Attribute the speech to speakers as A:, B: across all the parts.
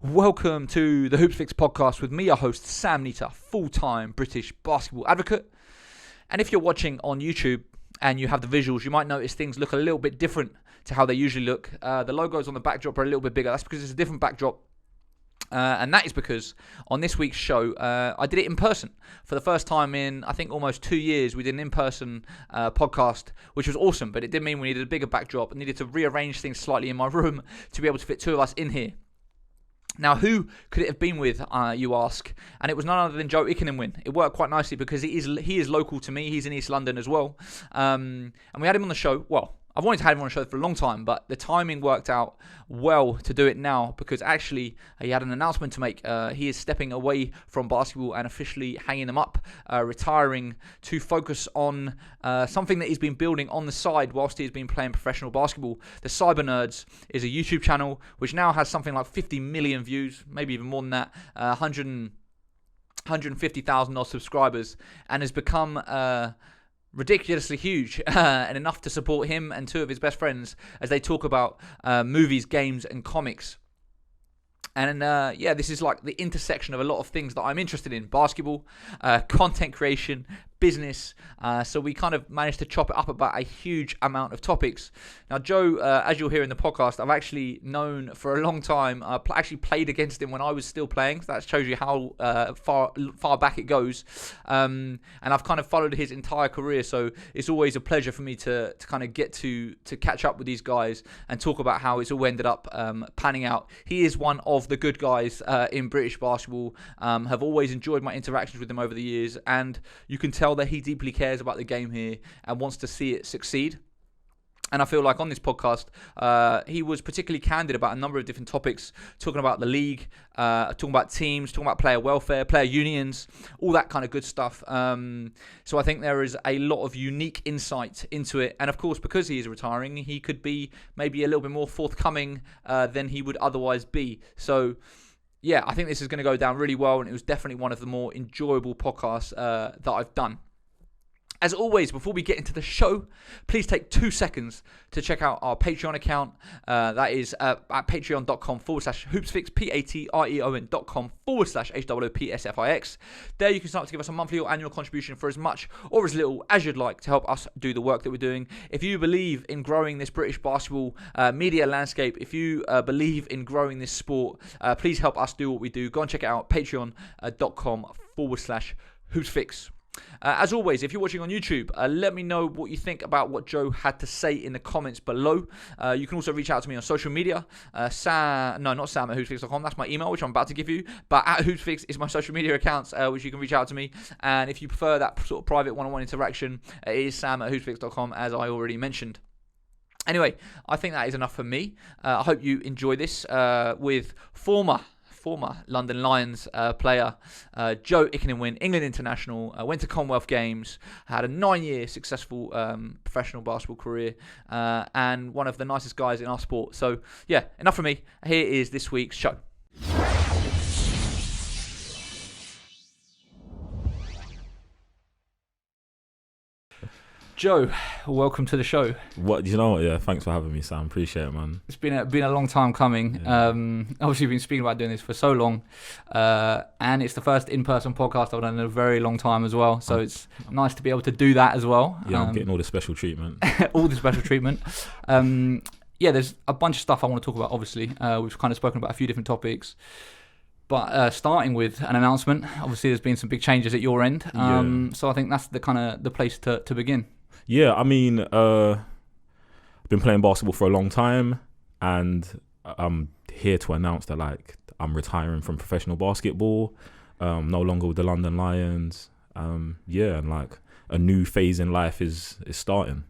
A: Welcome to the Hoopsfix podcast with me, your host, Sam Nita, full-time British basketball advocate. And if you're watching on YouTube and you have the visuals, you might notice things look a little bit different to how they usually look. The logos on the backdrop are a little bit bigger. That's because it's a different backdrop. And that is because on this week's show, I did it in person. For the first time in, I think, almost 2 years, we did an in-person podcast, which was awesome. But it did mean we needed a bigger backdrop and needed to rearrange things slightly in my room to be able to fit two of us in here. Now, who could it have been with, you ask? And it was none other than Joe Ikhinmwin. It worked quite nicely because he is local to me. He's in East London as well. And we had him on the show. Well, I've wanted to have him on the show for a long time, but the timing worked out well to do it now because actually he had an announcement to make. He is stepping away from basketball and officially hanging them up, retiring to focus on something that he's been building on the side whilst he's been playing professional basketball. The Cyber Nerds is a YouTube channel which now has something like 50 million views, maybe even more than that, 150,000 odd subscribers, and has become ridiculously huge and enough to support him and two of his best friends as they talk about movies, games and comics. And this is like the intersection of a lot of things that I'm interested in: basketball, content creation, business. So we kind of managed to chop it up about a huge amount of topics. Now, Joe, as you'll hear in the podcast, I've actually known for a long time. I actually played against him when I was still playing. So that shows you how far back it goes. And I've kind of followed his entire career. So it's always a pleasure for me to kind of get to catch up with these guys and talk about how it's all ended up panning out. He is one of the good guys in British basketball. Have always enjoyed my interactions with him over the years, and you can tell that he deeply cares about the game here and wants to see it succeed. And I feel like on this podcast, he was particularly candid about a number of different topics, talking about the league, talking about teams, talking about player welfare, player unions, all that kind of good stuff. So I think there is a lot of unique insight into it. And of course, because he is retiring, he could be maybe a little bit more forthcoming than he would otherwise be. So yeah, I think this is going to go down really well, and it was definitely one of the more enjoyable podcasts that I've done. As always, before we get into the show, please take 2 seconds to check out our Patreon account. That is at patreon.com/hoopsfix, patreon.com/HOOPSFIX. There you can start to give us a monthly or annual contribution for as much or as little as you'd like to help us do the work that we're doing. If you believe in growing this British basketball media landscape, if you believe in growing this sport, please help us do what we do. Go and check it out, patreon.com/hoopsfix. As always, if you're watching on YouTube, let me know what you think about what Joe had to say in the comments below. You can also reach out to me on social media. Not Sam at hoopsfix.com. That's my email, which I'm about to give you. But at Hoopsfix is my social media accounts, which you can reach out to me. And if you prefer that sort of private one-on-one interaction, it is Sam at hoopsfix.com, as I already mentioned. Anyway, I think that is enough for me. I hope you enjoy this with former London Lions player Joe Ikhinmwin, England international, went to Commonwealth Games, had a 9-year successful professional basketball career, and one of the nicest guys in our sport. So yeah, enough from me. Here is this week's show. Joe, welcome to the show.
B: Yeah, thanks for having me, Sam. Appreciate it, man.
A: It's been a long time coming. Yeah. Obviously, we've been speaking about doing this for so long, and it's the first in-person podcast I've done in a very long time as well. So it's nice to be able to do that as well.
B: Yeah, I'm getting all the special treatment.
A: All the special treatment. There's a bunch of stuff I want to talk about. Obviously, we've kind of spoken about a few different topics. But starting with an announcement, obviously there's been some big changes at your end. So I think that's the place to begin.
B: Yeah, I mean, I've been playing basketball for a long time, and I'm here to announce that I'm retiring from professional basketball. No longer with the London Lions. And a new phase in life is starting.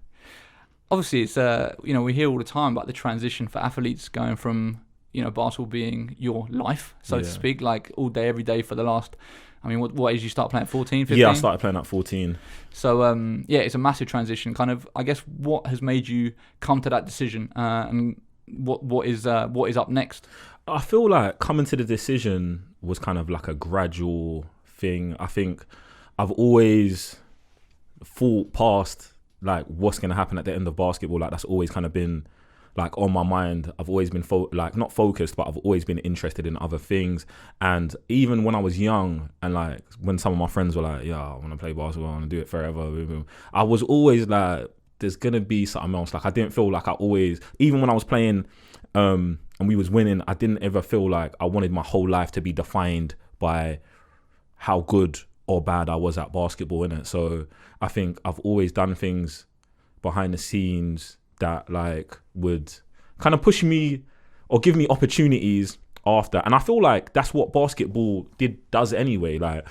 A: Obviously, it's we hear all the time about the transition for athletes going from basketball being your life, so to speak, like all day, every day for the last. I mean, what age did you start playing at 14, 15?
B: Yeah, I started playing at 14.
A: So, it's a massive transition. Kind of, I guess, what has made you come to that decision, and what is up next?
B: I feel like coming to the decision was kind of like a gradual thing. I think I've always thought past like what's going to happen at the end of basketball. Like that's always kind of been like on my mind. I've always been not focused, but I've always been interested in other things. And even when I was young, and like when some of my friends were like, "Yeah, I want to play basketball, I want to do it forever," I was always like, "There's gonna be something else." Like I didn't feel like even when I was playing, and we was winning, I didn't ever feel like I wanted my whole life to be defined by how good or bad I was at basketball, innit? So I think I've always done things behind the scenes that like would kind of push me or give me opportunities after. And I feel like that's what basketball does anyway. Like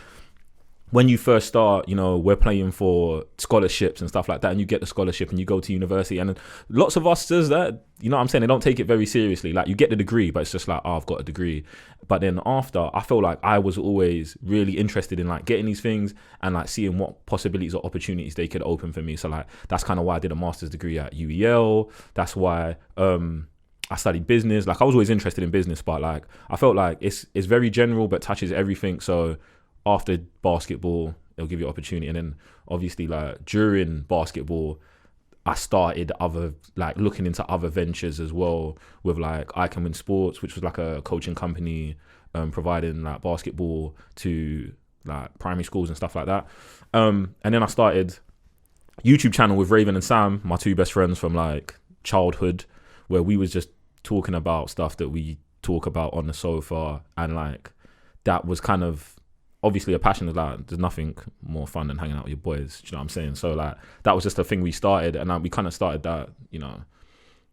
B: when you first start, you know, we're playing for scholarships and stuff like that, and you get the scholarship and you go to university, and lots of us does that, you know what I'm saying? They don't take it very seriously. Like you get the degree, but it's just like, oh, I've got a degree. But then after, I feel like I was always really interested in like getting these things and like seeing what possibilities or opportunities they could open for me. So like, that's kind of why I did a master's degree at UEL. That's why, I studied business. Like I was always interested in business, but like, I felt like it's very general, but touches everything. So after basketball, it'll give you opportunity. And then obviously like during basketball, I started looking into other ventures as well with like Ikhinmwin Sports, which was like a coaching company providing like basketball to like primary schools and stuff like that. And then I started YouTube channel with Raven and Sam, my two best friends from like childhood, where we was just talking about stuff that we talk about on the sofa. And like that was kind of obviously a passion. Is like there's nothing more fun than hanging out with your boys. Do you know what I'm saying? So like that was just a thing we started, and we kind of started that, you know,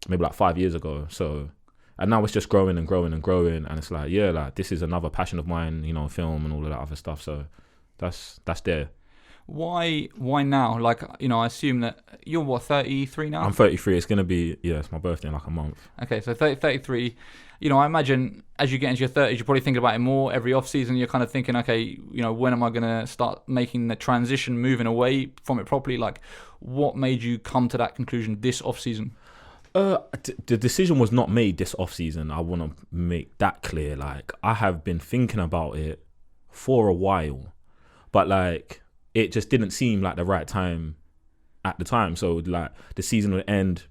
B: maybe like 5 years ago. So and now it's just growing and growing and growing, and it's like, yeah, like this is another passion of mine, you know, film and all of that other stuff. So that's there.
A: Why now? Like, you know, I assume that you're what, 33 now?
B: I'm 33. It's gonna be, yeah, it's my birthday in like a month.
A: Okay, so 33. You know, I imagine as you get into your 30s, you're probably thinking about it more every off season. You're kind of thinking, okay, you know, when am I gonna start making the transition, moving away from it properly? Like, what made you come to that conclusion this off season?
B: The decision was not made this off season. I want to make that clear. Like, I have been thinking about it for a while, but like, it just didn't seem like the right time at the time. So like the season would end,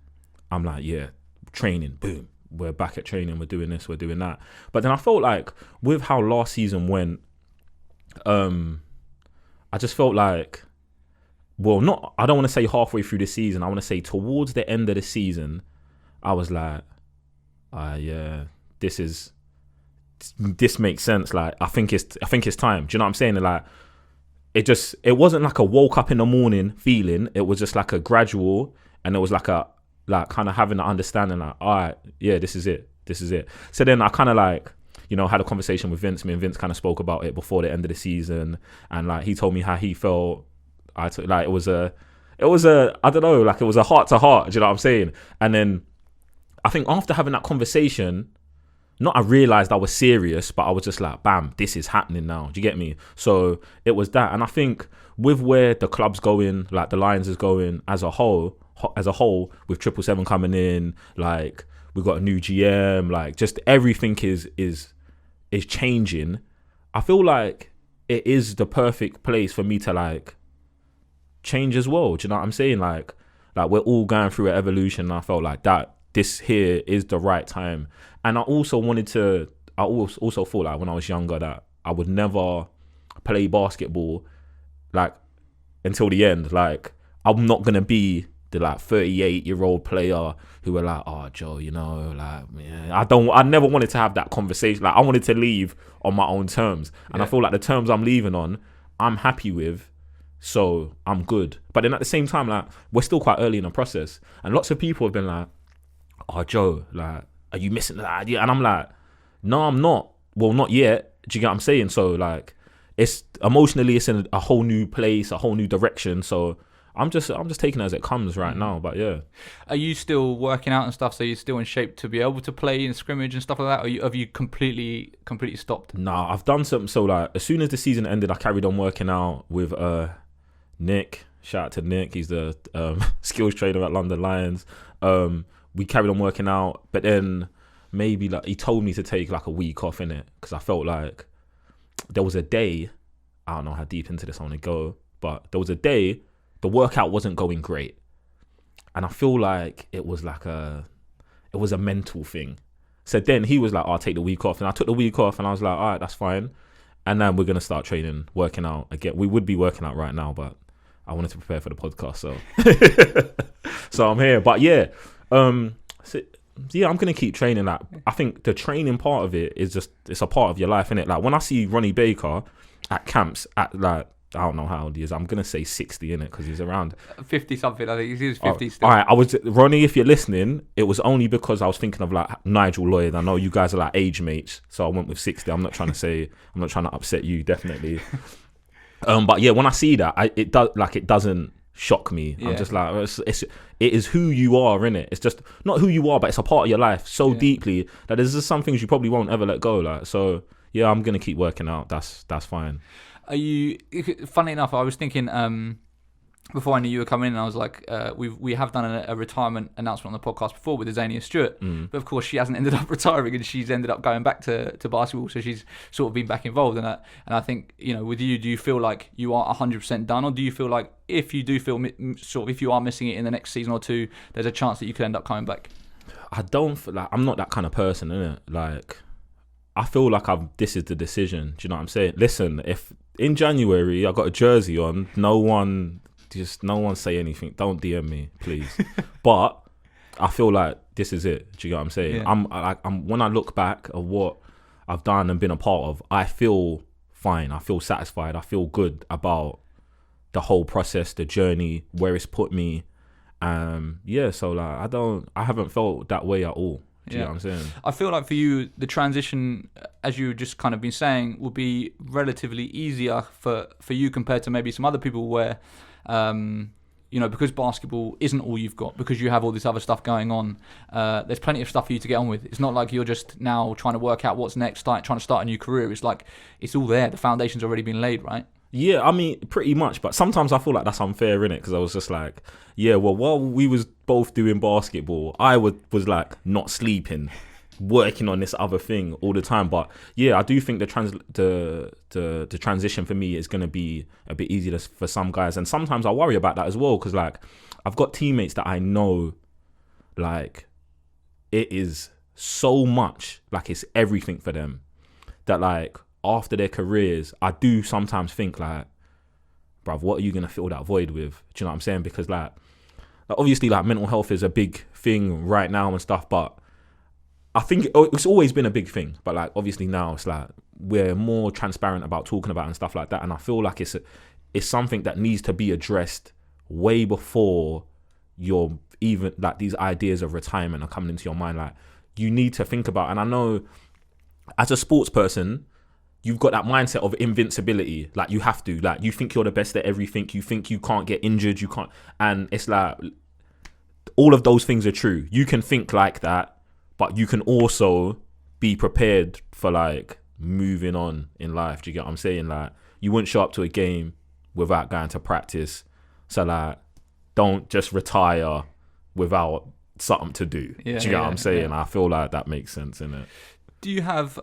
B: I'm like, yeah, training, boom, we're back at training, we're doing this, we're doing that. But then I felt like with how last season went, I just felt like, well, I don't want to say halfway through the season, I want to say towards the end of the season, I was like, yeah, this makes sense. Like, I think it's time. Do you know what I'm saying? Like, it wasn't like a woke up in the morning feeling. It was just like a gradual, and it was like kind of having an understanding like, all right, yeah, this is it. So then I kind of like, you know, had a conversation with Vince. Me and Vince kind of spoke about it before the end of the season, and like he told me how he felt. Like it was a I don't know, like it was a heart to heart. Do you know what I'm saying? And then I think after having that conversation, I realized I was serious, but I was just like, bam, this is happening now. Do you get me? So it was that. And I think with where the club's going, like the Lions is going as a whole, with 777 coming in, like we've got a new GM, like just everything is changing. I feel like it is the perfect place for me to like change as well. Do you know what I'm saying? Like we're all going through an evolution, and I felt like that this here is the right time. And I also also thought like when I was younger that I would never play basketball like until the end. Like I'm not gonna be the like 38-year-old player who were like, oh Joe, you know, like yeah, I never wanted to have that conversation. Like I wanted to leave on my own terms. And I feel like the terms I'm leaving on, I'm happy with, so I'm good. But then at the same time, like we're still quite early in the process, and lots of people have been like, oh Joe, like, are you missing that idea? And I'm like, no, I'm not. Well, not yet. Do you get what I'm saying? So like, it's emotionally, it's in a whole new place, a whole new direction. So I'm just taking it as it comes right now. But yeah.
A: Are you still working out and stuff? So you're still in shape to be able to play in scrimmage and stuff like that? Or have you completely stopped?
B: Nah, I've done something. So like, as soon as the season ended, I carried on working out with Nick. Shout out to Nick. He's the skills trainer at London Lions. We carried on working out, but then maybe like he told me to take like a week off in it, because I felt like there was a day, I don't know how deep into this I want to go, but there was a day the workout wasn't going great, and I feel like it was it was a mental thing. So then he was like, I'll take the week off. And I took the week off and I was like, all right, that's fine. And then we're going to start training, working out again. We would be working out right now, but I wanted to prepare for the podcast. So I'm here. But yeah, I'm going to keep training. Like, I think the training part of it is just, it's a part of your life, innit? Like when I see Ronnie Baker at camps at like, I don't know how old he is. I'm going to say 60, innit? Because he's around
A: 50 something. I think he's 50 still.
B: All right, Ronnie, if you're listening, it was only because I was thinking of like Nigel Lloyd. I know you guys are like age mates, so I went with 60. I'm not trying to upset you, definitely. But yeah, when I see that, it doesn't shock me. Yeah. I'm just like, it is who you are, innit? It's just not who you are, but it's a part of your life so deeply that there's just some things you probably won't ever let go. Like, so yeah, I'm going to keep working out. That's fine.
A: Are you? Funny enough, I was thinking before I knew you were coming in, I was like, we have done a retirement announcement on the podcast before with Azania Stewart, but of course she hasn't ended up retiring, and she's ended up going back to basketball, so she's sort of been back involved in that. And I think, you know, with you, do you feel like you are 100% done, or do you feel like if you do feel if you are missing it in the next season or two, there's a chance that you could end up coming back?
B: I don't feel like, I'm not that kind of person, innit? Like, I feel like this is the decision. Do you know what I'm saying? Listen, if in January I got a jersey on, no one say anything. Don't DM me, please. But I feel like this is it. Do you get what I'm saying? Yeah. I'm when I look back at what I've done and been a part of, I feel fine. I feel satisfied. I feel good about the whole process, the journey, where it's put me. So like I haven't felt that way at all. Do you know what I'm saying?
A: I feel like for you, the transition, as you just kind of been saying, will be relatively easier for you compared to maybe some other people where, you know, because basketball isn't all you've got, because you have all this other stuff going on, there's plenty of stuff for you to get on with. It's not like you're just now trying to work out what's next, trying to start a new career. It's like, it's all there. The foundation's already been laid, right?
B: Yeah, I mean, pretty much. But sometimes I feel like that's unfair, innit? Because I was just like, yeah, well, while we was both doing basketball, I was like not sleeping, working on this other thing all the time. But yeah, I do think the transition for me is going to be a bit easier for some guys. And sometimes I worry about that as well, because like I've got teammates that I know, like it is so much, like it's everything for them, that like after their careers, I do sometimes think like, bruv, what are you going to fill that void with? Do you know what I'm saying? Because like obviously like mental health is a big thing right now and stuff, but I think it's always been a big thing. But like obviously now it's like we're more transparent about talking about it and stuff like that. And I feel like it's something that needs to be addressed way before you're even like these ideas of retirement are coming into your mind. Like you need to think about, and I know as a sports person, you've got that mindset of invincibility. Like you have to, like you think you're the best at everything. You think you can't get injured. You can't. And it's like all of those things are true. You can think like that, but you can also be prepared for like moving on in life. Do you get what I'm saying? Like you wouldn't show up to a game without going to practice. So like, don't just retire without something to do. Do you get what I'm saying? I feel like that makes sense, innit?
A: Do you have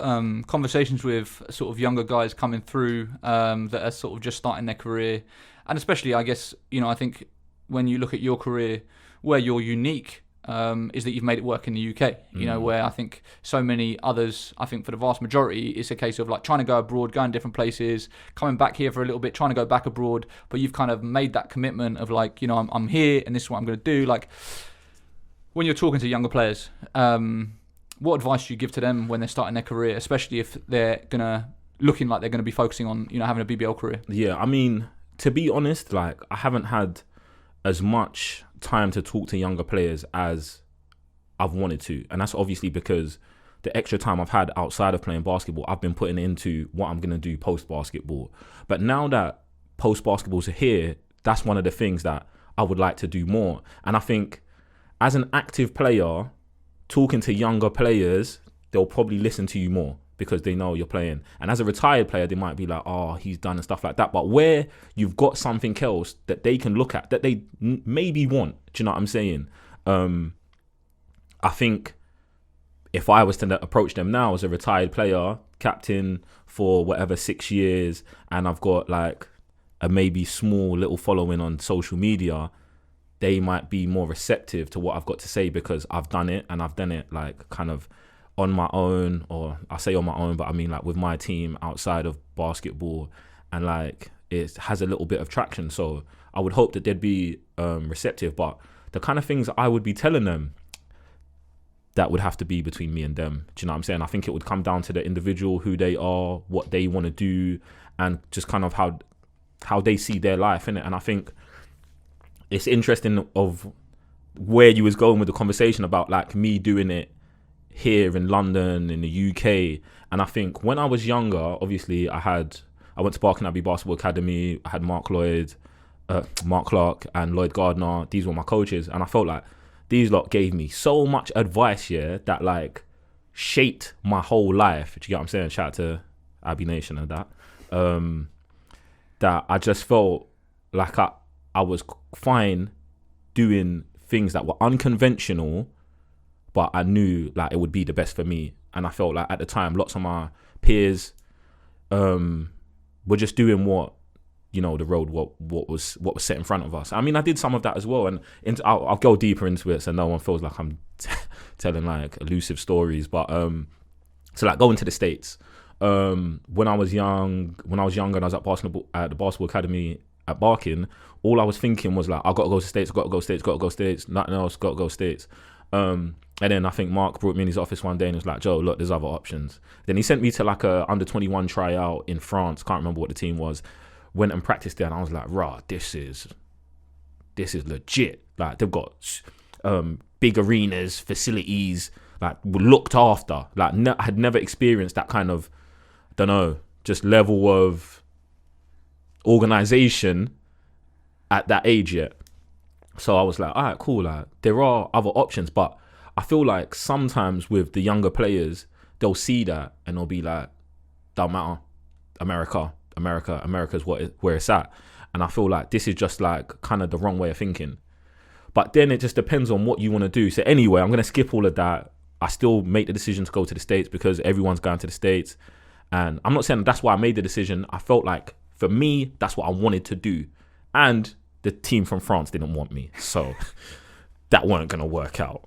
A: conversations with sort of younger guys coming through that are sort of just starting their career? And especially, I guess, you know, I think when you look at your career, where you're unique is that you've made it work in the UK, you know, where I think so many others, I think for the vast majority, it's a case of like trying to go abroad, going different places, coming back here for a little bit, trying to go back abroad. But you've kind of made that commitment of like, you know, I'm here and this is what I'm going to do. Like when you're talking to younger players, what advice do you give to them when they're starting their career, especially if they're looking like they're going to be focusing on, you know, having a BBL career?
B: Yeah, I mean, to be honest, like I haven't had as much time to talk to younger players as I've wanted to. And that's obviously because the extra time I've had outside of playing basketball, I've been putting into what I'm going to do post-basketball. But now that post-basketballs are here, that's one of the things that I would like to do more. And I think as an active player, talking to younger players, they'll probably listen to you more because they know you're playing. And as a retired player, they might be like, oh, he's done and stuff like that. But where you've got something else that they can look at, that they maybe want, do you know what I'm saying? I think if I was to approach them now as a retired player, captain for whatever 6 years, and I've got like a maybe small little following on social media, they might be more receptive to what I've got to say because I've done it, and I've done it like kind of on my own, or I say on my own, but I mean like with my team outside of basketball, and like it has a little bit of traction. So I would hope that they'd be receptive, but the kind of things I would be telling them, that would have to be between me and them. Do you know what I'm saying? I think it would come down to the individual, who they are, what they want to do, and just kind of how they see their life, innit? And I think it's interesting of where you was going with the conversation about like me doing it here in London, in the UK. And I think when I was younger, obviously I went to Barking Abbey Basketball Academy. I had Mark Clark and Lloyd Gardner. These were my coaches. And I felt like these lot gave me so much advice, that like shaped my whole life. Do you get what I'm saying? Shout out to Abbey Nation and that. That I just felt like I was fine doing things that were unconventional, but I knew like it would be the best for me. And I felt like at the time, lots of my peers were just doing what was set in front of us. I mean, I did some of that as well, and I'll go deeper into it so no one feels like I'm telling like elusive stories. But so like going to the States, when I was younger and I was at the basketball academy at Barking, all I was thinking was like, I got to go to States, got to go States, nothing else, got to go States. And then I think Mark brought me in his office one day and was like, Joe, look, there's other options. Then he sent me to like a under 21 tryout in France. Can't remember what the team was. Went and practiced there, and I was like, rah, this is legit. Like they've got big arenas, facilities, like looked after. Like I had never experienced that kind of, just level of organization at that age yet. So I was like, all right, cool. Like there are other options, but I feel like sometimes with the younger players, they'll see that and they'll be like, don't matter, America's where it's at. And I feel like this is just like kind of the wrong way of thinking. But then it just depends on what you want to do. So anyway, I'm going to skip all of that. I still make the decision to go to the States because everyone's going to the States. And I'm not saying that's why I made the decision. I felt like for me, that's what I wanted to do. And the team from France didn't want me. So that weren't going to work out.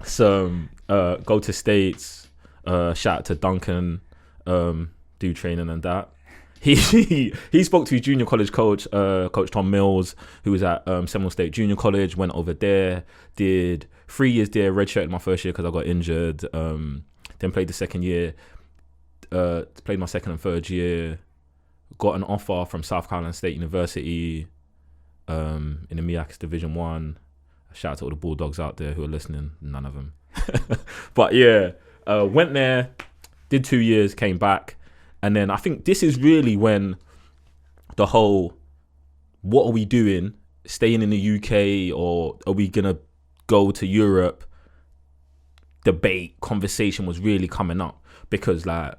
B: So go to States, shout out to Duncan, do training and that. He spoke to his junior college coach, Coach Tom Mills, who was at Seminole State Junior College, went over there, did 3 years there, redshirted my first year because I got injured, then played the second year, played my second and third year, got an offer from South Carolina State University in the MEACS Division 1. Shout out to all the Bulldogs out there who are listening, none of them. But yeah, went there, did 2 years, came back. And then I think this is really when the whole, what are we doing? Staying in the UK or are we going to go to Europe? Debate, conversation was really coming up because like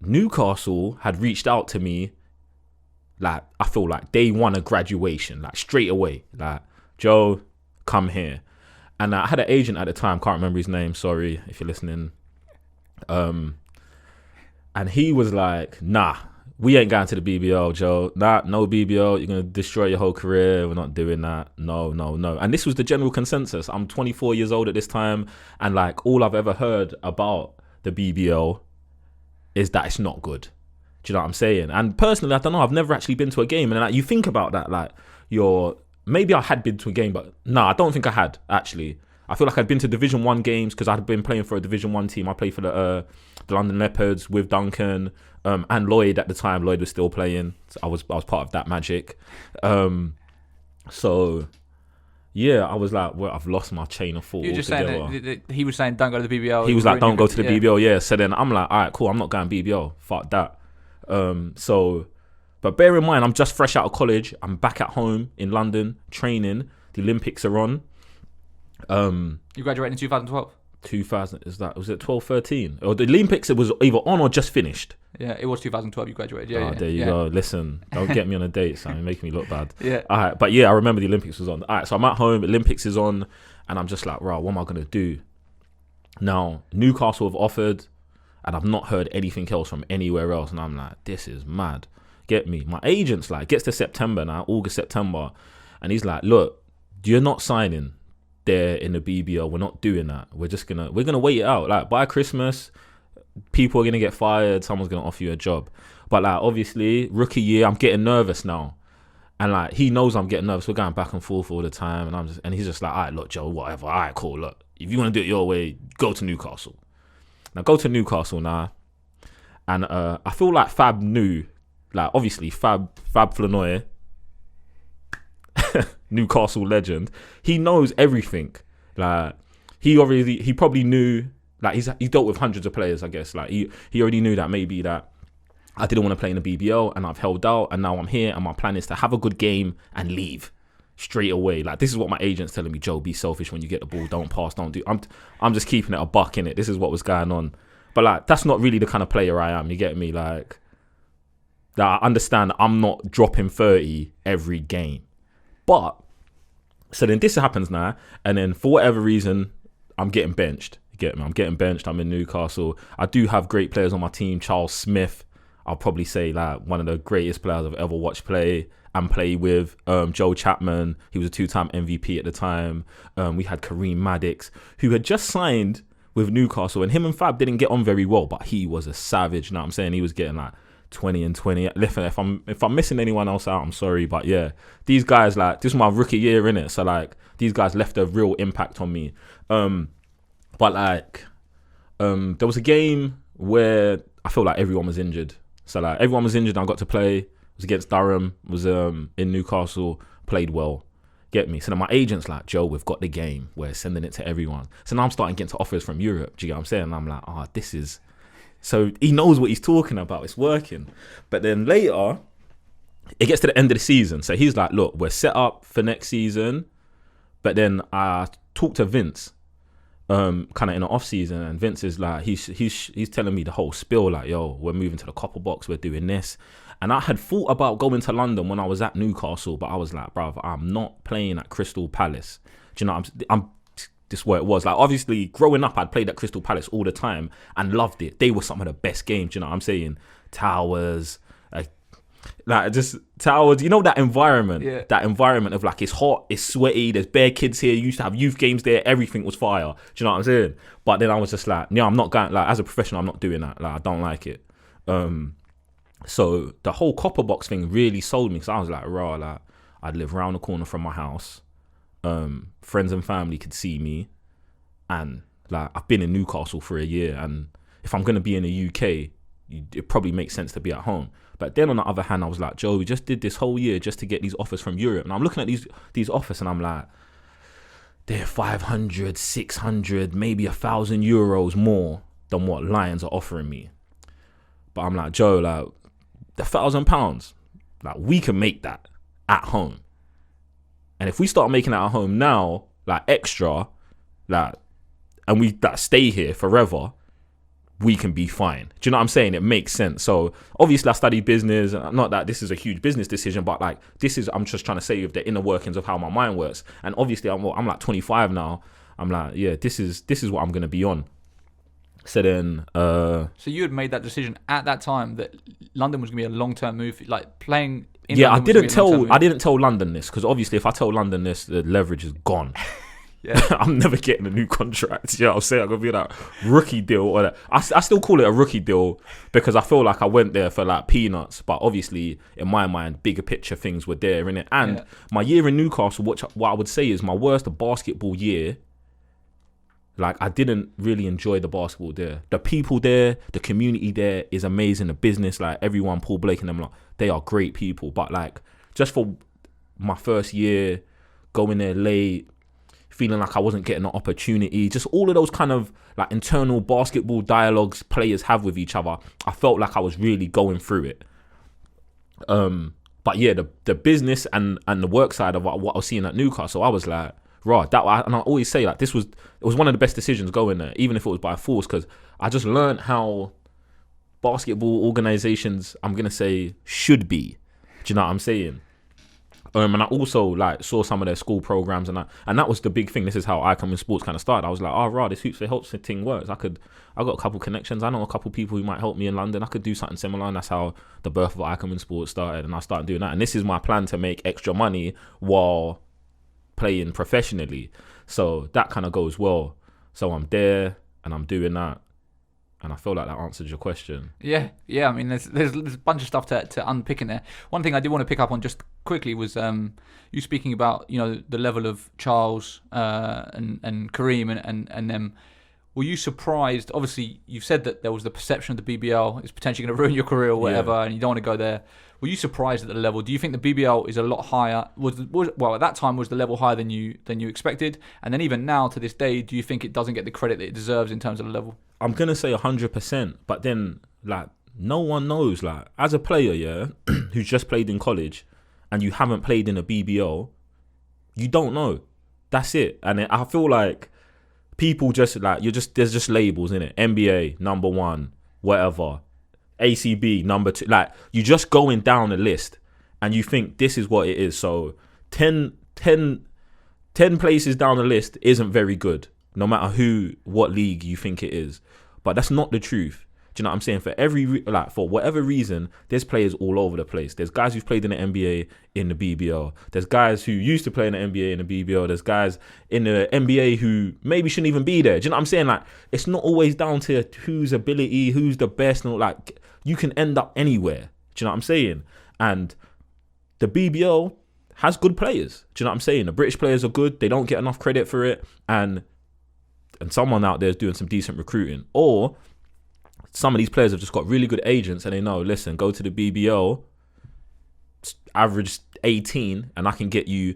B: Newcastle had reached out to me. Like, I feel like day one of graduation, like straight away, like, Joe, come here. And I had an agent at the time, can't remember his name, sorry if you're listening. And he was like, nah, we ain't going to the BBL, Joe. Nah, no BBL. You're going to destroy your whole career. We're not doing that. No. And this was the general consensus. I'm 24 years old at this time. And like all I've ever heard about the BBL is that it's not good. Do you know what I'm saying? And personally, I don't know. I've never actually been to a game. And like you think about that, like maybe I had been to a game, but no, I don't think I had actually. I feel like I'd been to Division 1 games because I'd been playing for a Division 1 team. I played for the London Leopards with Duncan and Lloyd at the time. Lloyd was still playing. So I was part of that magic. So, yeah, I was like, well, I've lost my chain of thought.
A: You were just saying that he was saying, don't go to the BBL.
B: He was like, don't go to the BBL, yeah. So then I'm like, all right, cool, I'm not going BBL. Fuck that. But bear in mind, I'm just fresh out of college. I'm back at home in London training. The Olympics are on.
A: You graduated in 2012.
B: 2000 was it 12, 13? Or the Olympics, it was either on or just finished.
A: Yeah, it was 2012 you graduated. Yeah,
B: there you go. Listen, don't get me on a date, Sam. You're making me look bad.
A: Yeah.
B: All right, but yeah, I remember the Olympics was on. All right, so I'm at home, Olympics is on, and I'm just like, right, what am I going to do? Now, Newcastle have offered, and I've not heard anything else from anywhere else, and I'm like, this is mad. Get me. My agent's like, gets to September now, August, September, and he's like, look, you're not signing there in the BBL. We're not doing that. We're gonna wait it out. Like by Christmas, people are gonna get fired. Someone's gonna offer you a job. But like obviously, rookie year, I'm getting nervous now. And like he knows I'm getting nervous. We're going back and forth all the time, and he's just like, all right, look, Joe, whatever. All right, cool. Look, if you want to do it your way, go to Newcastle. Now go to Newcastle now, and I feel like Fab knew, like obviously Fab Flanoy, Newcastle legend. He knows everything. Like he probably knew. Like he's dealt with hundreds of players, I guess. Like he already knew that maybe that I didn't want to play in the BBL and I've held out and now I'm here and my plan is to have a good game and leave straight away. Like this is what my agent's telling me, Joe, be selfish when you get the ball, don't pass, don't do. I'm just keeping it a buck in it. This is what was going on. But like that's not really the kind of player I am, you get me? Like that I understand I'm not dropping 30 every game. But so then this happens now and then for whatever reason I'm getting benched. You get me? I'm getting benched. I'm in Newcastle. I do have great players on my team. Charles Smith, I'll probably say like one of the greatest players I've ever watched play and play with. Joe Chapman, he was a 2-time MVP at the time. We had Kareem Maddox, who had just signed with Newcastle, and him and Fab didn't get on very well, but he was a savage. You know what I'm saying? He was getting like 20 and 20. Listen, if I'm missing anyone else out, I'm sorry, but yeah, these guys, like, this was my rookie year, innit? So like these guys left a real impact on me. But like there was a game where I feel like everyone was injured. So like everyone was injured and I got to play. It was against Durham, was in Newcastle, played well. Get me? So then my agent's like, Joe, we've got the game. We're sending it to everyone. So now I'm starting getting offers from Europe. Do you get what I'm saying? And I'm like, this is... So he knows what he's talking about. It's working. But then later, it gets to the end of the season. So he's like, look, we're set up for next season. But then I talked to Vince, kind of in the off season, and Vince is like, he's telling me the whole spiel, like, yo, we're moving to the Copper Box, we're doing this. And I had thought about going to London when I was at Newcastle, but I was like, bruv, I'm not playing at Crystal Palace. Do you know, I'm just where it was. Like, obviously, growing up, I'd played at Crystal Palace all the time and loved it. They were some of the best games, do you know what I'm saying? Towers, like just Towers, you know, that environment, that environment of like, it's hot, it's sweaty, there's bare kids here, you used to have youth games there, everything was fire. Do you know what I'm saying? But then I was just like, no, I'm not going, like, as a professional, I'm not doing that. Like, I don't like it. So the whole Copper Box thing really sold me. So I was like, raw, like, I'd live round the corner from my house. Friends and family could see me. And like, I've been in Newcastle for a year. And if I'm going to be in the UK, it probably makes sense to be at home. But then on the other hand, I was like, Joe, we just did this whole year just to get these offers from Europe. And I'm looking at these offers and I'm like, they're 500, 600, maybe €1,000 more than what Lions are offering me. But I'm like, Joe, like, the £1,000, like, we can make that at home. And if we start making it at home now, like, extra, like, and we like, stay here forever, we can be fine. Do you know what I'm saying? It makes sense. So obviously I study business. Not that this is a huge business decision, but like, I'm just trying to say with the inner workings of how my mind works. And obviously I'm like 25 now. I'm like, yeah, this is what I'm going to be on. So then... So
A: you had made that decision at that time that London was going to be a long-term move, like playing in
B: yeah,
A: London
B: I didn't tell London this, because obviously if I tell London this, the leverage is gone.
A: Yeah.
B: I'm never getting a new contract. You know what I'm saying? I'm going to be that rookie deal. Or that. I still call it a rookie deal because I feel like I went there for like peanuts. But obviously, in my mind, bigger picture things were there, innit? And my year in Newcastle, what I would say is my worst basketball year. Like, I didn't really enjoy the basketball there. The people there, the community there is amazing. The business, like everyone, Paul Blake and them, like, they are great people. But like, just for my first year, going there late, feeling like I wasn't getting an opportunity, just all of those kind of like internal basketball dialogues players have with each other, I felt like I was really going through it. But yeah, the business and the work side of what I was seeing at Newcastle, I was like, right, and I always say like it was one of the best decisions going there, even if it was by force, because I just learned how basketball organizations, I'm gonna say, should be. Do you know what I'm saying? And I also like saw some of their school programs, and that was the big thing. This is how Ikhinmwin Sports kind of started. I was like, right, this Hoopsfix thing works. I got a couple connections. I know a couple people who might help me in London. I could do something similar, and that's how the birth of Ikhinmwin Sports started. And I started doing that. And this is my plan, to make extra money while playing professionally. So that kind of goes well. So I'm there and I'm doing that. And I feel like that answers your question.
A: Yeah. I mean, there's a bunch of stuff to unpick in there. One thing I did want to pick up on just quickly was you speaking about, you know, the level of Charles and Kareem and them. Were you surprised? Obviously, you've said that there was the perception of the BBL is potentially going to ruin your career or whatever, and you don't want to go there. Were you surprised at the level? Do you think the BBL is a lot higher? Well, at that time, was the level higher than you expected? And then even now, to this day, do you think it doesn't get the credit that it deserves in terms of the level?
B: I'm going to say 100%, but then, like, no one knows. Like, as a player, yeah, who's just played in college and you haven't played in a BBL, you don't know. That's it. And I feel like people just, like, there's just labels, innit? NBA, number 1, whatever. ACB, number 2. Like, you're just going down a list and you think this is what it is. So 10 places down the list isn't very good, no matter what league you think it is. But that's not the truth. Do you know what I'm saying? For whatever reason, there's players all over the place. There's guys who've played in the NBA in the BBL. There's guys who used to play in the NBA in the BBL. There's guys in the NBA who maybe shouldn't even be there. Do you know what I'm saying? Like, it's not always down to whose ability, who's the best. And like, you can end up anywhere. Do you know what I'm saying? And the BBL has good players. Do you know what I'm saying? The British players are good. They don't get enough credit for it. And someone out there is doing some decent recruiting. Or some of these players have just got really good agents and they know, listen, go to the BBL, average 18, and I can get you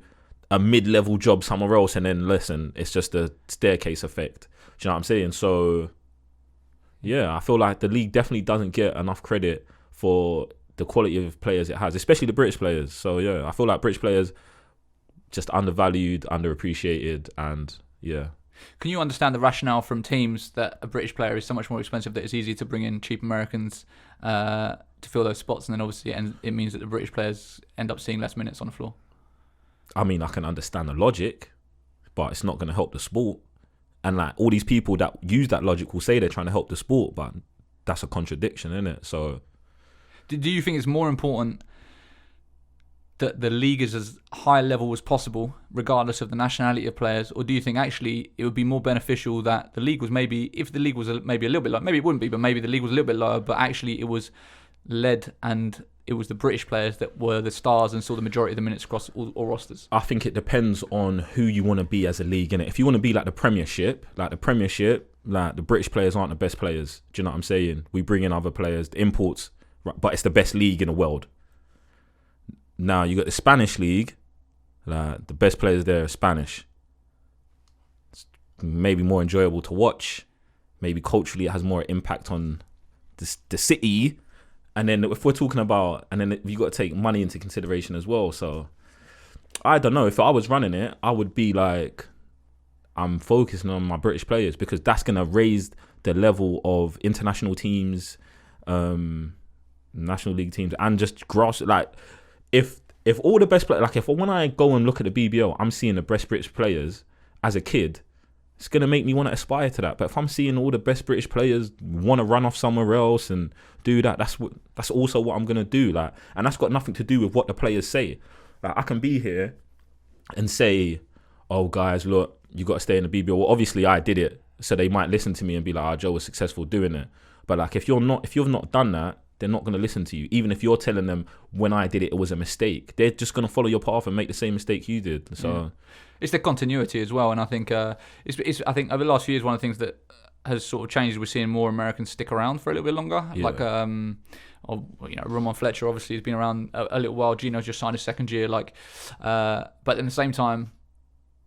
B: a mid-level job somewhere else. And then, listen, it's just a staircase effect. Do you know what I'm saying? So, yeah, I feel like the league definitely doesn't get enough credit for the quality of players it has, especially the British players. So, yeah, I feel like British players just undervalued, underappreciated, and, yeah.
A: Can you understand the rationale from teams that a British player is so much more expensive that it's easy to bring in cheap Americans to fill those spots, and then obviously it means that the British players end up seeing less minutes on the floor?
B: I mean, I can understand the logic, but it's not going to help the sport. And like all these people that use that logic will say they're trying to help the sport, but that's a contradiction, isn't it? So,
A: do you think it's more important that the league is as high level as possible, regardless of the nationality of players, or do you think actually it would be more beneficial that the league was if the league was maybe a little bit lower, maybe it wouldn't be, but maybe the league was a little bit lower, but actually it was led and it was the British players that were the stars and saw the majority of the minutes across all rosters?
B: I think it depends on who you want to be as a league, innit? If you want to be like the Premiership, like the British players aren't the best players. Do you know what I'm saying? We bring in other players, the imports, but it's the best league in the world. Now you got the Spanish league, like the best players there are Spanish. It's maybe more enjoyable to watch. Maybe culturally it has more impact on the city. And then if we're talking about, and then you got to take money into consideration as well. So I don't know. If I was running it, I would be like, I'm focusing on my British players because that's gonna raise the level of international teams, national league teams, and just grass like. If all the best players, like when I go and look at the BBL, I'm seeing the best British players as a kid, it's going to make me want to aspire to that. But if I'm seeing all the best British players want to run off somewhere else and do that, that's also what I'm going to do. Like, and that's got nothing to do with what the players say. Like, I can be here and say, oh, guys, look, you got to stay in the BBL. Well, obviously I did it. So they might listen to me and be like, Joe was successful doing it. But like, if you've not done that, they're not going to listen to you. Even if you're telling them when I did it, it was a mistake. They're just going to follow your path and make the same mistake you did. So
A: it's the continuity as well. And I think I think over the last few years, one of the things that has sort of changed, we're seeing more Americans stick around for a little bit longer. Yeah. Like, Ramon Fletcher obviously has been around a little while. Gino's just signed his second year. Like, but at the same time,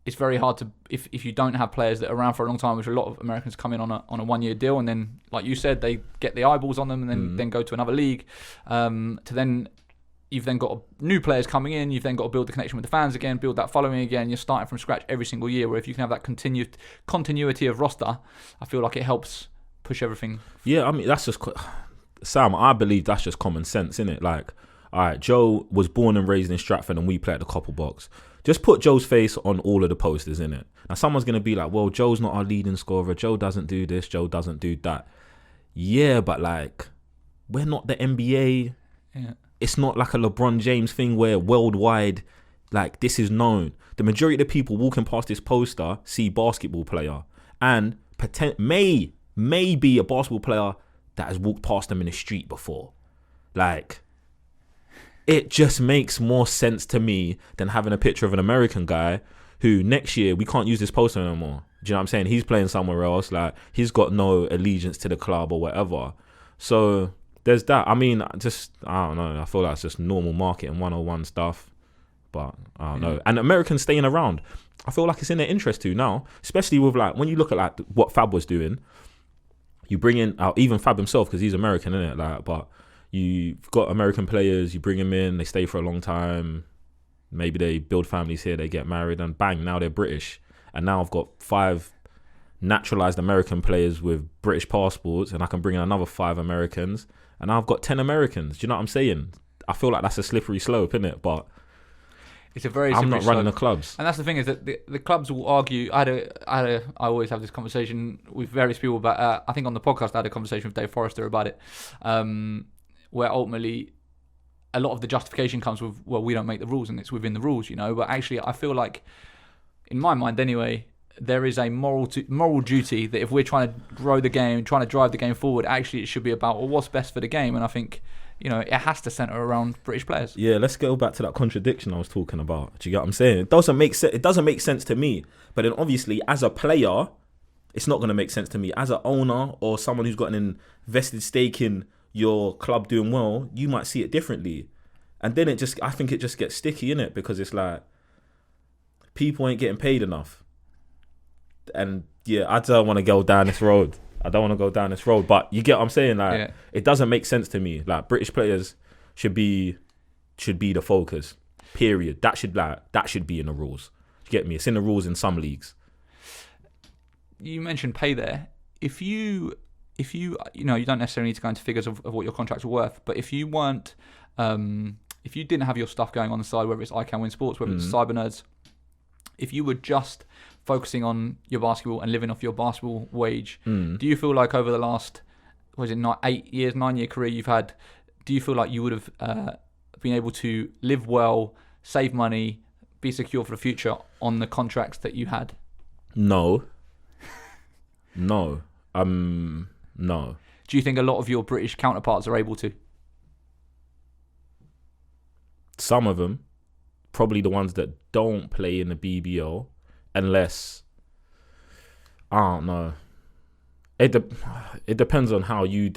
A: it's very hard to if you don't have players that are around for a long time, which a lot of Americans come in on a 1 year deal, and then like you said, they get the eyeballs on them, and then go to another league. You've then got new players coming in. You've then got to build the connection with the fans again, build that following again. You're starting from scratch every single year. Where if you can have that continuity of roster, I feel like it helps push everything.
B: Yeah, I mean that's just Sam. I believe that's just common sense, isn't it? Like, all right, Joe was born and raised in Stratford, and we play at the Copper Box. Just put Joe's face on all of the posters, innit? Now, someone's going to be like, well, Joe's not our leading scorer. Joe doesn't do this. Joe doesn't do that. Yeah, but, like, we're not the NBA.
A: Yeah.
B: It's not like a LeBron James thing where worldwide Like, this is known. The majority of the people walking past this poster see basketball player and may be a basketball player that has walked past them in the street before. Like, it just makes more sense to me than having a picture of an American guy who next year we can't use this poster no more. Do you know what I'm saying? He's playing somewhere else. Like, he's got no allegiance to the club or whatever. So there's that. I mean, I don't know. I feel like it's just normal marketing 101 stuff. But I don't know. And Americans staying around, I feel like it's in their interest too now, especially with like, when you look at like what Fab was doing, you bring in, even Fab himself, because he's American, isn't it? Like, but you've got American players, you bring them in, they stay for a long time. Maybe they build families here, they get married, and bang, now they're British. And now I've got 5 naturalised American players with British passports, and I can bring in another 5 Americans, and now I've got 10 Americans. Do you know what I'm saying? I feel like that's a slippery slope, isn't it? But
A: it's a very.
B: I'm not running the clubs,
A: and that's the thing, is that the clubs will argue. I always have this conversation with various people about. I think on the podcast I had a conversation with Dave Forrester about it, where ultimately a lot of the justification comes with, well, we don't make the rules and it's within the rules, you know. But actually, I feel like, in my mind anyway, there is a moral duty that if we're trying to grow the game, trying to drive the game forward, actually it should be about, well, what's best for the game. And I think, you know, it has to centre around British players.
B: Yeah, let's go back to that contradiction I was talking about. Do you get what I'm saying? It doesn't make sense. It doesn't make sense to me. But then obviously, as a player, it's not going to make sense to me. As an owner or someone who's got an invested stake in your club doing well, you might see it differently. And then I think it just gets sticky, innit? Because it's like, people ain't getting paid enough. And yeah, I don't want to go down this road. But you get what I'm saying? Like, It doesn't make sense to me. Like, British players should be the focus. Period. That should be in the rules. You get me? It's in the rules in some leagues.
A: You mentioned pay there. If you know, you don't necessarily need to go into figures of what your contracts are worth, but if you weren't, if you didn't have your stuff going on the side, whether it's Ikhinmwin Sports, whether it's Cyber Nerds, if you were just focusing on your basketball and living off your basketball wage, do you feel like over the last, 9-year career you've had, do you feel like you would have been able to live well, save money, be secure for the future on the contracts that you had?
B: No. No.
A: Do you think a lot of your British counterparts are able to?
B: Some of them, probably the ones that don't play in the BBL, unless, I don't know. It depends on how you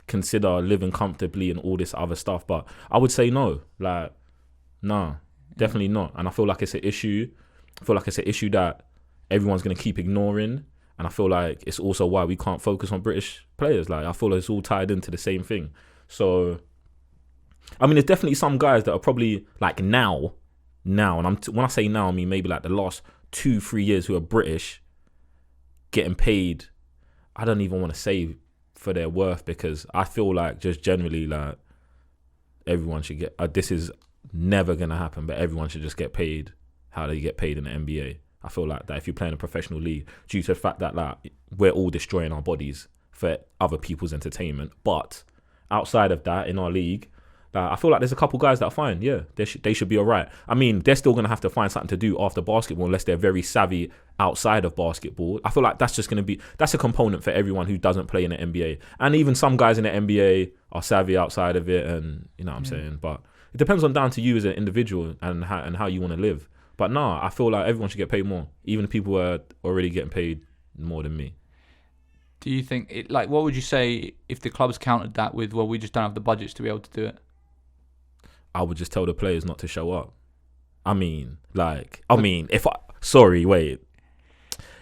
B: consider living comfortably and all this other stuff. But I would say no. Like, no, definitely not. And I feel like it's an issue. I feel like it's an issue that everyone's going to keep ignoring. And I feel like it's also why we can't focus on British players. Like, I feel like it's all tied into the same thing. So, I mean, there's definitely some guys that are probably like now, and when I say now, I mean maybe like the last 2-3 years, who are British, getting paid. I don't even want to say for their worth, because I feel like just generally, like, everyone should get. This is never gonna happen, but everyone should just get paid how they get paid in the NBA. I feel like that if you're playing a professional league, due to the fact that, like, we're all destroying our bodies for other people's entertainment, but outside of that, in our league, I feel like there's a couple guys that are fine. Yeah, they should be all right. I mean, they're still going to have to find something to do after basketball unless they're very savvy outside of basketball. I feel like that's a component for everyone who doesn't play in the NBA. And even some guys in the NBA are savvy outside of it, and you know what I'm saying? But it depends down to you as an individual and how you want to live. But no, I feel like everyone should get paid more, even if people are already getting paid more than me.
A: Do you think, what would you say if the clubs countered that with, well, we just don't have the budgets to be able to do it?
B: I would just tell the players not to show up.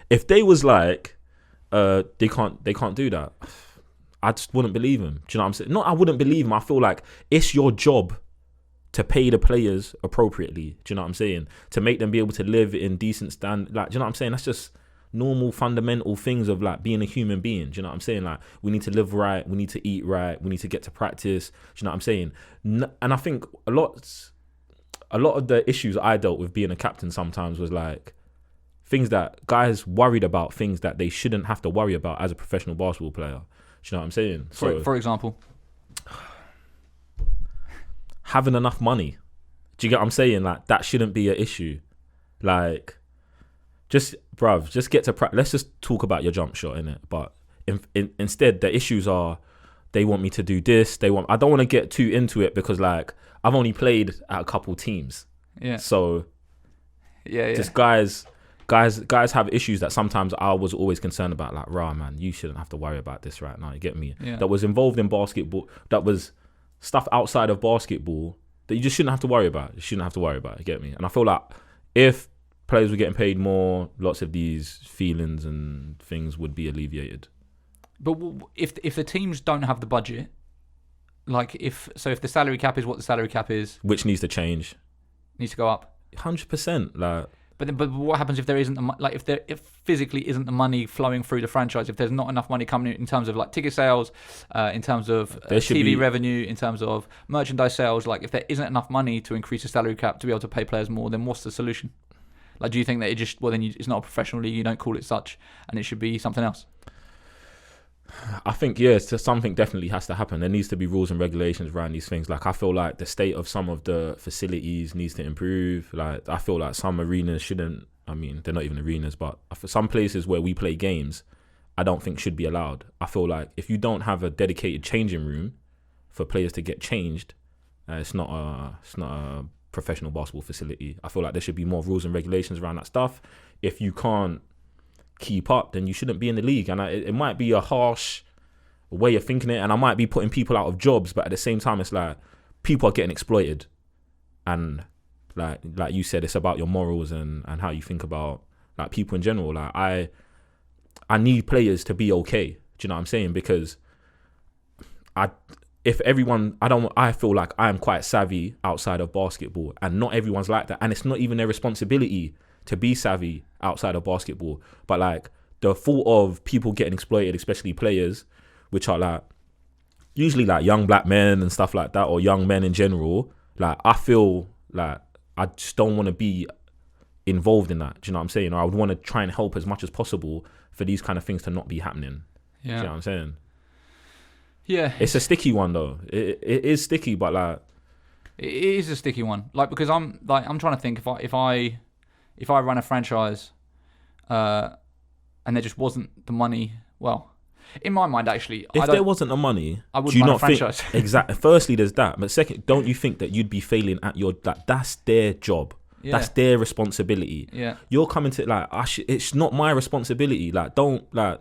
B: If they was like, they can't do that, I just wouldn't believe him. Do you know what I'm saying? No, I wouldn't believe him. I feel like it's your job to pay the players appropriately. Do you know what I'm saying? To make them be able to live in decent stand. Like, do you know what I'm saying? That's just normal fundamental things of like being a human being. Do you know what I'm saying? Like, we need to live right, we need to eat right, we need to get to practice. Do you know what I'm saying? And I think a lot of the issues I dealt with being a captain sometimes was like things that guys worried about, things that they shouldn't have to worry about as a professional basketball player. Do you know what I'm saying?
A: For example,
B: having enough money. Do you get what I'm saying? Like, that shouldn't be an issue. Like, just get to let's just talk about your jump shot, innit? But instead, the issues are they want me to do this. I don't want to get too into it because, like, I've only played at a couple teams.
A: Yeah.
B: So, just guys have issues that sometimes I was always concerned about. Like, man, you shouldn't have to worry about this right now. You get me?
A: Yeah.
B: That was involved in basketball. That was stuff outside of basketball that you just shouldn't have to worry about. You get me? And I feel like if players were getting paid more, lots of these feelings and things would be alleviated.
A: But if the teams don't have the budget, like if the salary cap is what the salary cap is,
B: which needs to change,
A: needs to go up
B: 100%. Like,
A: but what happens if there isn't if physically isn't the money flowing through the franchise? If there's not enough money coming in terms of like ticket sales, in terms of TV revenue, in terms of merchandise sales, like if there isn't enough money to increase the salary cap to be able to pay players more, then what's the solution? Like, do you think that it's not a professional league, you don't call it such, and it should be something else?
B: I think, something definitely has to happen. There needs to be rules and regulations around these things. Like, I feel like the state of some of the facilities needs to improve. Like, I feel like some arenas shouldn't, I mean, they're not even arenas, but for some places where we play games, I don't think should be allowed. I feel like if you don't have a dedicated changing room for players to get changed, it's not a professional basketball facility. I feel like there should be more rules and regulations around that stuff. If you can't keep up, then you shouldn't be in the league. And it might be a harsh way of thinking it, and I might be putting people out of jobs, but at the same time, it's like people are getting exploited. And like you said, it's about your morals and how you think about like people in general. Like, I need players to be okay. Do you know what I'm saying? Because I feel like I am quite savvy outside of basketball, and not everyone's like that. And it's not even their responsibility to be savvy outside of basketball. But like the thought of people getting exploited, especially players, which are like usually like young black men and stuff like that, or young men in general, like I feel like I just don't want to be involved in that. Do you know what I'm saying? I would want to try and help as much as possible for these kind of things to not be happening.
A: Yeah.
B: Do you know what I'm saying?
A: Yeah.
B: It's a sticky one though. It is sticky, but like
A: it is a sticky one. Like, because I'm trying to think if I run a franchise, and there just wasn't the money. Well, in my mind, actually,
B: if there wasn't the money,
A: I wouldn't run a franchise.
B: Exactly. Firstly, there's that. But second, don't you think that you'd be failing at your that's their job. Yeah. That's their responsibility.
A: Yeah.
B: You're coming to like it's not my responsibility. Like, don't like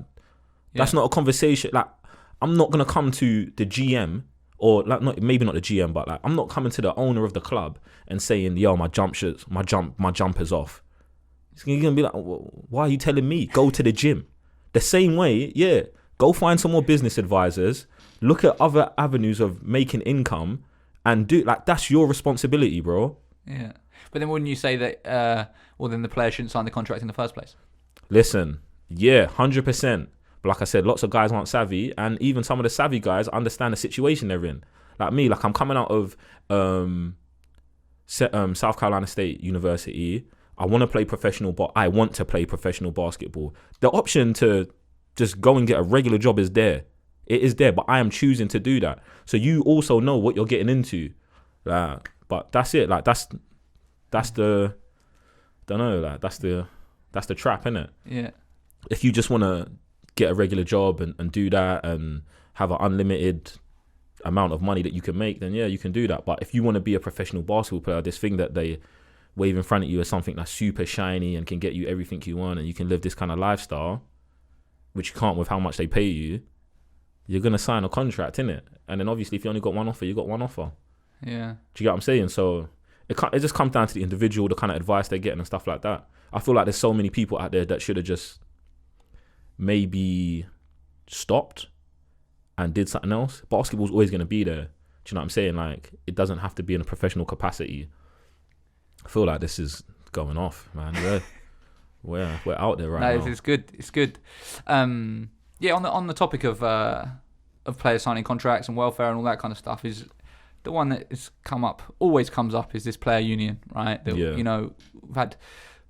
B: that's not a conversation. Like, I'm not gonna come to the GM or like maybe not the GM, but like I'm not coming to the owner of the club and saying, "Yo, my jumper's off." He's gonna be like, "Why are you telling me? Go to the gym." The same way, yeah. Go find some more business advisors. Look at other avenues of making income, and do like that's your responsibility, bro.
A: Yeah, but then wouldn't you say that? Well, then the player shouldn't sign the contract in the first place.
B: Listen, yeah, 100%. But like I said, lots of guys aren't savvy, and even some of the savvy guys understand the situation they're in. Like me, like I'm coming out of South Carolina State University. I want to play professional, but I want to play professional basketball. The option to just go and get a regular job is there. It is there, but I am choosing to do that. So you also know what you're getting into. But that's it. Like that's the don't know. Like that's the trap, innit?
A: Yeah.
B: If you just want to get a regular job and do that and have an unlimited amount of money that you can make, then yeah, you can do that. But if you want to be a professional basketball player, this thing that they wave in front of you as something that's super shiny and can get you everything you want, and you can live this kind of lifestyle, which you can't with how much they pay you, you're going to sign a contract, innit? And then obviously if you only got one offer, you got one offer.
A: Yeah.
B: Do you get what I'm saying? So it just comes down to the individual, the kind of advice they're getting and stuff like that. I feel like there's so many people out there that should have just maybe stopped and did something else. Basketball's always going to be there. Do you know what I'm saying? Like, it doesn't have to be in a professional capacity. I feel like this is going off, man. We're out there right now.
A: It's good. It's good. Yeah, on the topic of players signing contracts and welfare and all that kind of stuff, is the one that has always comes up is this player union, right? That, you know, we've had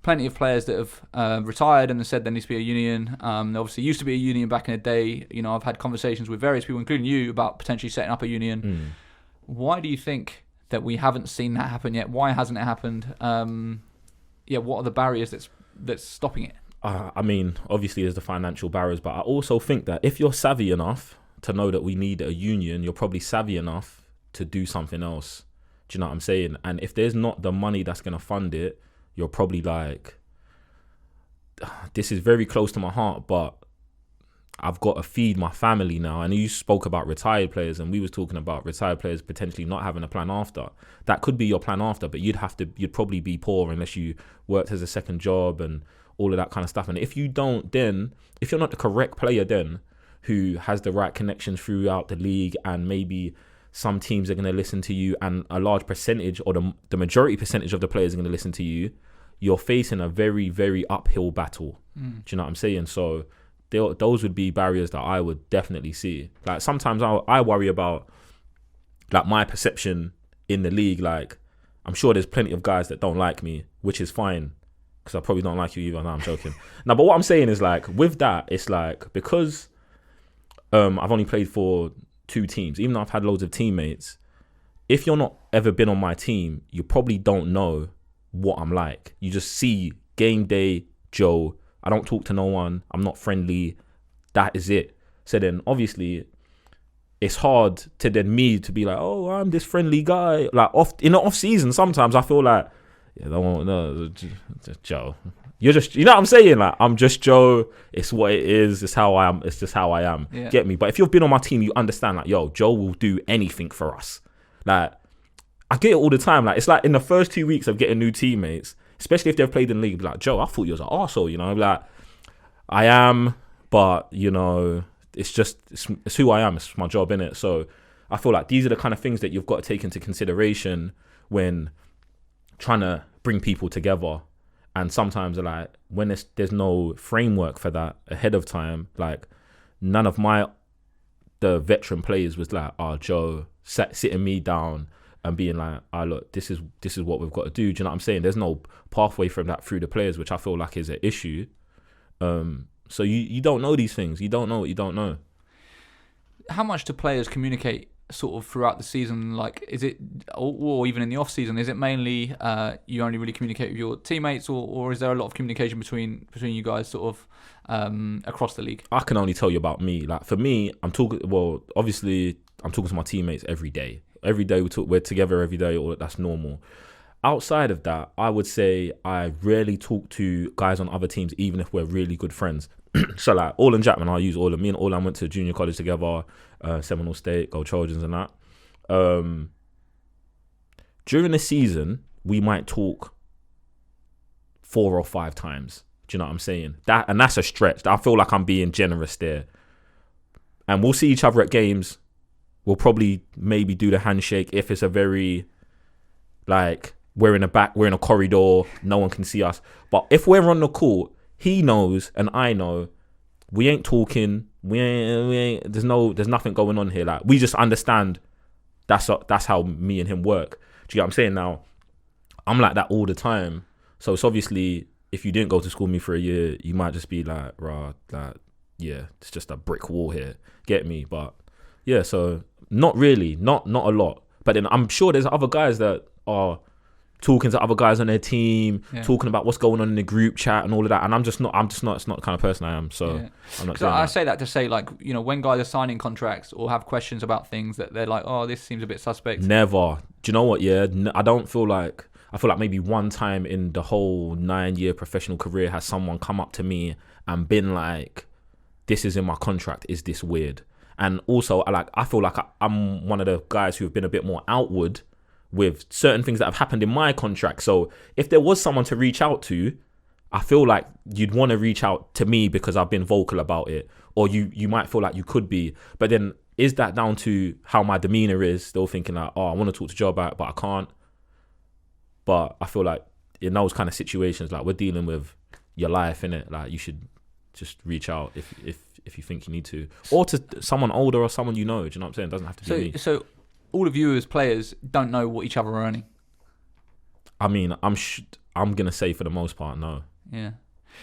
A: plenty of players that have retired and have said there needs to be a union. There obviously used to be a union back in the day. You know, I've had conversations with various people, including you, about potentially setting up a union. Why do you think that we haven't seen that happen yet? Why hasn't it happened? What are the barriers that's stopping it?
B: I mean, obviously there's the financial barriers, but I also think that if you're savvy enough to know that we need a union, you're probably savvy enough to do something else. Do you know what I'm saying? And if there's not the money that's going to fund it, you're probably like, this is very close to my heart, but I've got to feed my family now. And you spoke about retired players, and we was talking about retired players potentially not having a plan after. That could be your plan after, but you'd probably be poor unless you worked as a second job and all of that kind of stuff. And if you don't, then if you're not the correct player then who has the right connections throughout the league, and maybe some teams are going to listen to you, and a large percentage or the majority percentage of the players are going to listen to you, you're facing a very, very uphill battle. Do you know what I'm saying? So those would be barriers that I would definitely see. Like sometimes I worry about like my perception in the league. Like I'm sure there's plenty of guys that don't like me, which is fine, because I probably don't like you either. No, I'm joking. No, but what I'm saying is like with that, it's like because I've only played for 2 teams, even though I've had loads of teammates, if you're not ever been on my team, you probably don't know what I'm like. You just see game day Joe. I don't talk to no one. I'm not friendly. That is it. So then obviously it's hard to then me to be like, oh, I'm this friendly guy. Like in the off season, sometimes I feel like, no, Joe. You're just, you know what I'm saying? Like, I'm just Joe. It's what it is. It's how I am. It's just how I am. Yeah. Get me? But if you've been on my team, you understand, like, yo, Joe will do anything for us. Like, I get it all the time. Like, it's like in the first 2 weeks of getting new teammates, especially if they've played in the league, like, Joe, I thought you was an arsehole, you know? Like, I am, but, you know, it's just, it's who I am. It's my job, innit? So I feel like these are the kind of things that you've got to take into consideration when trying to bring people together. And sometimes, like, when there's no framework for that ahead of time, like, none of the veteran players was like, oh, Joe, sitting me down and being like, oh, look, this is what we've got to do. Do you know what I'm saying? There's no pathway from that through the players, which I feel like is an issue. So you don't know these things. You don't know what you don't know.
A: How much do players communicate sort of throughout the season? Like, is it, or even in the off season, is it mainly you only really communicate with your teammates, or is there a lot of communication between you guys sort of across the league?
B: I can only tell you about me. Like for me, obviously I'm talking to my teammates every day. Every day we're together every day, or that's normal. Outside of that, I would say I rarely talk to guys on other teams, even if we're really good friends. So like Orlan Jackman, I'll use Orlan. Me and Orlan went to junior college together, Seminole State, Go Trojans and that. During the season, we might talk 4 or 5 times. Do you know what I'm saying? And that's a stretch. I feel like I'm being generous there. And we'll see each other at games. We'll probably maybe do the handshake if it's a very, like, we're in a corridor, no one can see us. But if we're on the court, he knows and I know we ain't talking. We ain't. There's nothing going on here. Like, we just understand that's how me and him work. Do you get what I'm saying? Now, I'm like that all the time. So it's obviously, if you didn't go to school with me for a year, you might just be like, rah, like, yeah, it's just a brick wall here. Get me? But yeah, so not really, not a lot. But then I'm sure there's other guys that are talking to other guys on their team, talking about what's going on in the group chat and all of that. And it's not the kind of person I am. So I'm not doing that.
A: I say that to say, like, you know, when guys are signing contracts or have questions about things that they're like, oh, this seems a bit suspect.
B: Never. Do you know what? Yeah, I feel like maybe one time in the whole 9-year professional career has someone come up to me and been like, this is in my contract. Is this weird? And also, I feel like I'm one of the guys who have been a bit more outward with certain things that have happened in my contract. So if there was someone to reach out to, I feel like you'd want to reach out to me because I've been vocal about it. Or you might feel like you could be. But then is that down to how my demeanor is? Still thinking like, oh, I want to talk to Joe about it, but I can't. But I feel like in those kind of situations, like, we're dealing with your life, innit? Like, you should just reach out if you think you need to. Or to someone older or someone you know. Do you know what I'm saying? It doesn't have to be me.
A: So all of you as players don't know what each other are earning?
B: I mean, I'm going to say for the most part, no.
A: Yeah.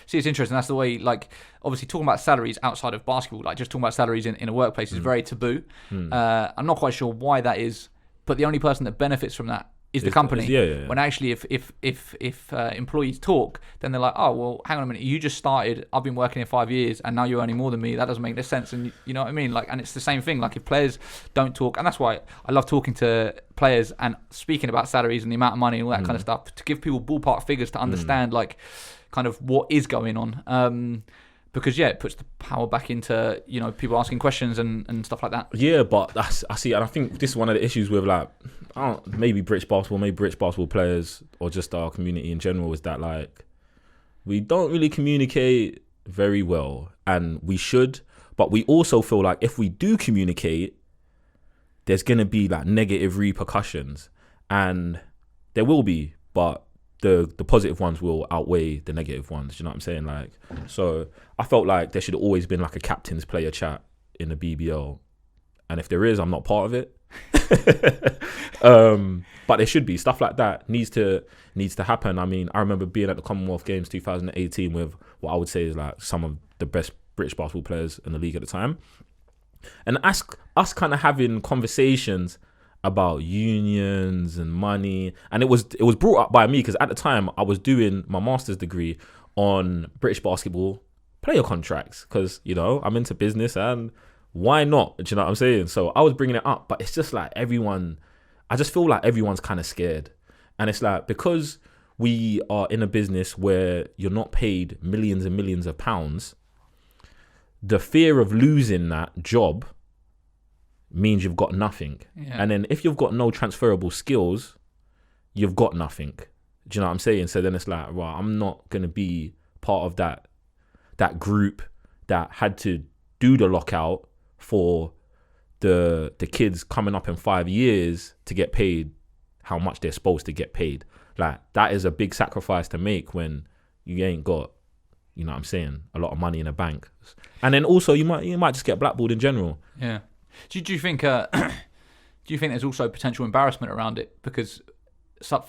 A: See, it's interesting. That's the way, like, obviously talking about salaries outside of basketball, like just talking about salaries in a workplace is very taboo. I'm not quite sure why that is but the only person that benefits from that is the company.
B: Yeah.
A: When actually, if employees talk, then they're like, oh well, hang on a minute, you just started. I've been working here 5 years, and now you're earning more than me. That doesn't make no sense. And you know what I mean? Like, and it's the same thing. Like, if players don't talk, and that's why I love talking to players and speaking about salaries and the amount of money and all that kind of stuff, to give people ballpark figures to understand like kind of what is going on. Because it puts the power back into people asking questions and stuff like that.
B: Yeah, but I see, and I think this is one of the issues with like, maybe British basketball players, or just our community in general, is that like we don't really communicate very well, and we should. But we also feel like if we do communicate, there's gonna be like negative repercussions, and there will be, but the positive ones will outweigh the negative ones. You know what I'm saying? Like, so I felt like there should have always been like a captain's player chat in the BBL, and if there is, I'm not part of it. But there should be stuff like that needs to happen. I mean, I remember being at the Commonwealth Games 2018 with what I would say is like some of the best British basketball players in the league at the time, and us kind of having conversations about unions and money, and it was brought up by me because at the time I was doing my master's degree on British basketball player contracts, because I'm into business and why not? Do you know what I'm saying? So I was bringing it up, but it's just like I just feel like everyone's kind of scared, and it's like because we are in a business where you're not paid millions and millions of pounds, the fear of losing that job means you've got nothing. Yeah. And then if you've got no transferable skills, you've got nothing. Do you know what I'm saying? So then it's like, right, I'm not going to be part of that group that had to do the lockout for the kids coming up in 5 years to get paid how much they're supposed to get paid. Like, that is a big sacrifice to make when you ain't got, you know what I'm saying, a lot of money in the bank. And then also you might just get blackballed in general.
A: Yeah. Do you think there's also potential embarrassment around it, because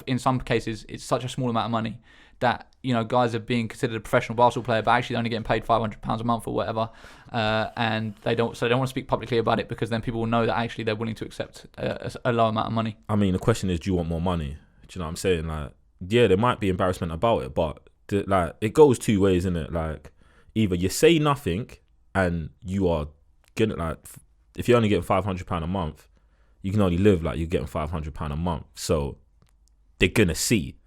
A: in some cases it's such a small amount of money that guys are being considered a professional basketball player, but actually they're only getting paid £500 a month or whatever, and they don't want to speak publicly about it, because then people will know that actually they're willing to accept a low amount of money. I
B: mean, the question is, do you want more money? Do you know what I'm saying? Like, yeah, there might be embarrassment about it, but like it goes two ways, isn't it? Like, either you say nothing and you are gonna, like, if you're only getting £500 a month, you can only live like you're getting £500 a month. So they're gonna see.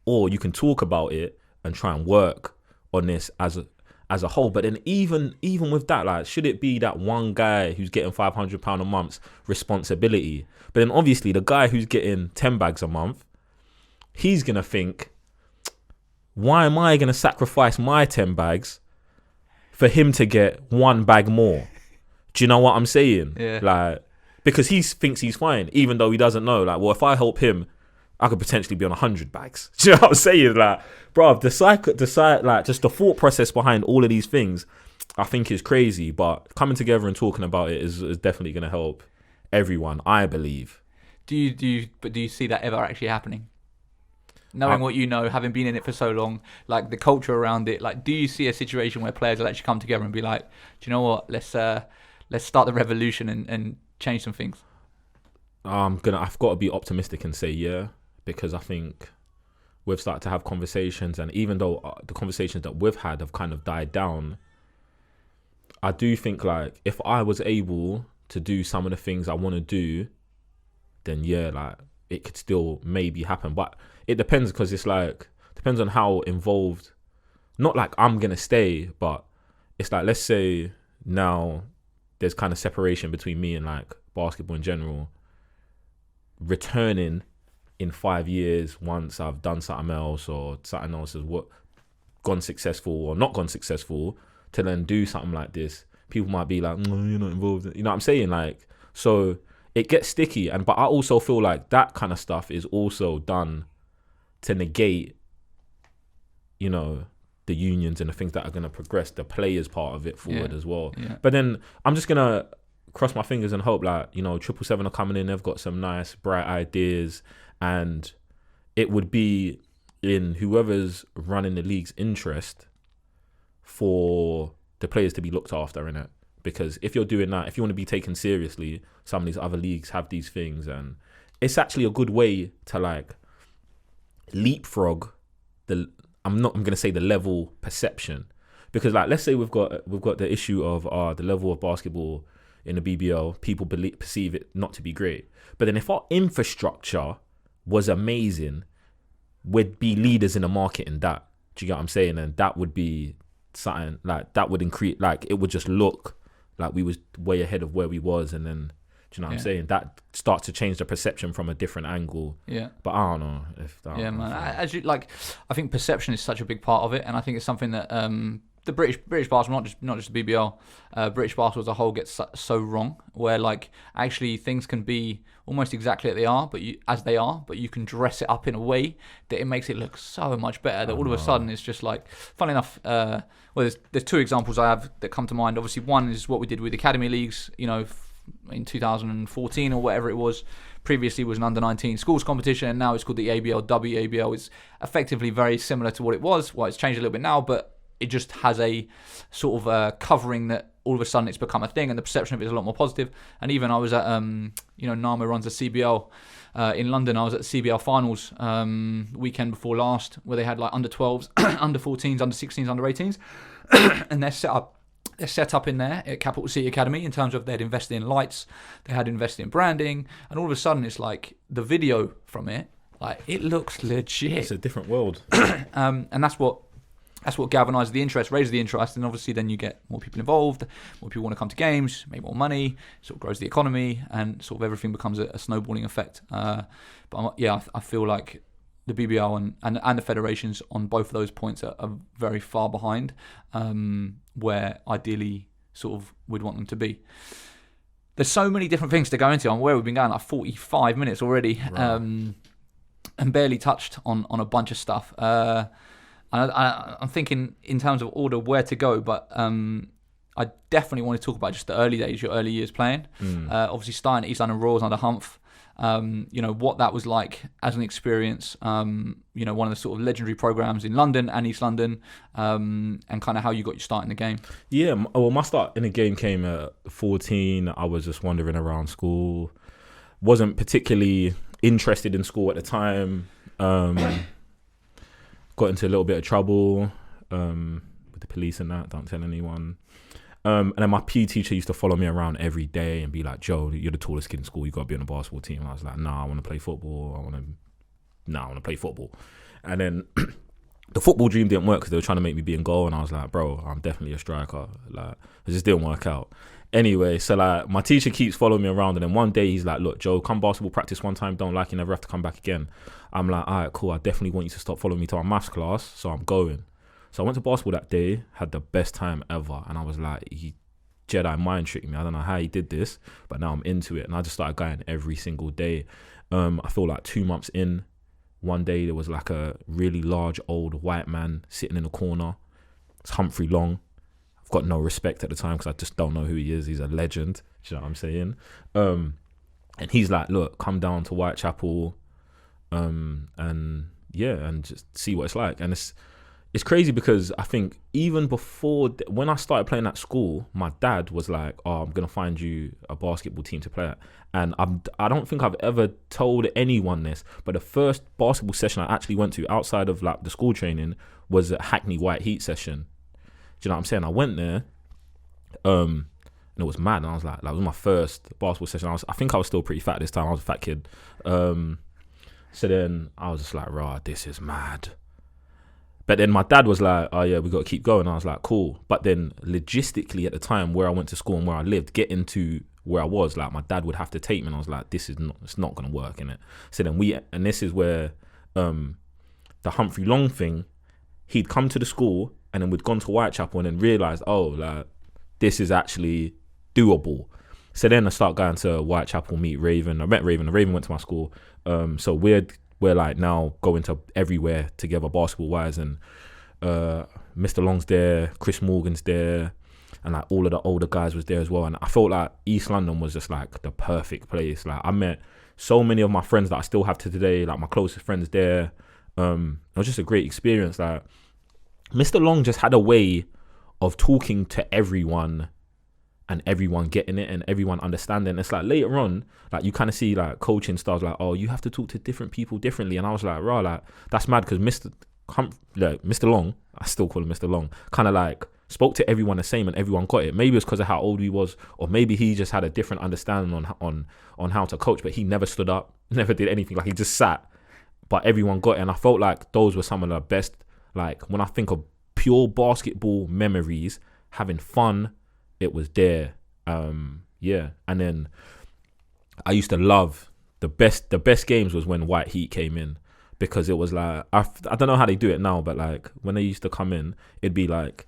B: Or you can talk about it and try and work on this as a whole. But then even with that, like, should it be that one guy who's getting £500 a month's responsibility? But then obviously the guy who's getting 10 bags a month, he's gonna think, why am I gonna sacrifice my 10 bags for him to get 1 bag more? Do you know what I'm saying?
A: Yeah.
B: Like, because he thinks he's fine, even though he doesn't know. Like, well, if I help him, I could potentially be on 100 bags. Do you know what I'm saying? Like, bro, like, just the thought process behind all of these things, I think is crazy. But coming together and talking about it is definitely going to help everyone, I believe.
A: Do you see that ever actually happening? Knowing what you know, having been in it for so long, like the culture around it, like, do you see a situation where players will actually come together and be like, do you know what? Let's start the revolution and change some things.
B: I've got to be optimistic and say yeah, because I think we've started to have conversations, and even though the conversations that we've had have kind of died down, I do think, like, if I was able to do some of the things I want to do, then yeah, like, it could still maybe happen. But it depends, because it's like, depends on how involved, not like I'm gonna stay, but it's like, let's say now there's kind of separation between me and like basketball in general. Returning in 5 years once I've done something else, or something else has gone successful or not gone successful, to then do something like this, people might be like, no, you're not involved. You know what I'm saying? Like, so it gets sticky. But I also feel like that kind of stuff is also done to negate, the unions and the things that are going to progress the players part of it forward as well. Yeah. But then I'm just going to cross my fingers and hope, like, 777 are coming in, they've got some nice, bright ideas, and it would be in whoever's running the league's interest for the players to be looked after in it. Because if you're doing that, if you want to be taken seriously, some of these other leagues have these things, and it's actually a good way to like leapfrog I'm gonna say the level perception, because like let's say we've got the issue of the level of basketball in the BBL, people perceive it not to be great. But then if our infrastructure was amazing, we'd be leaders in the market in that. Do you get what I'm saying? And that would be something like that would increase, like it would just look like we was way ahead of where we was. And then, do you know what I'm saying? That starts to change the perception from a different angle.
A: Yeah.
B: But I don't know if that.
A: Yeah, man. I think perception is such a big part of it, and I think it's something that the British basketball, not just the BBL, British basketball as a whole gets so wrong. Where like actually things can be almost exactly as they are, but you can dress it up in a way that it makes it look so much better. That all of a sudden it's just like, funnily enough. There's two examples I have that come to mind. Obviously, one is what we did with Academy Leagues. You know, in 2014 or whatever it was. Previously was an under-19 schools competition, and now it's called the ABL, WABL. It's effectively very similar to what it was. Well, it's changed a little bit now, but it just has a sort of covering that all of a sudden it's become a thing, and the perception of it is a lot more positive. And even I was at, Nama runs a CBL in London. I was at the CBL finals weekend before last, where they had like under 12s, under 14s, under 16s, under 18s, and they're set up in there at Capital City Academy in terms of they'd invested in lights, they had invested in branding, and all of a sudden it's like the video from it, like it looks legit.
B: It's a different world.
A: And that's what galvanizes the interest, raises the interest, and obviously then you get more people involved, more people want to come to games, make more money, sort of grows the economy, and sort of everything becomes a snowballing effect. I feel like the BBL and the federations on both of those points are very far behind where ideally sort of we'd want them to be. There's so many different things to go into. I'm aware we've been going like 45 minutes already, right. And barely touched on a bunch of stuff. I'm thinking in terms of order where to go, but I definitely want to talk about just the early days, your early years playing. Obviously starting at East London Royals under Humph. What that was like as an experience, one of the sort of legendary programs in London and East London, and kind of how you got your start in the game. Yeah,
B: well, my start in the game came at 14. I was just wandering around school. Wasn't particularly interested in school at the time. Got into a little bit of trouble with the police and that. Don't tell anyone. And then my PE teacher used to follow me around every day and be like, Joe, you're the tallest kid in school. You got to be on the basketball team. And I was like, nah, I want to play football. I want to play football. And then the football dream didn't work because they were trying to make me be in goal. And I was like, bro, I'm definitely a striker. Like, it just didn't work out. Anyway, so like my teacher keeps following me around. And then one day he's like, look, Joe, come basketball practice one time. Don't like you, never have to come back again. I'm like, all right, cool. I definitely want you to stop following me to my maths class. So I'm going. So I went to basketball that day, had the best time ever. And I was like, he Jedi mind tricked me. I don't know how he did this, but now I'm into it. And I just started going every single day. I feel like 2 months in, one day there was like a really large old white man sitting in a corner. It's Humphrey Long. I've got no respect at the time because I just don't know who he is. He's a legend. Do you know what I'm saying? And he's like, look, come down to Whitechapel and just see what it's like. And it's crazy because I think even before, when I started playing at school, my dad was like, oh, I'm going to find you a basketball team to play at. And I don't think I've ever told anyone this, but the first basketball session I actually went to outside of like the school training was a Hackney White Heat session. Do you know what I'm saying? I went there and it was mad. And I was like, that was my first basketball session. I think I was still pretty fat this time. I was a fat kid. So then I was just like, rah, this is mad. But then my dad was like, oh yeah, we got to keep going. I was like, cool. But then logistically at the time where I went to school and where I lived, getting to where I was, like my dad would have to take me. And I was like, it's not going to work, innit? So then and this is where the Humphrey Long thing, he'd come to the school and then we'd gone to Whitechapel and then realised, oh, like this is actually doable. So then I started going to Whitechapel, meet Raven. I met Raven. And Raven went to my school. So we're like now going to everywhere together basketball wise, and Mr. Long's there, Chris Morgan's there, and like all of the older guys was there as well. And I felt like East London was just like the perfect place. Like I met so many of my friends that I still have to today, like my closest friends there. It was just a great experience. Like Mr. Long just had a way of talking to everyone and everyone getting it and everyone understanding. It's like later on, like you kind of see like coaching styles like, oh, you have to talk to different people differently. And I was like, right, like that's mad because Mr. Long, I still call him Mr. Long, kind of like spoke to everyone the same and everyone got it. Maybe it's because of how old he was, or maybe he just had a different understanding on how to coach, but he never stood up, never did anything. Like he just sat, but everyone got it. And I felt like those were some of the best, like when I think of pure basketball memories, having fun, it was there. Yeah. And then I used to love the best games was when White Heat came in, because it was like, I don't know how they do it now, but like when they used to come in, it'd be like,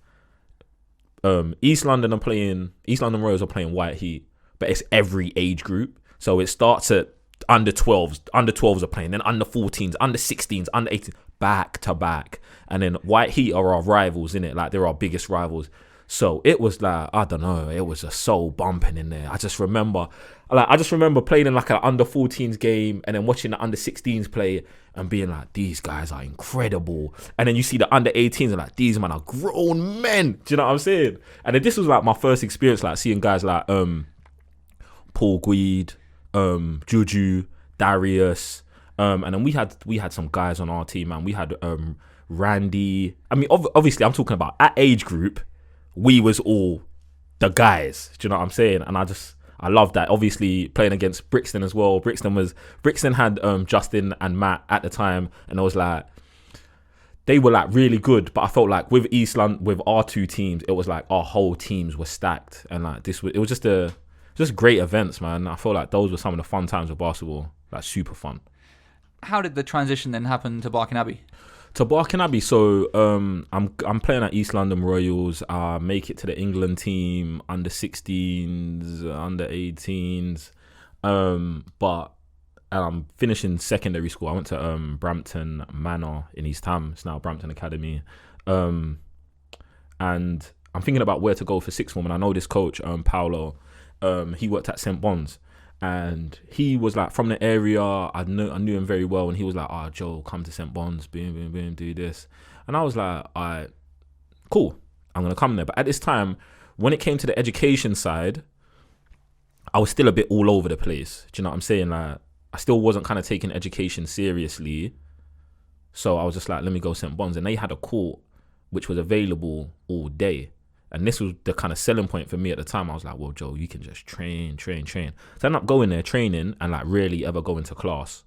B: East London Royals are playing White Heat, but it's every age group. So it starts at under 12s are playing, then under 14s, under 16s, under 18s, back to back. And then White Heat are our rivals, innit? Like they're our biggest rivals. So it was like, I don't know, it was just so bumping in there. I just remember playing in like an under 14s game and then watching the under 16s play and being like, these guys are incredible. And then you see the under 18s and like, these men are grown men. Do you know what I'm saying? And then this was like my first experience, like seeing guys like Paul Guide, Juju, Darius, and then we had some guys on our team, man. We had Randy. I mean, obviously I'm talking about at age group, we was all the guys. Do you know what I'm saying? And I love that. Obviously playing against Brixton as well. Brixton had Justin and Matt at the time, and I was like, they were like really good. But I felt like with East London, with our two teams, it was like our whole teams were stacked, and like it was just great events, man. I feel like those were some of the fun times of basketball, like super fun.
A: How did the transition then happen to Barking Abbey?
B: To Barking Abbey, so I'm playing at East London Royals. I make it to the England team, under 16s, under 18s, but I'm finishing secondary school. I went to Brampton Manor in East Ham. It's now Brampton Academy, and I'm thinking about where to go for sixth form. And I know this coach, Paolo. He worked at St. Bon's. And he was like from the area. I knew him very well, and he was like, "Oh, Joe, come to St. Bon's, boom, boom, boom, do this." And I was like, "All right, cool, I'm gonna come there." But at this time, when it came to the education side, I was still a bit all over the place. Do you know what I'm saying? Like, I still wasn't kind of taking education seriously. So I was just like, "Let me go St. Bon's," and they had a court which was available all day. And this was the kind of selling point for me at the time. I was like, well, Joe, you can just train. So I ended up going there, training, and like really ever going to class.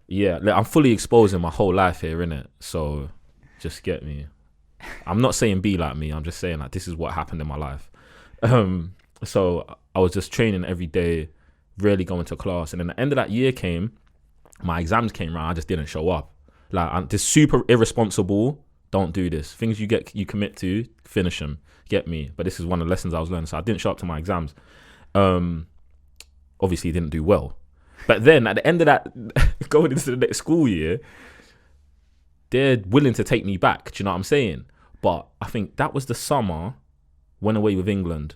B: Yeah, like I'm fully exposing my whole life here, innit? So just get me. I'm not saying be like me. I'm just saying like this is what happened in my life. So I was just training every day, really going to class. And then the end of that year came, my exams came around. I just didn't show up. Like I'm just super irresponsible. Don't do this. Things you commit to, finish them. Get me? But this is one of the lessons I was learning. So I didn't show up to my exams. Obviously didn't do well. But then at the end of that, going into the next school year, they're willing to take me back. Do you know what I'm saying? But I think that was the summer, went away with England.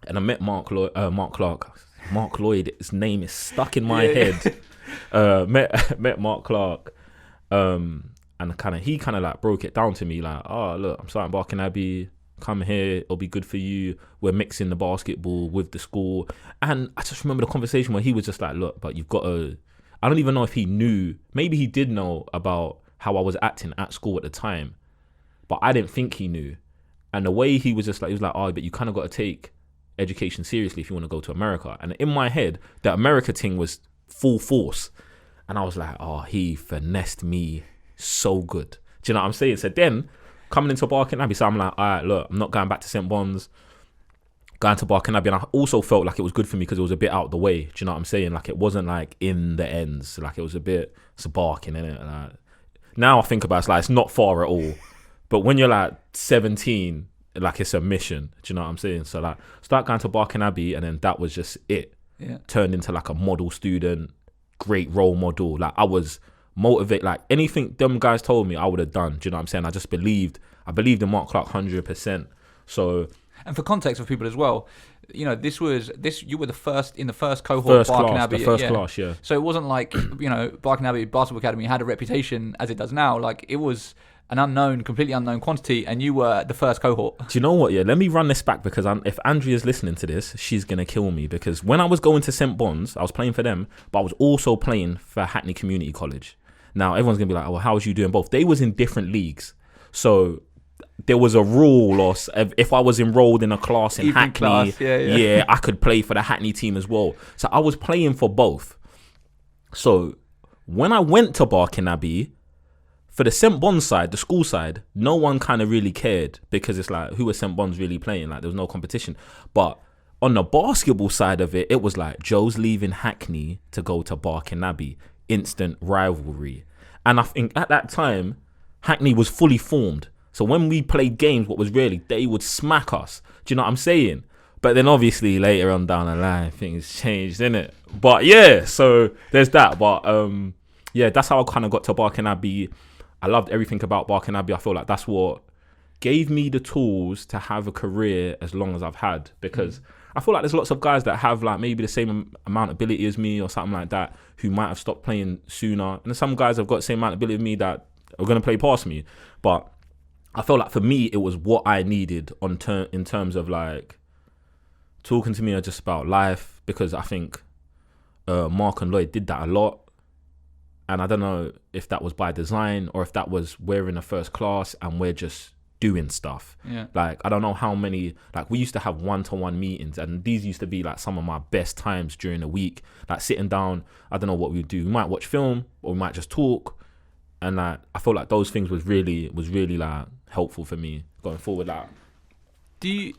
B: And I met Mark Clark. Mark Lloyd, his name is stuck in my head. Met Mark Clark. And he kind of like broke it down to me like, oh, look, I'm starting Barking Abbey. Come here. It'll be good for you. We're mixing the basketball with the school. And I just remember the conversation where he was just like, look, but you've got to... I don't even know if he knew. Maybe he did know about how I was acting at school at the time. But I didn't think he knew. And the way he was just like, oh, but you kind of got to take education seriously if you want to go to America. And in my head, the America thing was full force. And I was like, oh, he finessed me so good. Do you know what I'm saying? So then coming into Barking Abbey, so I'm like, all right, look, I'm not going back to St. Bon's, going to Barking Abbey. And I also felt like it was good for me because it was a bit out the way. Do you know what I'm saying? Like it wasn't like in the ends. Like it was it's Barking, innit? Like, now I think about it, it's like it's not far at all. But when you're like 17, like it's a mission. Do you know what I'm saying? So like start going to Barking Abbey, and then that was just it. Yeah. Turned into like a model student, great role model. Like I was motivate, like anything them guys told me I would have done. Do you know what I'm saying? I believed in Mark Clark 100%. So, and
A: for context for people as well, you know, you were the first in the first cohort of Barking Abbey.
B: The first class, yeah.
A: So it wasn't like, you know, Barking Abbey Basketball Academy had a reputation as it does now. Like it was an completely unknown quantity, and you were the first cohort.
B: Do you know what? Yeah, let me run this back because if Andrea's listening to this, she's gonna kill me. Because when I was going to St. Bon's, I was playing for them, but I was also playing for Hackney Community College. Now everyone's gonna be like, "Oh, well, how was you doing both?" They was in different leagues, so there was a rule, or if I was enrolled in a class in Hackney, yeah, I could play for the Hackney team as well. So I was playing for both. So when I went to Barking Abbey, for the St. Bon's side, the school side, no one kind of really cared because it's like, who was St. Bon's really playing? Like, there was no competition. But on the basketball side of it, it was like, Joe's leaving Hackney to go to Barking Abbey. Instant rivalry. And I think at that time, Hackney was fully formed. So when we played games, what was really, they would smack us. Do you know what I'm saying? But then obviously later on down the line, things changed, innit? But yeah, so there's that. But yeah, that's how I kind of got to Barking Abbey. I loved everything about Barking Abbey. I feel like that's what gave me the tools to have a career as long as I've had, because I feel like there's lots of guys that have like maybe the same amount of ability as me or something like that who might have stopped playing sooner. And some guys have got the same amount of ability as me that are going to play past me. But I feel like for me, it was what I needed in terms of like talking to me just about life, because I think Mark and Lloyd did that a lot. And I don't know if that was by design or if that was we're in a first class and we're just doing stuff.
A: Yeah.
B: Like, I don't know how many, like we used to have one-to-one meetings, and these used to be like some of my best times during the week. Like sitting down, I don't know what we would do. We might watch film or we might just talk. And like, I feel like those things was really like helpful for me going forward. Like,
A: do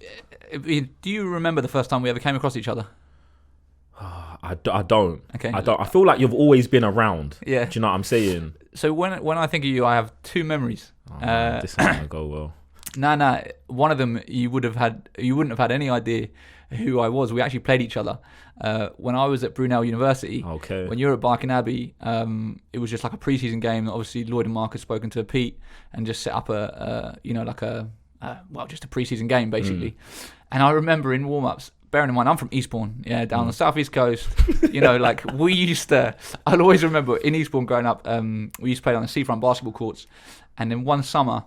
A: you remember the first time we ever came across each other?
B: I don't.
A: Okay.
B: I don't. I feel like you've always been around.
A: Yeah.
B: Do you know what I'm saying?
A: So when I think of you, I have two memories.
B: This is gonna go well.
A: Nah. One of them you wouldn't have had any idea who I was. We actually played each other when I was at Brunel University.
B: Okay.
A: When you were at Barking Abbey, it was just like a pre-season game. Obviously, Lloyd and Mark had spoken to Pete and just set up just a pre-season game basically. And I remember in warm-ups, bearing in mind I'm from Eastbourne, down on the southeast coast. Like we used to. I'll always remember in Eastbourne growing up. We used to play on the seafront basketball courts, and then one summer,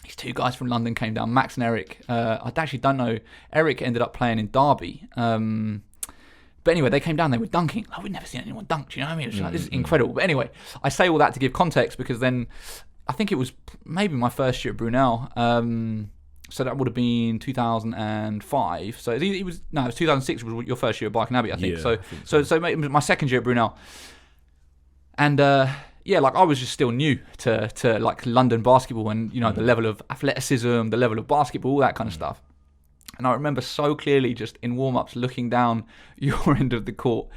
A: these two guys from London came down, Max and Eric. I actually don't know. Eric ended up playing in Derby. But anyway, they came down, they were dunking. We'd never seen anyone dunk, do you know what I mean? It was like, this is incredible. But anyway, I say all that to give context, because then I think it was maybe my first year at Brunel. So that would have been 2005. So it was 2006 was your first year at Barking Abbey, I think.
B: Yeah,
A: so my second year at Brunel. And like I was just still new to like London basketball, and the level of athleticism, the level of basketball, all that kind of stuff. And I remember so clearly just in warm-ups looking down your end of the court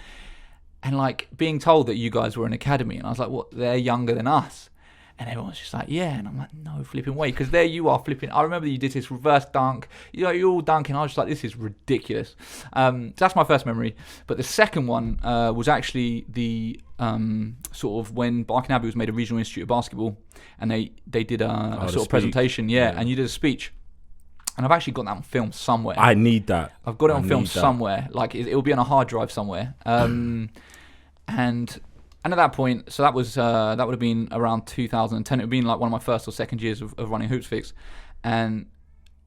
A: and like being told that you guys were an academy, and I was like, what, they're younger than us? And everyone's just like, yeah. And I'm like, no flipping way. Because there you are flipping. I remember you did this reverse dunk. You're all dunking. I was just like, this is ridiculous. So that's my first memory. But the second one was actually the sort of when Barking Abbey was made a regional institute of basketball. And they did a sort of presentation. Yeah. And you did a speech. And I've actually got that on film somewhere.
B: I need that.
A: I've got it on film somewhere. Like, it'll be on a hard drive somewhere. And at that point, so that would have been around 2010. It would have been like one of my first or second years of running Hoopsfix. And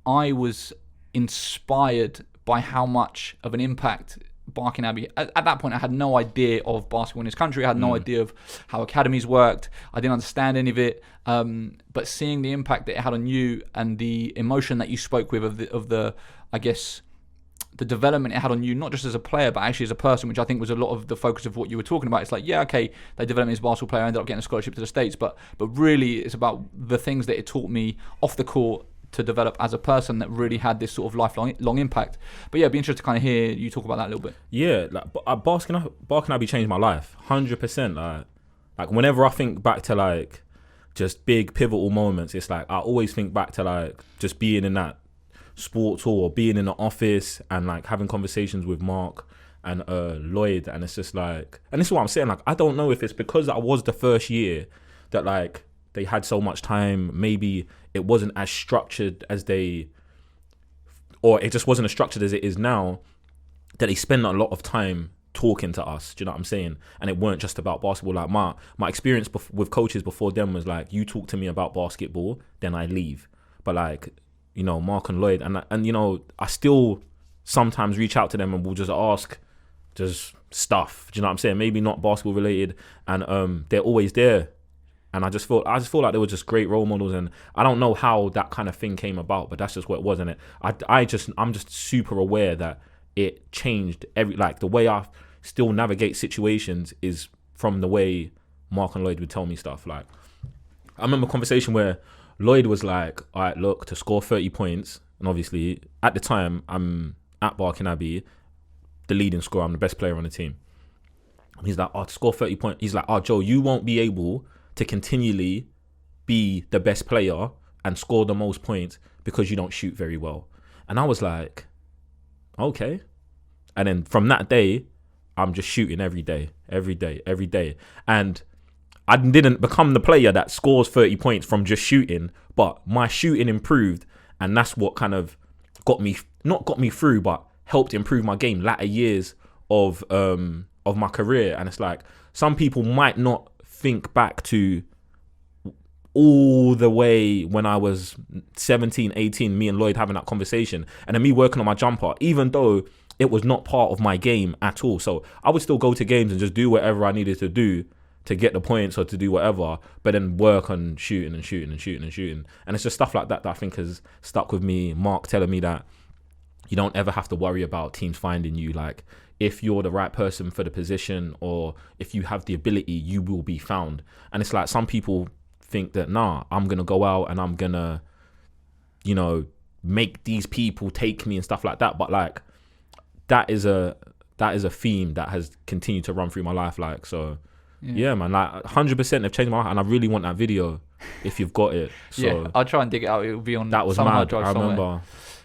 A: I was inspired by how much of an impact Barking Abbey. At that point, I had no idea of basketball in this country. I had no idea of how academies worked. I didn't understand any of it. But seeing the impact that it had on you and the emotion that you spoke with of the I guess, the development it had on you, not just as a player, but actually as a person, which I think was a lot of the focus of what you were talking about. It's like, yeah, okay, they developed me as a basketball player, I ended up getting a scholarship to the States, but really it's about the things that it taught me off the court to develop as a person that really had this sort of lifelong impact. But yeah, it'd be interesting to kind of hear you talk about that a little bit.
B: Yeah, like Barking Abbey changed my life, 100%. Like whenever I think back to like just big pivotal moments, it's like I always think back to like just being in that sports hall or being in the office and like having conversations with Mark and Lloyd, and it's just like, and this is what I'm saying, like I don't know if it's because I was the first year that like they had so much time, maybe it wasn't as structured as or it just wasn't as structured as it is now, that they spend a lot of time talking to us. Do you know what I'm saying? And it weren't just about basketball. Like my experience with coaches before them was like, you talk to me about basketball, then I leave. But like, you know, Mark and Lloyd, and you know, I still sometimes reach out to them and we'll just ask just stuff. Do you know what I'm saying? Maybe not basketball related, and they're always there. And I just feel like they were just great role models, and I don't know how that kind of thing came about, but that's just what it was, and I'm just super aware that it changed the way I still navigate situations is from the way Mark and Lloyd would tell me stuff. Like, I remember a conversation where Lloyd was like, all right, look, to score 30 points, and obviously at the time I'm at Barking Abbey, the leading scorer, I'm the best player on the team. He's like, to score 30 points, he's like, Joe, you won't be able to continually be the best player and score the most points because you don't shoot very well. And I was like, okay. And then from that day, I'm just shooting every day. And I didn't become the player that scores 30 points from just shooting, but my shooting improved, and that's what kind of not got me through, but helped improve my game latter years of my career. And it's like, some people might not think back to all the way when I was 17, 18, me and Lloyd having that conversation, and then me working on my jumper, even though it was not part of my game at all. So I would still go to games and just do whatever I needed to do to get the points or to do whatever, but then work on shooting. And it's just stuff like that I think has stuck with me. Mark telling me that you don't ever have to worry about teams finding you. Like, if you're the right person for the position, or if you have the ability, you will be found. And it's like, some people think that, nah, I'm going to go out and I'm going to, you know, make these people take me and stuff like that. But like, that is a theme that has continued to run through my life. Like, so yeah, man, like 100% they've changed my life, and I really want that video if you've got it. So
A: yeah, I'll try and dig it out. It'll be on
B: that was
A: some
B: mad.
A: hard drive
B: I
A: somewhere.
B: remember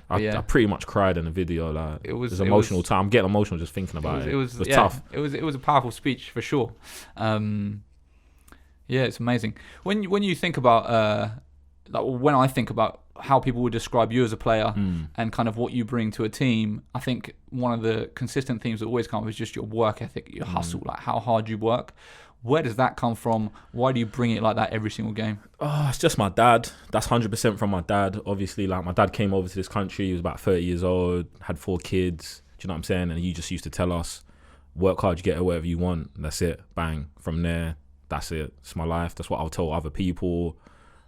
B: I pretty much cried in the video. Like, it was
A: it
B: emotional
A: was,
B: time. I'm getting emotional just thinking about it. It was tough.
A: It was a powerful speech for sure. Yeah, it's amazing. When you think about when I think about how people would describe you as a player and kind of what you bring to a team, I think one of the consistent themes that always come up is just your work ethic, your hustle, like how hard you work. Where does that come from? Why do you bring it like that every single game?
B: Oh, it's just my dad. That's 100% from my dad. Obviously, like, my dad came over to this country. He was about 30 years old, had 4 kids. Do you know what I'm saying? And he just used to tell us, work hard, you get whatever you want. That's it. Bang. From there, that's it. It's my life. That's what I'll tell other people.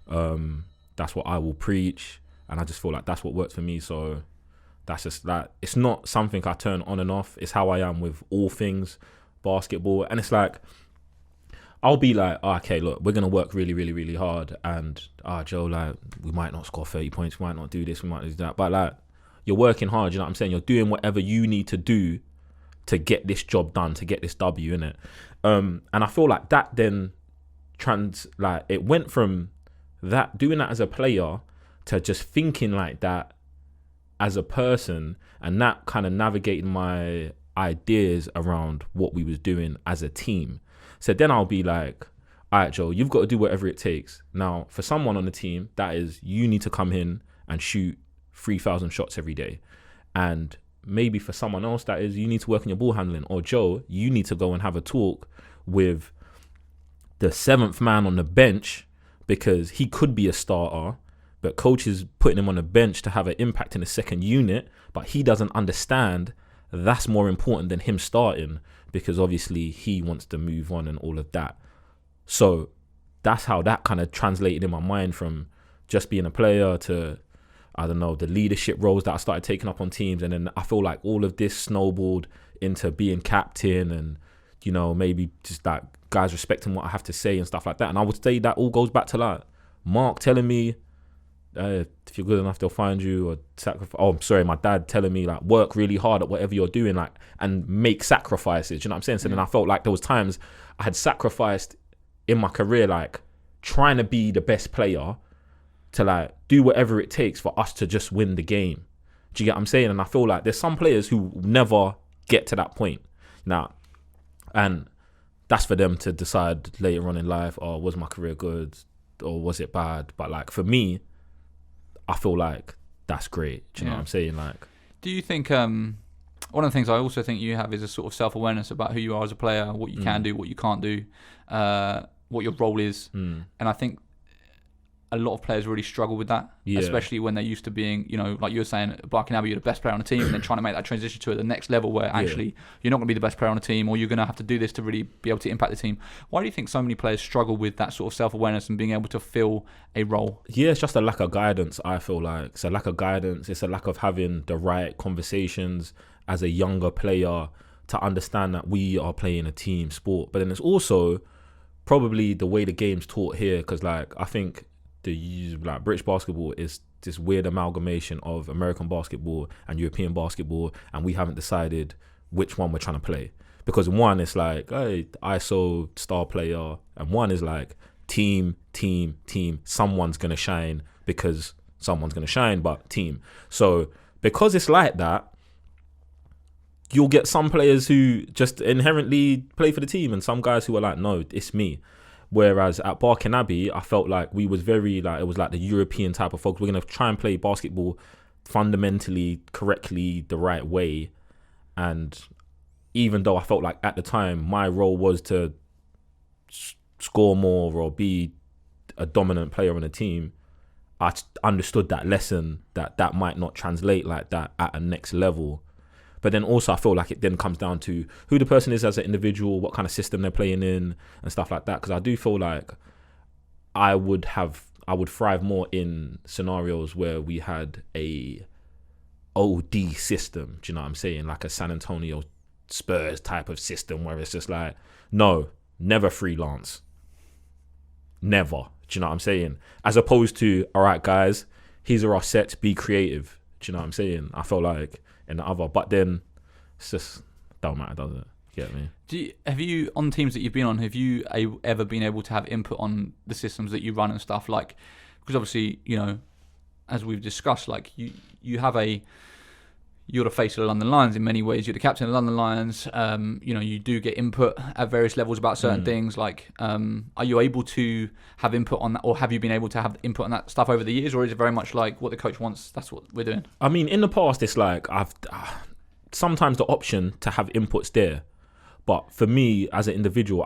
B: That's what I will preach. And I just feel like that's what works for me. So that's just that. It's not something I turn on and off. It's how I am with all things basketball. And it's like, I'll be like, okay, look, we're going to work really, really, really hard. And, Joe, like, we might not score 30 points. We might not do this. We might not do that. But, like, you're working hard. You know what I'm saying? You're doing whatever you need to do to get this job done, to get this W, innit? And I feel like that then it went from that, doing that as a player, to just thinking like that as a person, and that kind of navigating my ideas around what we was doing as a team. So then I'll be like, all right, Joe, you've got to do whatever it takes. Now, for someone on the team, that is, you need to come in and shoot 3,000 shots every day. And maybe for someone else, that is, you need to work on your ball handling. Or Joe, you need to go and have a talk with the 7th man on the bench, because he could be a starter, but coach is putting him on the bench to have an impact in the second unit, but he doesn't understand that's more important than him starting, because obviously he wants to move on and all of that. So that's how that kind of translated in my mind, from just being a player to, I don't know, the leadership roles that I started taking up on teams. And then I feel like all of this snowballed into being captain, and, you know, maybe just that guys respecting what I have to say and stuff like that. And I would say that all goes back to like Mark telling me, if you're good enough, they'll find you. Or my dad telling me, like, work really hard at whatever you're doing, like, and make sacrifices. You know what I'm saying? So then I felt like there was times I had sacrificed in my career, like trying to be the best player, to like do whatever it takes for us to just win the game. Do you get what I'm saying? And I feel like there's some players who never get to that point now, and that's for them to decide later on in life, or was my career good or was it bad? But like, for me, I feel like that's great. Do you know what I'm saying? Like,
A: do you think one of the things I also think you have is a sort of self-awareness about who you are as a player, what you can do, what you can't do, what your role is. And I think a lot of players really struggle with that, especially when they're used to being, like you were saying, at Barking Abbey, you're the best player on the team, and then trying to make that transition to the next level where actually you're not going to be the best player on the team, or you're going to have to do this to really be able to impact the team. Why do you think so many players struggle with that sort of self-awareness and being able to fill a role? Yeah,
B: it's just a lack of guidance, I feel like. It's a lack of guidance. It's a lack of having the right conversations as a younger player to understand that we are playing a team sport. But then it's also probably the way the game's taught here, because like I think British basketball is this weird amalgamation of American basketball and European basketball, and we haven't decided which one we're trying to play. Because one is like, hey, ISO star player, and one is like team. Someone's gonna shine because someone's gonna shine, but team. So because it's like that, you'll get some players who just inherently play for the team, and some guys who are like, no, it's me. Whereas at Barking Abbey, I felt like we was very like, it was like the European type of folks. We're going to try and play basketball fundamentally, correctly, the right way. And even though I felt like at the time my role was to score more or be a dominant player on the team, I understood that lesson that might not translate like that at a next level. But then also I feel like it then comes down to who the person is as an individual, what kind of system they're playing in and stuff like that. Because I do feel like I would thrive more in scenarios where we had a OD system. Do you know what I'm saying? Like a San Antonio Spurs type of system where it's just like, no, never freelance. Never. Do you know what I'm saying? As opposed to, all right, guys, these are our sets, be creative. Do you know what I'm saying? I feel like in the other, but then it's just don't matter, does it? You get me?
A: Have you, on teams that you've been on, have you ever been able to have input on the systems that you run and stuff? Like, because obviously, as we've discussed, like you're the face of the London Lions in many ways. You're the captain of the London Lions. You do get input at various levels about certain things. Like, are you able to have input on that, or have you been able to have input on that stuff over the years, or is it very much like what the coach wants? That's what we're doing.
B: I mean, in the past, it's like I've sometimes the option to have inputs there, but for me as an individual,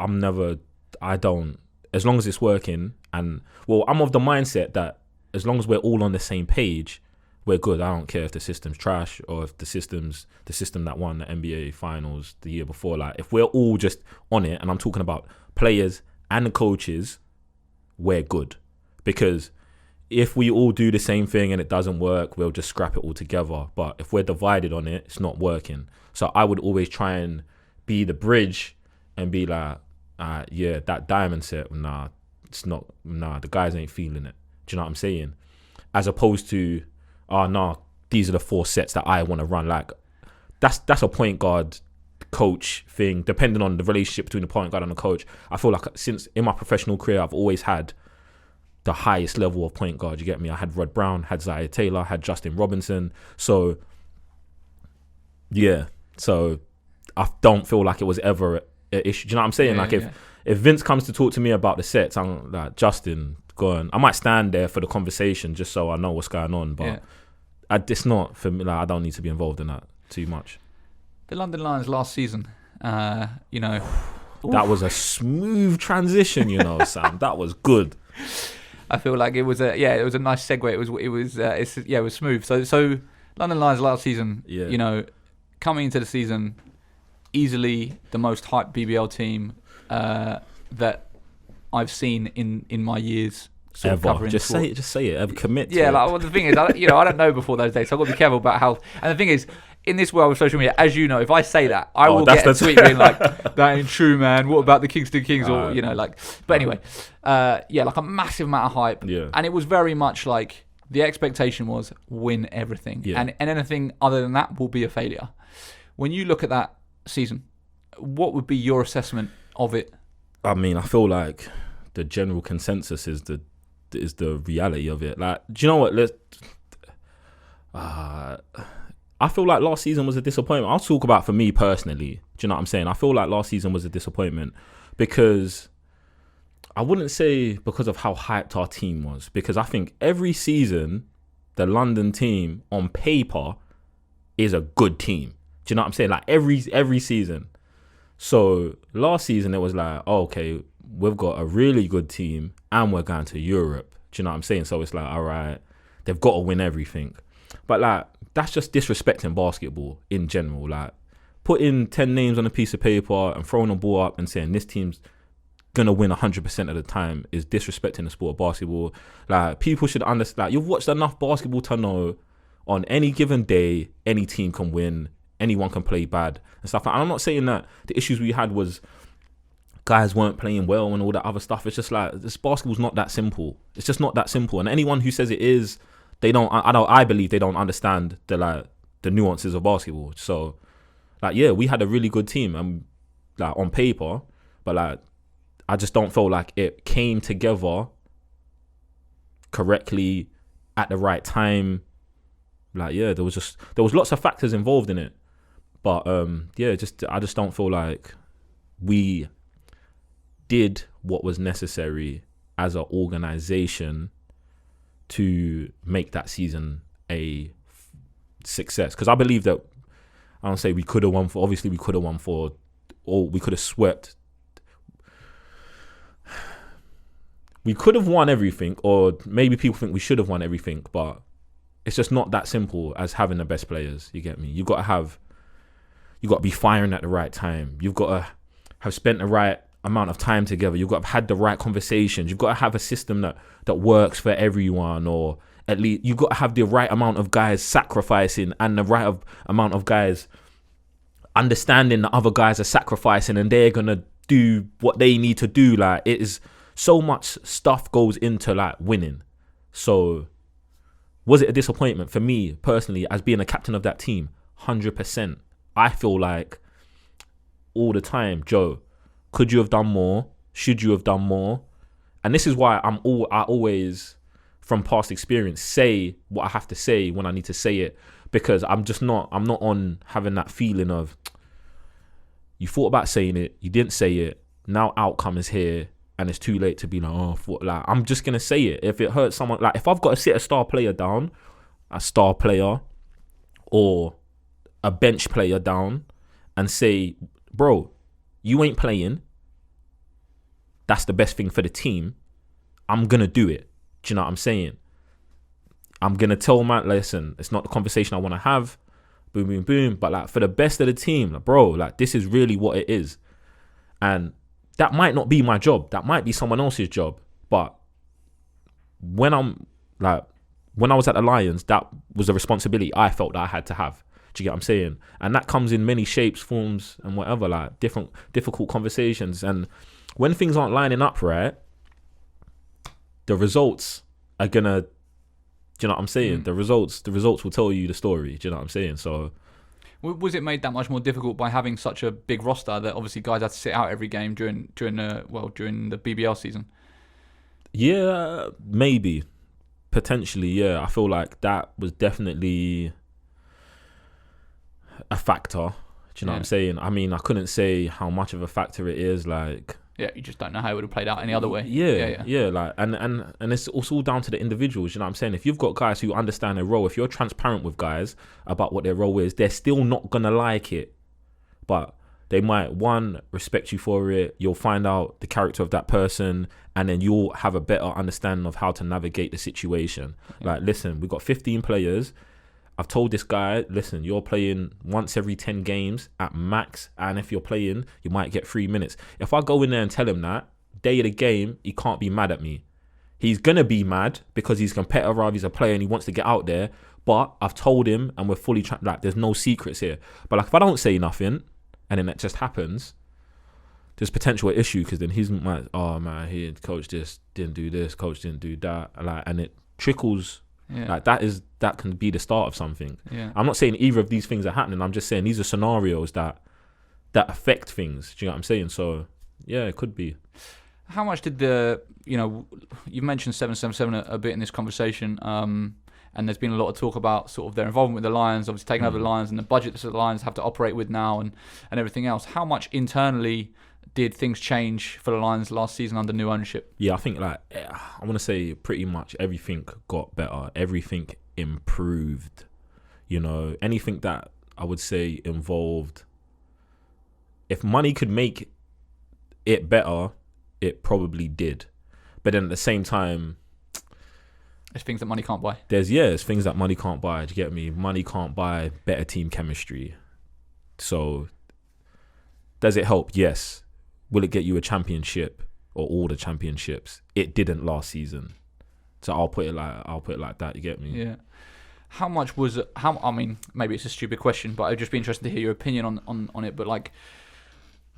B: I don't. As long as it's working, and I'm of the mindset that as long as we're all on the same page, we're good. I don't care if the system's trash or if the system that won the NBA finals the year before. Like, if we're all just on it, and I'm talking about players and the coaches, we're good. Because if we all do the same thing and it doesn't work, we'll just scrap it all together. But if we're divided on it, it's not working. So I would always try and be the bridge and be like, that diamond set, it's not, the guys ain't feeling it. Do you know what I'm saying? As opposed to, these are the 4 sets that I want to run. Like, that's a point guard coach thing, depending on the relationship between the point guard and the coach. I feel like since in my professional career, I've always had the highest level of point guard. You get me? I had Rod Brown, had Zaire Taylor, had Justin Robinson. So, yeah. So I don't feel like it was ever an issue. Do you know what I'm saying? If Vince comes to talk to me about the sets, I'm like, Justin, go on. I might stand there for the conversation just so I know what's going on, but it's not for me. Like, I don't need to be involved in that too much.
A: The London Lions last season, that
B: was a smooth transition, Sam. That was good.
A: I feel like it was a nice segue. It was smooth. So London Lions last season, coming into the season, easily the most hyped BBL team that I've seen in my years.
B: Ever. Just say it. Ever commit to it.
A: Like, the thing is, I don't know before those days, so I've got to be careful about how. And the thing is, in this world of social media, as you know, if I say that, I will get a tweet being like, "That ain't true, man. What about the Kingston Kings?" Or But anyway, like a massive amount of hype.
B: Yeah.
A: And it was very much like the expectation was win everything, and anything other than that will be a failure. When you look at that season, what would be your assessment of it?
B: I mean, I feel like the general consensus is the reality of it. Like, do you know what? I feel like last season was a disappointment. I'll talk about for me personally. Do you know what I'm saying? I feel like last season was a disappointment because I wouldn't say because of how hyped our team was, because I think every season the London team on paper is a good team. Do you know what I'm saying? Like every season. So last season it was like, oh, okay, we've got a really good team and we're going to Europe. Do you know what I'm saying? So it's like, all right, they've got to win everything. But like, that's just disrespecting basketball in general. Like, putting 10 names on a piece of paper and throwing a ball up and saying this team's gonna win 100% of the time is disrespecting the sport of basketball. Like, people should understand. Like, you've watched enough basketball to know on any given day, any team can win, anyone can play bad and stuff. And I'm not saying that the issues we had was guys weren't playing well and all that other stuff. It's just like, this basketball's not that simple. It's just not that simple. And anyone who says it is, I believe they don't understand the nuances of basketball. So, like, yeah, we had a really good team and like on paper, but like, I just don't feel like it came together correctly at the right time. Like, yeah, there was lots of factors involved in it, but I just don't feel like we did what was necessary as an organization to make that season a success. Because I believe that, I don't say we could have won for, obviously we could have won for, or we could have swept. We could have won everything, or maybe people think we should have won everything, but it's just not that simple as having the best players. You get me? You got to be firing at the right time. You've got to have spent the right amount of time together. You've got to have had the right conversations. You've got to have a system that works for everyone, or at least you've got to have the right amount of guys sacrificing and the right amount of guys understanding that other guys are sacrificing and they're going to do what they need to do. Like, it is so much stuff goes into like winning. So was it a disappointment for me personally as being a captain of that team? 100%. I feel like all the time, Joe, could you have done more? Should you have done more? And this is why I always, from past experience, say what I have to say when I need to say it, because I'm not on having that feeling of you thought about saying it, you didn't say it, now outcome is here and it's too late to be like, I'm just going to say it. If it hurts someone, like if I've got to sit a star player down, a star player or a bench player down and say, bro, you ain't playing, that's the best thing for the team, I'm going to do it. Do you know what I'm saying? I'm going to tell man, listen, it's not the conversation I want to have, boom, boom, boom, but like for the best of the team, like, bro, like this is really what it is. And that might not be my job. That might be someone else's job. But when I was at the Lions, that was a responsibility I felt that I had to have. Do you get what I'm saying? And that comes in many shapes, forms, and whatever, like different difficult conversations. And when things aren't lining up right, the results are gonna, do you know what I'm saying? The results will tell you the story. Do you know what I'm saying? So,
A: was it made that much more difficult by having such a big roster that obviously guys had to sit out every game during the BBL season?
B: Yeah, maybe, potentially. Yeah, I feel like that was definitely a factor. Do you know what I'm saying? I mean, I couldn't say how much of a factor it is. Like,
A: yeah, you just don't know how it would have played out any other way.
B: Yeah. Like, and it's also all down to the individuals. You know what I'm saying? If you've got guys who understand their role, if you're transparent with guys about what their role is, they're still not gonna like it, but they might, one, respect you for it. You'll find out the character of that person, and then you'll have a better understanding of how to navigate the situation. Yeah. Like, listen, we've got 15 players. I've told this guy, listen, you're playing once every 10 games at max, and if you're playing, you might get 3 minutes. If I go in there and tell him that, day of the game, he can't be mad at me. He's going to be mad because he's a competitor, he's a player, and he wants to get out there, but I've told him, and we're fully, like, there's no secrets here. But like, if I don't say nothing, and then it just happens, there's potential issue, because then he's like, oh man, coach just didn't do this, coach didn't do that, like, and it trickles. Yeah. Like that can be the start of something. Yeah. I'm not saying either of these things are happening. I'm just saying these are scenarios that affect things. Do you know what I'm saying? So yeah, it could be.
A: How much did you've mentioned 777 a bit in this conversation, and there's been a lot of talk about sort of their involvement with the Lions, obviously taking over the Lions and the budget that the Lions have to operate with now and everything else. How much internally did things change for the Lions last season under new ownership?
B: Yeah, I think I want to say pretty much everything got better. Everything improved. You know, anything that I would say, involved. If money could make it better, it probably did. But then at the same time,
A: there's things that money can't buy.
B: There's things that money can't buy. Do you get me? Money can't buy better team chemistry. So, does it help? Yes. Will it get you a championship or all the championships? It didn't last season. So I'll put it like that. You get me?
A: Yeah. How much was it? I mean, maybe it's a stupid question, but I'd just be interested to hear your opinion on it. But like,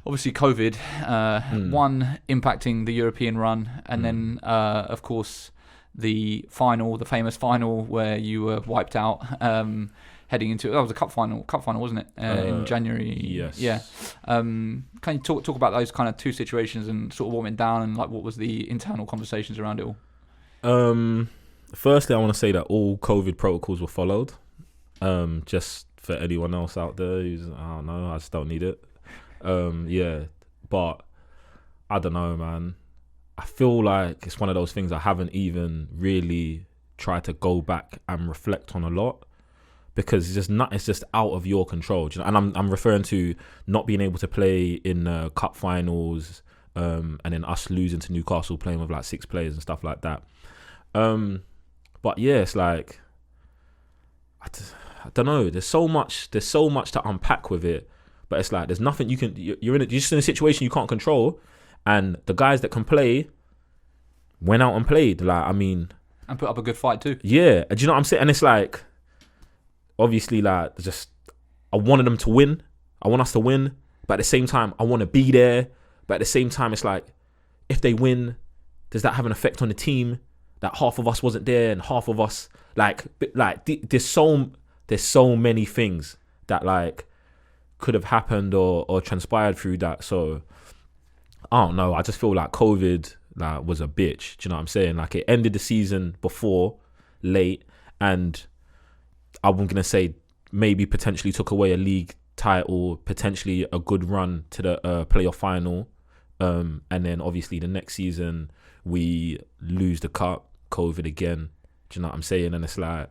A: obviously, COVID, one impacting the European run, and then of course the famous final where you were wiped out, heading into that was a cup final, wasn't it? In January.
B: Yes.
A: Yeah. Can you talk about those kind of two situations and sort of what went down and like what was the internal conversations around it all?
B: Firstly, I want to say that all COVID protocols were followed. Just for anyone else out there who's, I don't know, I just don't need it. Yeah, but I don't know, man. I feel like it's one of those things I haven't even really tried to go back and reflect on a lot, because it's just out of your control. Do you know? And I'm referring to not being able to play in cup finals, and then us losing to Newcastle, playing with like 6 players and stuff like that. But yeah, it's like I don't know. There's so much to unpack with it. But it's like there's nothing you can. You're just in a situation you can't control, and the guys that can play went out and played. Like, I mean,
A: and put up a good fight too.
B: Yeah, do you know what I'm saying? And it's like, obviously, like, just I wanted them to win. I want us to win, but at the same time, I want to be there. But at the same time, it's like, if they win, does that have an effect on the team? That half of us wasn't there, and half of us like there's so many things that like could have happened or transpired through that. So I don't know. I just feel like COVID like was a bitch. Do you know what I'm saying? Like, it ended the season before, late, and I'm gonna say maybe potentially took away a league title, potentially a good run to the playoff final, and then obviously the next season we lose the cup. COVID again. Do you know what I'm saying? And it's like,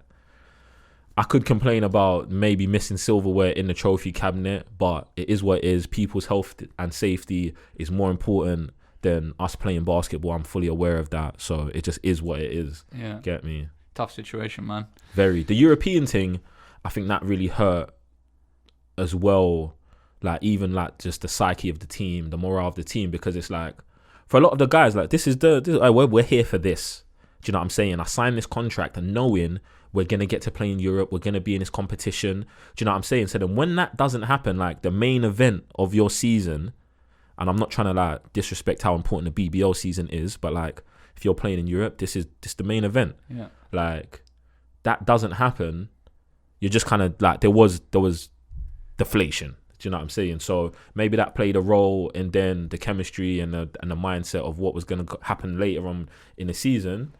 B: I could complain about maybe missing silverware in the trophy cabinet, but it is what it is. People's health and safety is more important than us playing basketball. I'm fully aware of that. So it just is what it is.
A: Yeah.
B: Get me?
A: Tough situation, man.
B: Very. The European thing, I think that really hurt as well. Like, even like just the psyche of the team, the morale of the team, because it's like, for a lot of the guys, like, we're here for this. Do you know what I'm saying? I signed this contract and knowing we're going to get to play in Europe, we're going to be in this competition. Do you know what I'm saying? So then when that doesn't happen, like the main event of your season, and I'm not trying to like disrespect how important the BBL season is, but like if you're playing in Europe, this is the main event.
A: Yeah.
B: Like, that doesn't happen, you're just kind of like, there was deflation. Do you know what I'm saying? So maybe that played a role in then the chemistry and the mindset of what was going to happen later on in the season.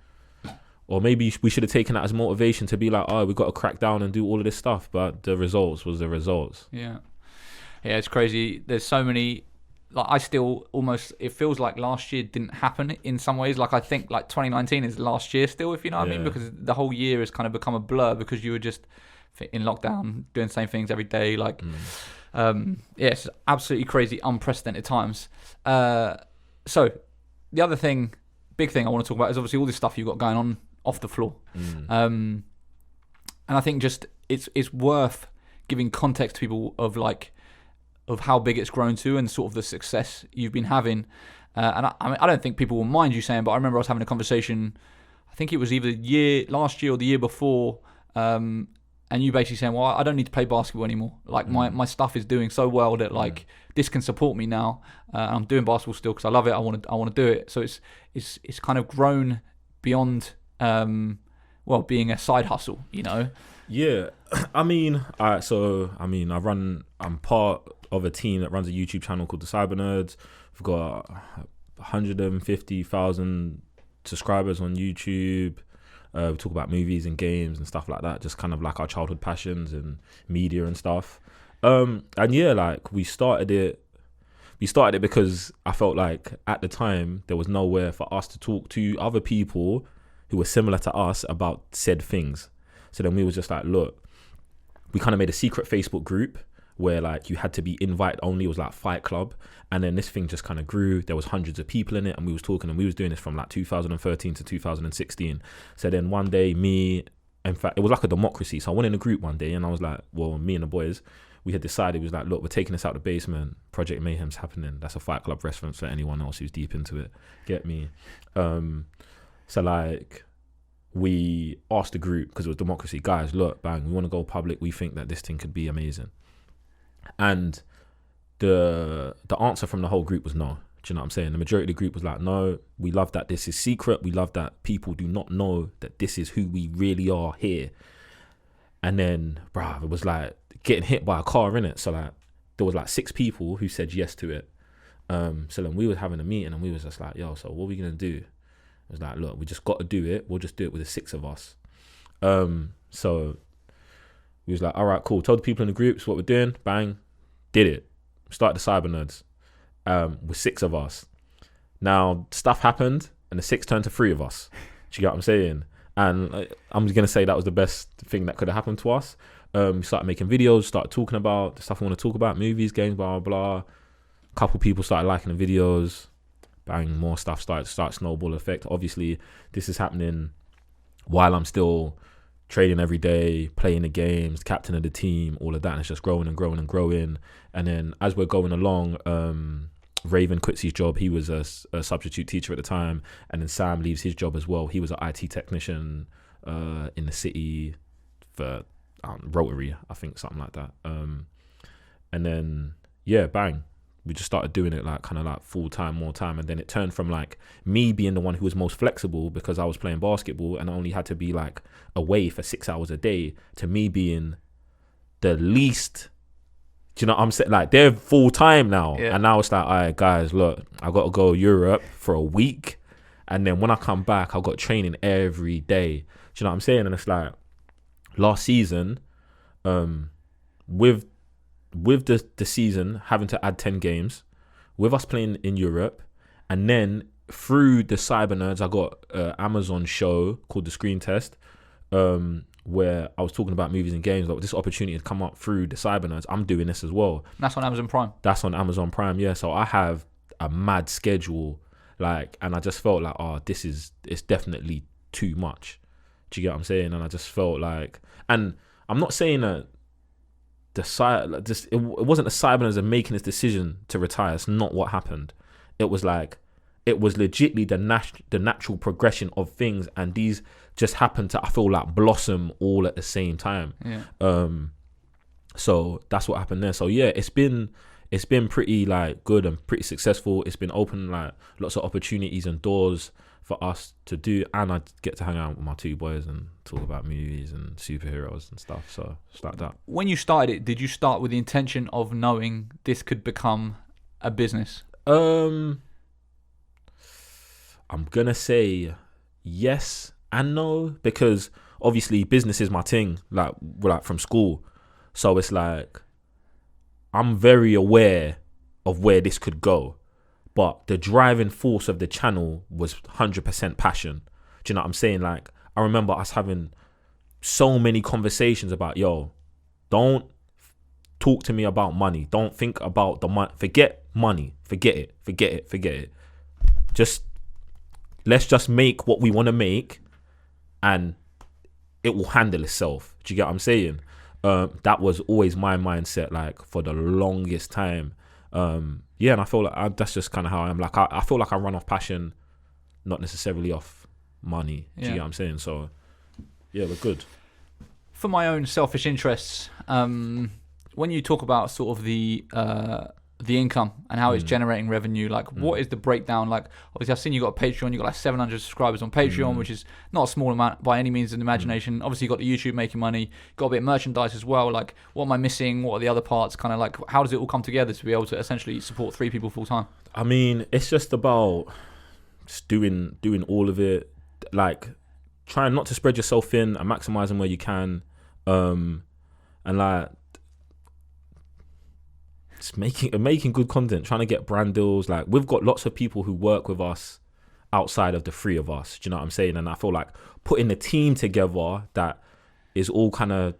B: Or maybe we should have taken that as motivation to be like, oh, we've got to crack down and do all of this stuff. But the results was the results.
A: Yeah. Yeah, it's crazy. There's so many, like, I still almost, it feels like last year didn't happen in some ways. Like, I think like 2019 is last year still, if you know what I mean, because the whole year has kind of become a blur because you were just in lockdown, doing the same things every day. Like, it's absolutely crazy, unprecedented times. So the other thing, big thing I want to talk about is obviously all this stuff you've got going on off the floor. And I think just it's worth giving context to people of how big it's grown to and sort of the success you've been having. And I don't think people will mind you saying, but I remember I was having a conversation, I think it was either last year or the year before, and you basically saying, well, I don't need to play basketball anymore. Like, my stuff is doing so well that like this can support me now. I'm doing basketball still because I love it. I want to do it. So it's kind of grown beyond being a side hustle, you know.
B: Yeah, I mean, alright. So I'm part of a team that runs a YouTube channel called the Cyber Nerds. We've got 150,000 subscribers on YouTube. We talk about movies and games and stuff like that, just kind of like our childhood passions and media and stuff. And yeah, like we started it because I felt like at the time there was nowhere for us to talk to other people who were similar to us about said things. So then we was just like, look, we kind of made a secret Facebook group where like you had to be invite only. It was like Fight Club. And then this thing just kind of grew. There was hundreds of people in it, and we was talking, and we was doing this from like 2013 to 2016. So then one day in fact, it was like a democracy. So I went in a group one day and I was like, well, me and the boys, we had decided, we was like, look, we're taking this out the basement. Project Mayhem's happening. That's a Fight Club reference for anyone else who's deep into it. Get me? So like, we asked the group, because it was democracy, guys, look, bang, we want to go public. We think that this thing could be amazing. And the answer from the whole group was no. Do you know what I'm saying? The majority of the group was like, no, we love that this is secret. We love that people do not know that this is who we really are here. And then, bruh, it was like getting hit by a car, innit? So like, there was like 6 people who said yes to it. So then we were having a meeting and we was just like, yo, so what are we going to do? It was like, look, we just got to do it. We'll just do it with the 6 of us. So we was like, all right, cool. Told the people in the groups what we're doing. Bang. Did it. Started the Cyber Nerds. With 6 of us. Now stuff happened and the 6 turned to 3 of us. Do you get what I'm saying? And I'm gonna say that was the best thing that could have happened to us. We started making videos, started talking about the stuff we want to talk about, movies, games, blah blah. A couple people started liking the videos. Bang, more stuff started snowball effect. Obviously, this is happening while I'm still trading every day, playing the games, captain of the team, all of that. And it's just growing and growing and growing. And then as we're going along, Raven quits his job. He was a substitute teacher at the time. And then Sam leaves his job as well. He was an IT technician in the city for Rotary, I think, something like that. And then, yeah, bang. We just started doing it like kind of like full time, more time. And then it turned from like me being the one who was most flexible because I was playing basketball and I only had to be like away for 6 hours a day, to me being the least. Do you know what I'm saying? Like, they're full time now. Yeah. And now it's like, all right, guys, look, I got to go Europe for a week. And then when I come back, I've got training every day. Do you know what I'm saying? And it's like, last season, with the season having to add 10 games, with us playing in Europe, and then through the Cyber Nerds, I got an Amazon show called The Screen Test, where I was talking about movies and games. Like, this opportunity had come up through the Cyber Nerds. I'm doing this as well.
A: That's on Amazon Prime.
B: That's on Amazon Prime, yeah. So I have a mad schedule, like, and I just felt like, it's definitely too much. Do you get what I'm saying? And I just felt like, and I'm not saying that it wasn't the Cyber Nerds making this decision to retire. It's not what happened. It was like, it was legitly the natural progression of things, and these just happened to, I feel like, blossom all at the same time. Yeah. So that's what happened there. So yeah, it's been pretty like good and pretty successful. It's been open like lots of opportunities and doors for us to do, and I get to hang out with my 2 boys and talk about movies and superheroes and stuff. So it's like that.
A: When you started it, did you start with the intention of knowing this could become a business?
B: I'm gonna say yes and no, because obviously business is my thing, like from school. So it's like, I'm very aware of where this could go, but the driving force of the channel was 100% passion. Do you know what I'm saying? Like, I remember us having so many conversations about, yo, don't talk to me about money. Don't think about the money. Forget money. Forget it. Let's just make what we want to make, and it will handle itself. Do you get what I'm saying? That was always my mindset, like, for the longest time. Yeah, and I feel like that's just kind of how I am. Like, I feel like I run off passion, not necessarily off money. Do you get what I'm saying? So, yeah, we're good.
A: For my own selfish interests, when you talk about sort of the income and how it's generating revenue, like, what is the breakdown? Like, obviously I've seen you got a Patreon, you got like 700 subscribers on Patreon, which is not a small amount by any means in imagination. Obviously you got the YouTube making money, got a bit of merchandise as well. Like, what am I missing? What are the other parts? Kind of like, how does it all come together to be able to essentially support 3 people full time?
B: I mean, it's just about just doing all of it, like trying not to spread yourself thin and maximizing where you can, and like, just making good content, trying to get brand deals. Like, we've got lots of people who work with us outside of the 3 of us. Do you know what I'm saying? And I feel like putting a team together that is all kind of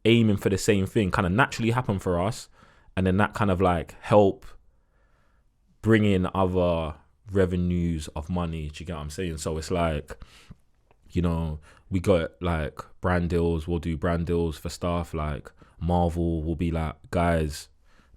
B: aiming for the same thing kind of naturally happen for us, and then that kind of like help bring in other revenues of money. Do you get what I'm saying? So it's like, you know, we got like brand deals. We'll do brand deals for stuff like Marvel will be like, guys,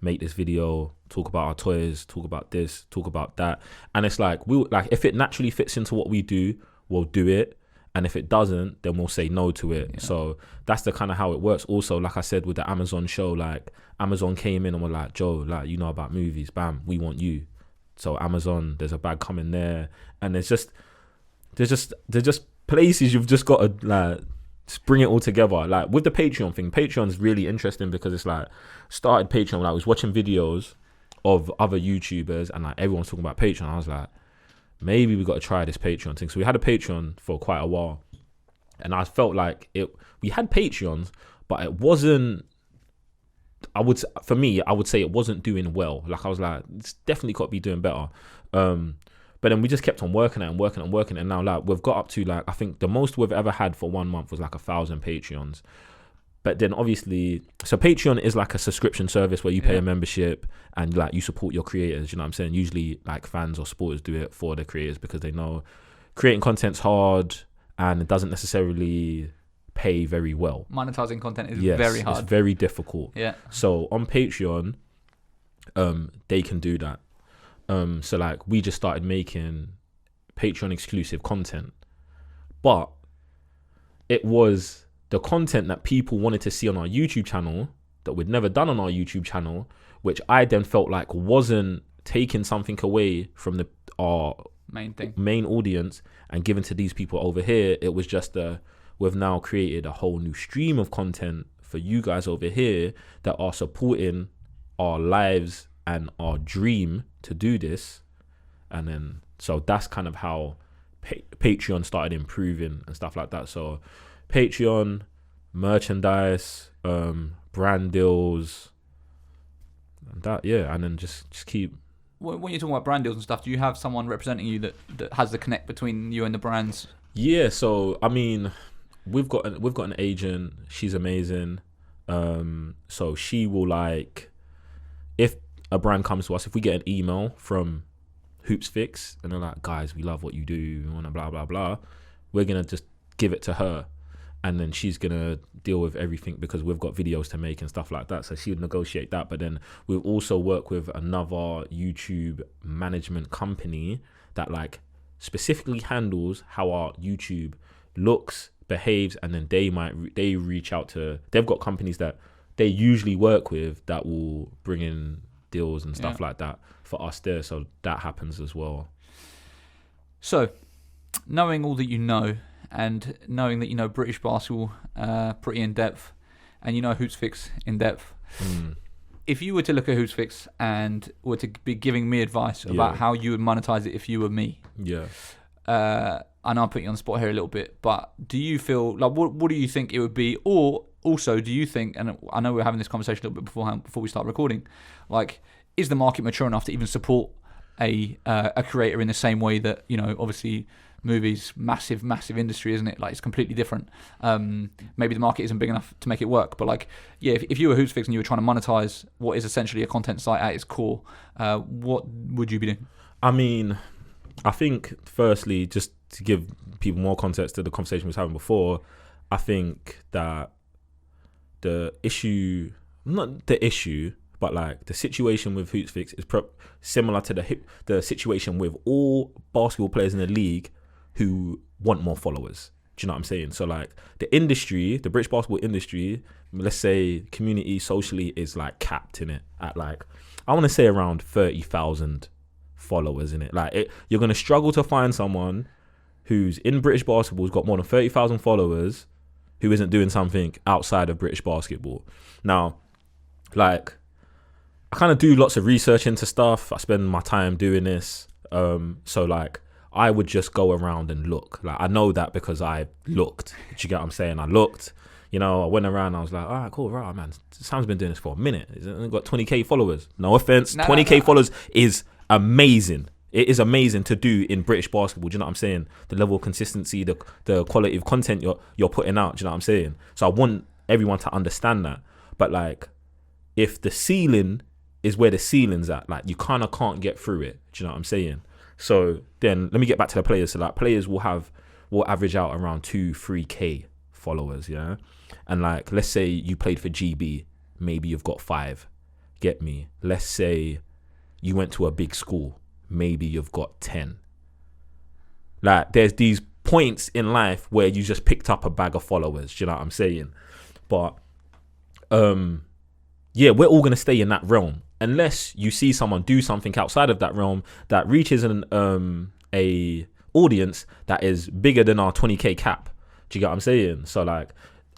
B: make this video, talk about our toys, talk about this, talk about that. And it's like, we'll like, if it naturally fits into what we do, we'll do it. And if it doesn't, then we'll say no to it. Yeah. So that's the kind of how it works. Also, like I said, with the Amazon show, like Amazon came in and were like, Joe, like, you know about movies, bam, we want you. So Amazon, there's a bag coming there. And there's just places you've just got to like bring it all together. Like with the Patreon thing, Patreon's really interesting because it's like, started Patreon, like I was watching videos of other YouTubers and like everyone's talking about Patreon. I was like, maybe we got to try this Patreon thing. So we had a Patreon for quite a while, and I felt like we had Patreons, but it wasn't, I would say it wasn't doing well. Like I was like, it's definitely got to be doing better. But then we just kept on working it, and now like we've got up to like, I think the most we've ever had for 1 month was like 1,000 Patreons. But then obviously, so Patreon is like a subscription service where you pay a membership and like you support your creators. You know what I'm saying? Usually like fans or supporters do it for the creators because they know creating content's hard and it doesn't necessarily pay very well.
A: Monetizing content is very hard.
B: It's very difficult.
A: Yeah.
B: So on Patreon, they can do that. So like we just started making Patreon exclusive content, but it was the content that people wanted to see on our YouTube channel that we'd never done on our YouTube channel, which I then felt like wasn't taking something away from our main audience and given to these people over here. It was just we've now created a whole new stream of content for you guys over here that are supporting our lives and our dream to do this. And then, so that's kind of how Patreon started improving and stuff like that. So Patreon, merchandise, brand deals, and that, and then just keep.
A: When you're talking about brand deals and stuff, do you have someone representing you that has the connect between you and the brands?
B: Yeah, so I mean, we've got an agent. She's amazing. So she will like, if a brand comes to us, if we get an email from Hoopsfix and they're like, guys, we love what you do, we want to blah blah blah, we're gonna just give it to her. And then she's going to deal with everything because we've got videos to make and stuff like that. So she would negotiate that. But then we'll also work with another YouTube management company that like specifically handles how our YouTube looks, behaves. And then they reach out to, they've got companies that they usually work with that will bring in deals and stuff like that for us there. So that happens as well.
A: So knowing all that you know, and knowing that you know British basketball pretty in depth, and you know Hoopsfix in depth, if you were to look at Hoopsfix and were to be giving me advice about how you would monetize it if you were me, and I'll put you on the spot here a little bit, but do you feel like what do you think it would be, or also do you think, and I know we're having this conversation a little bit beforehand before we start recording, like is the market mature enough to even support a creator in the same way that, you know, obviously movies, massive industry, isn't it? Like it's completely different. Maybe the market isn't big enough to make it work, but like, if you were Hoopsfix and you were trying to monetize what is essentially a content site at its core, what would you be doing?
B: I mean, I think firstly, just to give people more context to the conversation we was having before, I think that but like the situation with Hoopsfix is similar to the situation with all basketball players in the league who want more followers. Do you know what I'm saying? So like the industry, the British basketball industry, let's say community socially is like capped in it at like, I want to say around 30,000 followers in it. Like you're going to struggle to find someone who's in British basketball who's got more than 30,000 followers who isn't doing something outside of British basketball. Now, like, I kind of do lots of research into stuff. I spend my time doing this. So like I would just go around and look. Like I know that because I looked. Do you get what I'm saying? I looked, you know, I went around, I was like, all right, cool, right, man. Sam's been doing this for a minute. He's got 20k followers. No offense. 20k followers is amazing. It is amazing to do in British basketball. Do you know what I'm saying? The level of consistency, the quality of content you're putting out. Do you know what I'm saying? So I want everyone to understand that. But like, if the ceiling is where the ceiling's at, like you kind of can't get through it. Do you know what I'm saying? So then let me get back to the players. So like players will average out around 2-3K followers, yeah? And like, let's say you played for GB, maybe you've got 5. Get me? Let's say you went to a big school, maybe you've got 10. Like, there's these points in life where you just picked up a bag of followers. Do you know what I'm saying? But yeah, we're all gonna stay in that realm unless you see someone do something outside of that realm that reaches a audience that is bigger than our 20k cap. Do you get what I'm saying? So like,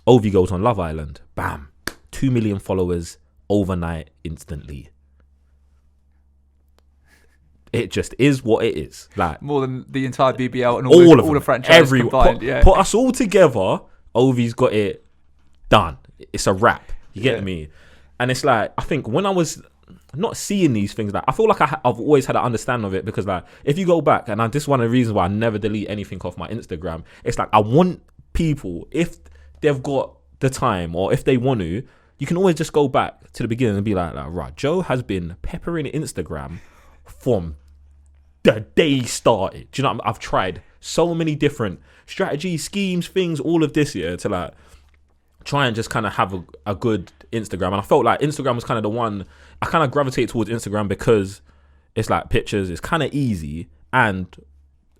B: Ovi goes on Love Island, bam, 2 million followers overnight, instantly. It just is what it is. Like,
C: more than the entire BBL and all the franchises combined.
B: Put us all together. Ovi's got it done. It's a wrap. You get me? And it's like, I think when I was not seeing these things, like I feel like I've always had an understanding of it, because like, if you go back, and this is one of the reasons why I never delete anything off my Instagram. It's like, I want people, if they've got the time or if they want to, you can always just go back to the beginning and be like, right, Joe has been peppering Instagram from the day he started. Do you know, I've tried so many different strategies, schemes, things, all of this year to like try and just kind of have a good Instagram. And I felt like Instagram was kind of the one I kind of gravitate towards Instagram, because it's like pictures, it's kind of easy, and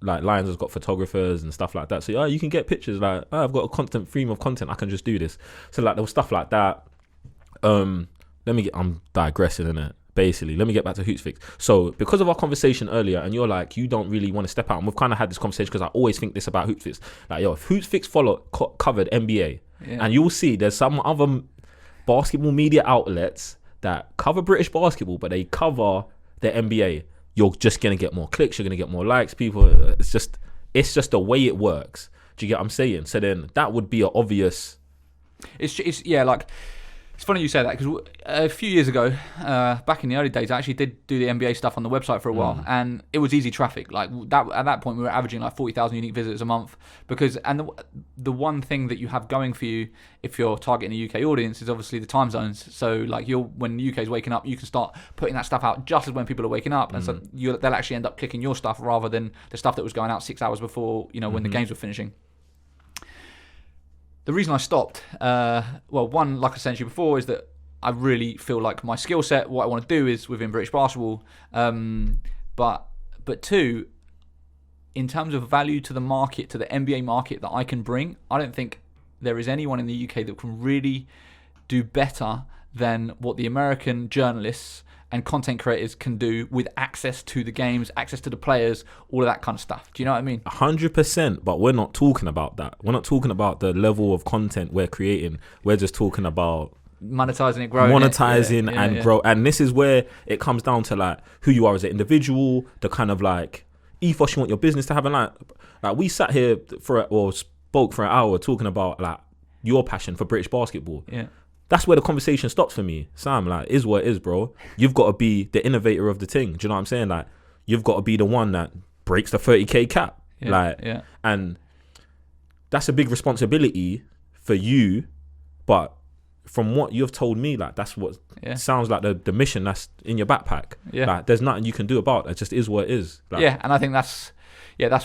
B: like Lions has got photographers and stuff like that. So you can get pictures, like I've got a constant stream of content, I can just do this. So like there was stuff like that. I'm digressing in it. Basically, let me get back to Hoopsfix. So because of our conversation earlier, and you're like, you don't really want to step out, and we've kind of had this conversation because I always think this about Hoopsfix. Like, yo, if Hoopsfix covered NBA, and you'll see there's some other basketball media outlets that cover British basketball, but they cover the NBA, you're just going to get more clicks, you're going to get more likes, people. It's just the way it works. Do you get what I'm saying? So then that would be an obvious...
C: It's funny you say that, because a few years ago, back in the early days, I actually did do the NBA stuff on the website for a while, and it was easy traffic. Like that, at that point, we were averaging like 40,000 unique visitors a month. And the one thing that you have going for you, if you're targeting a UK audience, is obviously the time zones. So like, when the UK is waking up, you can start putting that stuff out just as when people are waking up, and so they'll actually end up clicking your stuff rather than the stuff that was going out 6 hours before, when the games were finishing. The reason I stopped, one, like I said to you before, is that I really feel like my skill set, what I want to do is within British basketball. But two, in terms of value to the market, to the NBA market that I can bring, I don't think there is anyone in the UK that can really do better than what the American journalists and content creators can do with access to the games, access to the players, all of that kind of stuff. Do you know what I mean?
B: 100%, but we're not talking about that. We're not talking about the level of content we're creating. We're just talking about
C: monetizing it, growing
B: grow. And this is where it comes down to like who you are as an individual, the kind of like ethos you want your business to have. And like we sat here spoke for an hour talking about like your passion for British basketball.
C: Yeah.
B: That's where the conversation stops for me. Sam, like, is what it is, bro. You've got to be the innovator of the thing. Do you know what I'm saying? Like, you've got to be the one that breaks the 30k cap. And that's a big responsibility for you. But from what you've told me, like, that's what sounds like the mission that's in your backpack.
C: Yeah.
B: Like, there's nothing you can do about it. It just is what it is. Like,
C: and I think that's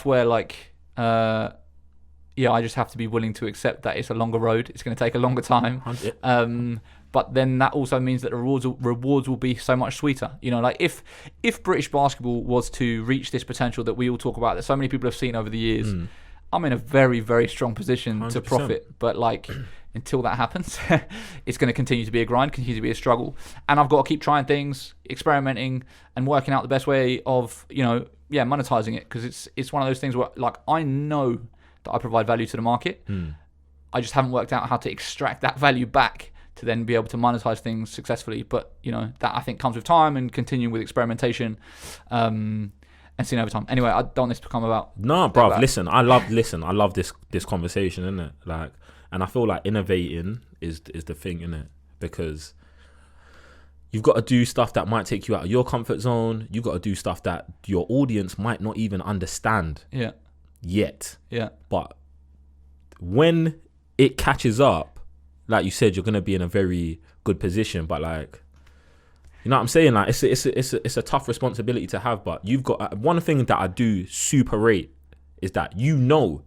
C: where like, I just have to be willing to accept that it's a longer road. It's going to take a longer time. But then that also means that the rewards will be so much sweeter. Like if British basketball was to reach this potential that we all talk about, that so many people have seen over the years, I'm in a very, very strong position
B: 100%.
C: To profit. But like, until that happens, it's going to continue to be a grind, continue to be a struggle. And I've got to keep trying things, experimenting, and working out the best way of, monetizing it. Because it's one of those things where, like, I know that I provide value to the market. I just haven't worked out how to extract that value back to then be able to monetize things successfully. But, that I think comes with time and continuing with experimentation and seeing over time. Anyway, I don't want this to become about...
B: No, bruv, listen, I love this conversation, innit? Like, and I feel like innovating is the thing, innit? Because you've got to do stuff that might take you out of your comfort zone. You've got to do stuff that your audience might not even understand. Yet.
C: Yeah.
B: But when it catches up, like you said, you're gonna be in a very good position. But like, you know what I'm saying? Like, it's a tough responsibility to have. But you've got one thing that I do super rate is that you know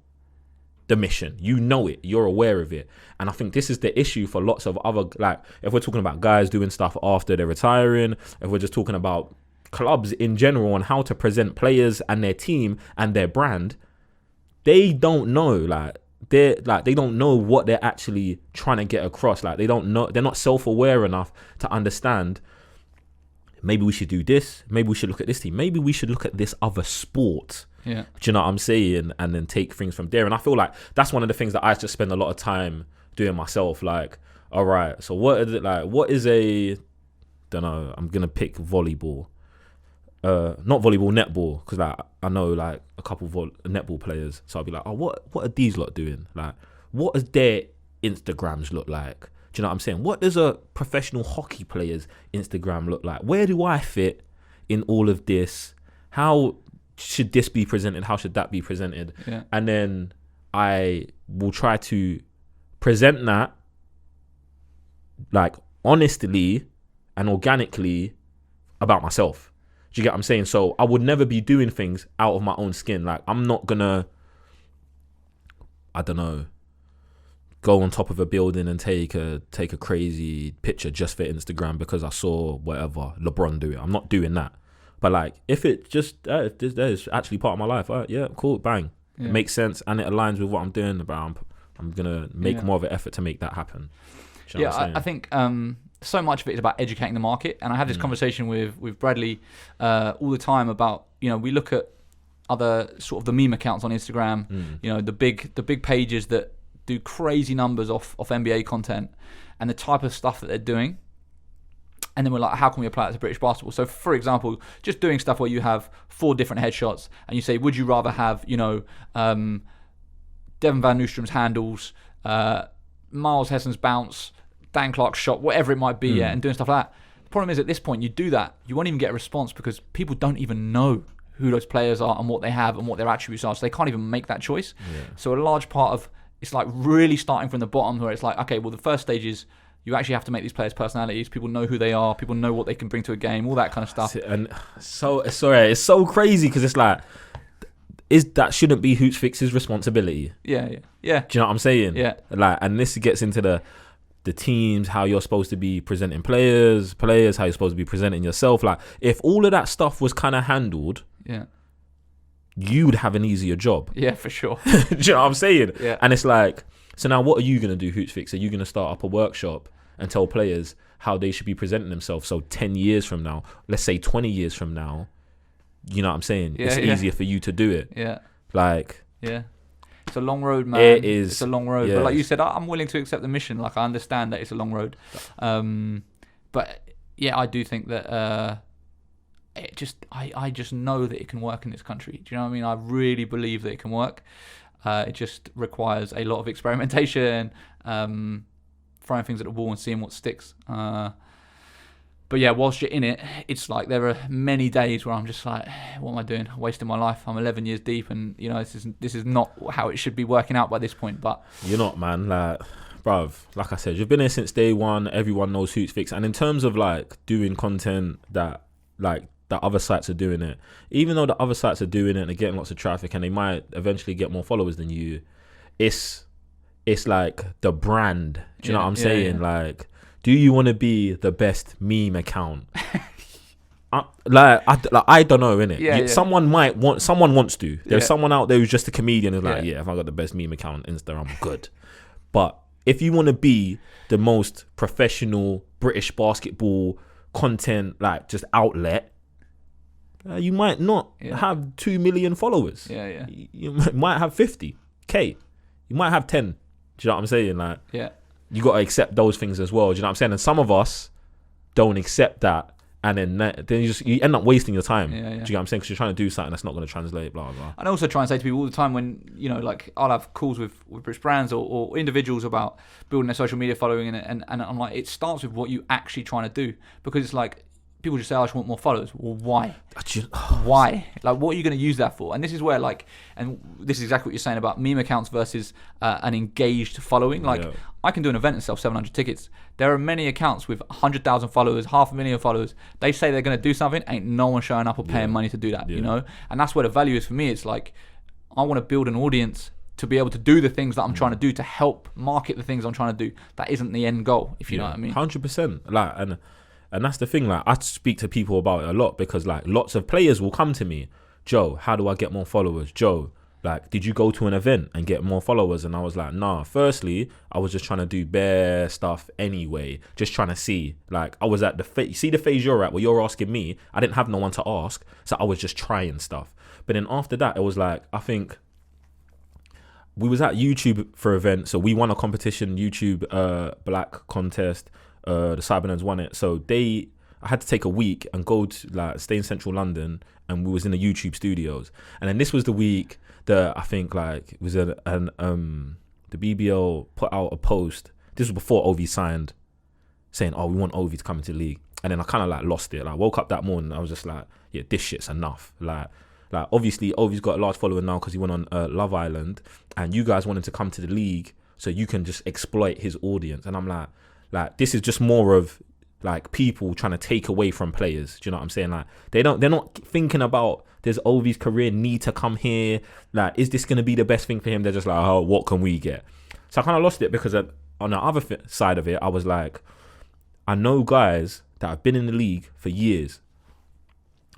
B: the mission, you know it, you're aware of it. And I think this is the issue for lots of other, like, if we're talking about guys doing stuff after they're retiring, if we're just talking about clubs in general on how to present players and their team and their brand, they don't know, they don't know what they're actually trying to get across. Like, they don't know, they're not self-aware enough to understand, maybe we should do this, maybe we should look at this team, maybe we should look at this other sport.
C: Yeah.
B: Do you know what I'm saying? And then take things from there. And I feel like that's one of the things that I just spend a lot of time doing myself. Like, all right, so what is it like? What is don't know, I'm going to pick volleyball. Not volleyball, netball. Because like, I know like a couple netball players. So I'll be like, oh, what are these lot doing? Like, what does their Instagrams look like? Do you know what I'm saying? What does a professional hockey player's Instagram look like? Where do I fit in all of this? How should this be presented? How should that be presented?
C: Yeah.
B: And then I will try to present that like honestly and organically about myself. Do you get what I'm saying? So I would never be doing things out of my own skin. Like, I'm not gonna, I don't know, go on top of a building and take a crazy picture just for Instagram because I saw whatever LeBron do it. I'm not doing that. But like, if it just that is actually part of my life, yeah, cool, bang, it makes sense and it aligns with what I'm doing. About I'm gonna make more of an effort to make that happen. You know
C: I think so much of it is about educating the market, and I have this conversation with Bradley all the time about, you know, we look at other sort of the meme accounts on Instagram, you know, the big pages that do crazy numbers off NBA content and the type of stuff that they're doing. And then we're like, how can we apply it to British basketball? So, for example, just doing stuff where you have 4 different headshots and you say, would you rather have, you know, Devin Van Noostrom's handles, Miles Hessen's bounce, Dan Clark's shot, whatever it might be, and doing stuff like that. The problem is, at this point, you do that, you won't even get a response because people don't even know who those players are and what they have and what their attributes are. So they can't even make that choice. Yeah. So a large part of it's like really starting from the bottom, where it's like, okay, well, the first stage is you actually have to make these players' personalities. People know who they are. People know what they can bring to a game. All that kind of stuff.
B: And so, sorry, it's so crazy because it's like, that shouldn't be Hoopsfix's responsibility.
C: Yeah.
B: Do you know what I'm saying?
C: Yeah.
B: Like, and this gets into the teams, how you're supposed to be presenting players, how you're supposed to be presenting yourself. Like, if all of that stuff was kind of handled, you'd have an easier job.
C: Yeah, for sure.
B: Do you know what I'm saying?
C: Yeah.
B: And it's like, so now what are you going to do, Hoopsfix? Are you going to start up a workshop and tell players how they should be presenting themselves? So 10 years from now, let's say 20 years from now, you know what I'm saying? It's easier for you to do it.
C: Yeah.
B: Like...
C: Yeah. It's a long road, man.
B: It is.
C: It's a long road.
B: Yeah.
C: But like you said, I'm willing to accept the mission. Like, I understand that it's a long road. But yeah, I do think that I just know that it can work in this country. Do you know what I mean? I really believe that it can work. It just requires a lot of experimentation, throwing things at the wall and seeing what sticks. But yeah, whilst you're in it, it's like there are many days where I'm just like, what am I doing? Wasting my life. I'm 11 years deep, and you know, this is not how it should be working out by this point. But
B: you're not, man. Like, bruv, like I said, you've been here since day one. Everyone knows Hoopsfix, and in terms of like doing content that other sites are doing it, even though the other sites are doing it and they're getting lots of traffic and they might eventually get more followers than you, it's like the brand. Do you know what I'm saying?
C: Yeah.
B: Like, do you want to be the best meme account? I don't know, innit?
C: Yeah.
B: Someone wants to. There's someone out there who's just a comedian who's like, if I got the best meme account on Insta, I'm good. But if you want to be the most professional British basketball content, like just outlet, you might not have 2 million followers.
C: Yeah.
B: You might have 50K. You might have 10. Do you know what I'm saying? Like, you got to accept those things as well. Do you know what I'm saying? And some of us don't accept that, and then you end up wasting your time. Do you know what I'm saying? Because you're trying to do something that's not going to translate, blah, blah.
C: And I also try and say to people all the time when, you know, like I'll have calls with British brands or individuals about building their social media following, and I'm like, it starts with what you actually trying to do, because it's like people just say, I just want more followers. Well, why? Why? Like, what are you going to use that for? And this is where, like, and this is exactly what you're saying about meme accounts versus an engaged following. Like, I can do an event and sell 700 tickets. There are many accounts with 100,000 followers, 500,000 followers. They say they're going to do something, ain't no one showing up or paying money to do that, you know? And that's where the value is for me. It's like, I want to build an audience to be able to do the things that I'm trying to do, to help market the things I'm trying to do. That isn't the end goal, if you know what I mean.
B: 100%. Like, and that's the thing. Like, I speak to people about it a lot because, like, lots of players will come to me, Joe, how do I get more followers? Joe, like, did you go to an event and get more followers? And I was like, nah. Firstly, I was just trying to do bare stuff anyway, just trying to see. Like, I was at the phase you're at, where you're asking me. I didn't have no one to ask, so I was just trying stuff. But then after that, it was like, I think we was at YouTube for an event, so we won a competition, YouTube Black contest. The Cybernerds won it, so I had to take a week and go to, like, stay in central London, and we was in the YouTube studios. And then this was the week that I think, like, it was the BBL put out a post. This was before Ovi signed, saying, "Oh, we want Ovi to come into the league." And then I kind of, like, lost it. Like, I woke up that morning, I was just like, "Yeah, this shit's enough." Like obviously Ovi's got a large following now because he went on Love Island, and you guys wanted to come to the league so you can just exploit his audience. And I'm like, this is just more of, like, people trying to take away from players. Do you know what I'm saying? Like, they're not thinking about, does Ovi's career need to come here? Like, is this going to be the best thing for him? They're just like, oh, what can we get? So I kind of lost it because on the other side of it, I was like, I know guys that have been in the league for years,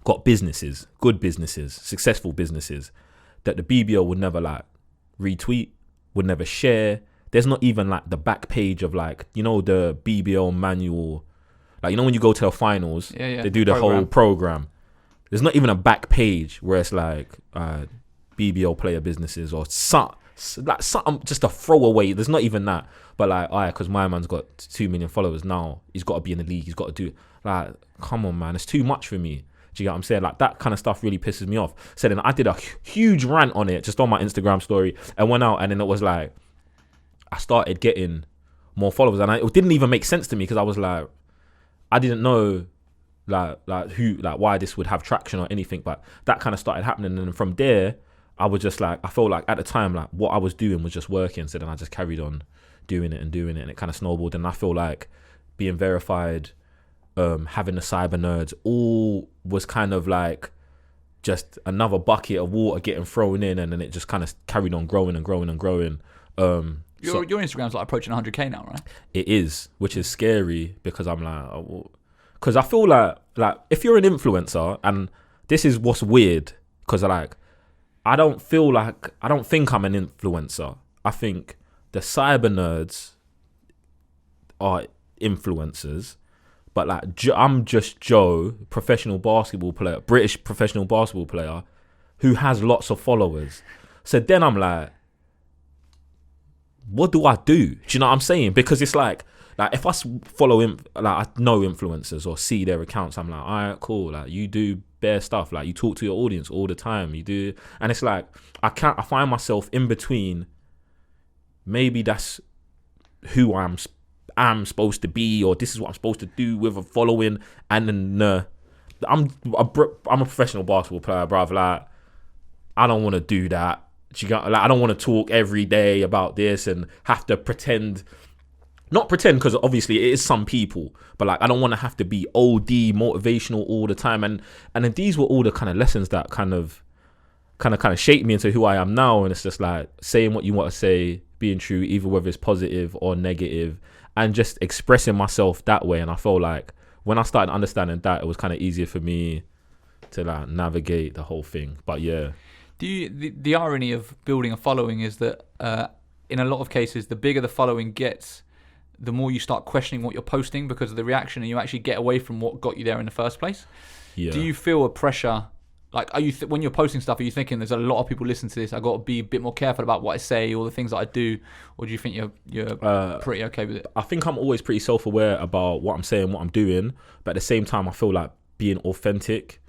B: got businesses, good businesses, successful businesses, that the BBL would never, like, retweet, would never share. There's not even, like, the back page of, like, you know, the BBL manual. Like, you know, when you go to the finals, they do the whole program. There's not even a back page where it's like BBL player businesses or something, just a throwaway. There's not even that. But, like, because my man's got 2 million followers now, he's got to be in the league. He's got to do it. Like, come on, man, it's too much for me. Do you get what I'm saying? Like, that kind of stuff really pisses me off. So then I did a huge rant on it just on my Instagram story and went out, and then it was like, I started getting more followers, and it didn't even make sense to me because I was like, I didn't know like why this would have traction or anything, but that kind of started happening, and then from there, I was just like, I felt like at the time, like, what I was doing was just working, so then I just carried on doing it, and it kind of snowballed, and I feel like being verified, having the Cybernerds, all was kind of like just another bucket of water getting thrown in, and then it just kind of carried on growing and growing and growing.
C: Your Instagram's like approaching 100k now, right?
B: It is, which is scary because I'm like, because I feel like if you're an influencer, and this is what's weird, because like I don't think I'm an influencer. I think the Cybernerds are influencers, but like I'm just Joe, professional basketball player, British professional basketball player, who has lots of followers. So then I'm like, what do I do? Do you know what I'm saying? Because it's like if I follow him, like I know influencers or see their accounts, I'm like, all right, cool. Like you do bare stuff. Like you talk to your audience all the time. You do, and it's like I find myself in between. Maybe that's who I'm supposed to be, or this is what I'm supposed to do with a following. And then I'm a professional basketball player, bruv. Like I don't want to do that. I don't want to talk every day about this and have to pretend. Not pretend, because obviously it is some people, but like I don't want to have to be OD motivational all the time. And then these were all the kind of lessons that kind of shaped me into who I am now. And it's just like saying what you want to say, being true, either whether it's positive or negative, and just expressing myself that way. And I felt like when I started understanding that, it was kind of easier for me to like navigate the whole thing. But yeah.
C: The irony of building a following is that in a lot of cases, the bigger the following gets, the more you start questioning what you're posting because of the reaction, and you actually get away from what got you there in the first place. Yeah. Do you feel a pressure? Like, are you when you're posting stuff, are you thinking there's a lot of people listening to this? I got to be a bit more careful about what I say or the things that I do, or do you think you're pretty okay with it?
B: I think I'm always pretty self-aware about what I'm saying, what I'm doing, but at the same time, I feel like being authentic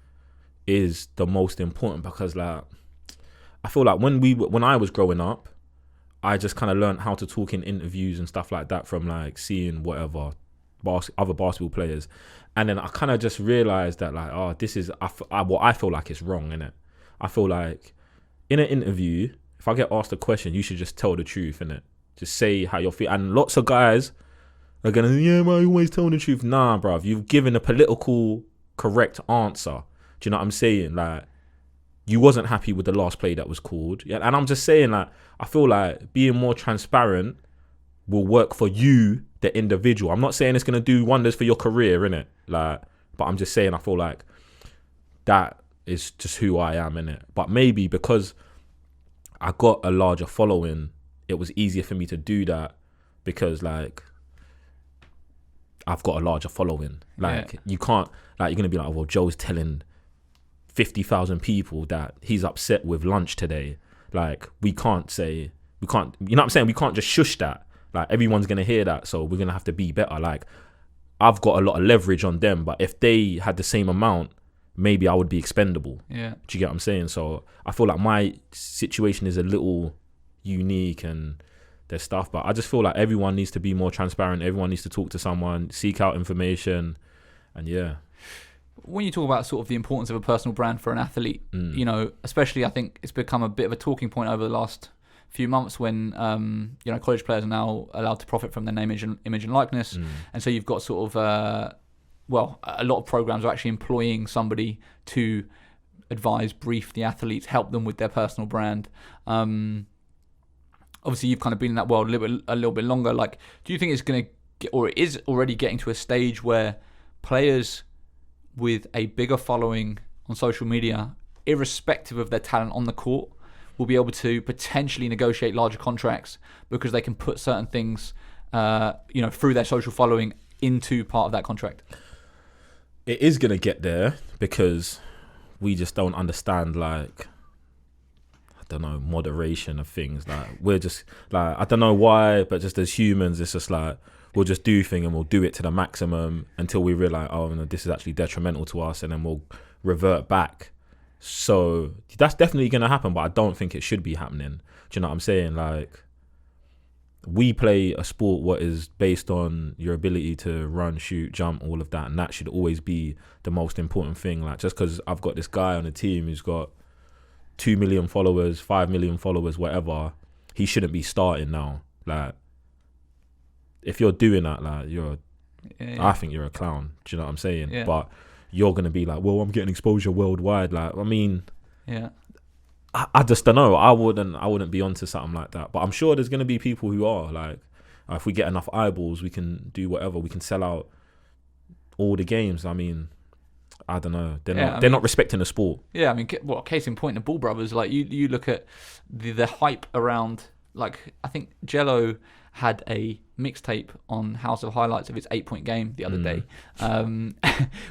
B: is the most important, because like I feel like when I was growing up, I just kind of learned how to talk in interviews and stuff like that from like seeing whatever other basketball players. And then I kind of just realized that like, this is what I feel like it's wrong, innit? I feel like in an interview, if I get asked a question, you should just tell the truth, innit? Just say how you're feeling. And lots of guys are gonna, yeah, man, you always tell the truth. Nah, bruv, you've given a political correct answer. Do you know what I'm saying? Like, you wasn't happy with the last play that was called. Yeah, and I'm just saying, like, I feel like being more transparent will work for you, the individual. I'm not saying it's gonna do wonders for your career, innit? Like, but I'm just saying I feel like that is just who I am, innit? But maybe because I got a larger following, it was easier for me to do that because, like, I've got a larger following. Like, you can't, like, you're going to be like, well, Joe's telling 50,000 people that he's upset with lunch today. Like, you know what I'm saying? We can't just shush that. Like, everyone's going to hear that, so we're going to have to be better. Like, I've got a lot of leverage on them, but if they had the same amount, maybe I would be expendable.
C: Yeah.
B: Do you get what I'm saying? So I feel like my situation is a little unique and there's stuff, but I just feel like everyone needs to be more transparent. Everyone needs to talk to someone, seek out information, and yeah.
C: When you talk about sort of the importance of a personal brand for an athlete, you know, especially I think it's become a bit of a talking point over the last few months when, you know, college players are now allowed to profit from their name, image and likeness. And so you've got sort of, a lot of programs are actually employing somebody to advise, brief the athletes, help them with their personal brand. Obviously, you've kind of been in that world a little bit longer. Like, do you think it's going to get, or it is already getting to a stage where players with a bigger following on social media, irrespective of their talent on the court, will be able to potentially negotiate larger contracts because they can put certain things, you know, through their social following into part of that contract?
B: It is going to get there because we just don't understand, like, I don't know, moderation of things. Like, we're just, like, I don't know why, but just as humans, it's just like, we'll just do things and we'll do it to the maximum until we realize, oh, no, this is actually detrimental to us, and then we'll revert back. So that's definitely going to happen, but I don't think it should be happening. Do you know what I'm saying? Like, we play a sport what is based on your ability to run, shoot, jump, all of that, and that should always be the most important thing. Like, just because I've got this guy on the team who's got 2 million followers, 5 million followers, whatever, he shouldn't be starting now. Like, if you're doing that, like, I think you're a clown. Do you know what I'm saying?
C: Yeah.
B: But you're gonna be like, well, I'm getting exposure worldwide. Like, I mean,
C: yeah,
B: I just don't know. I wouldn't be onto something like that. But I'm sure there's gonna be people who are like, if we get enough eyeballs, we can do whatever. We can sell out all the games. I mean, I don't know. They're not respecting the sport.
C: Yeah, I mean, well, case in point, the Ball Brothers. Like, you look at the hype around. Like, I think Jello had a mixtape on House of Highlights of his 8-point game the other day,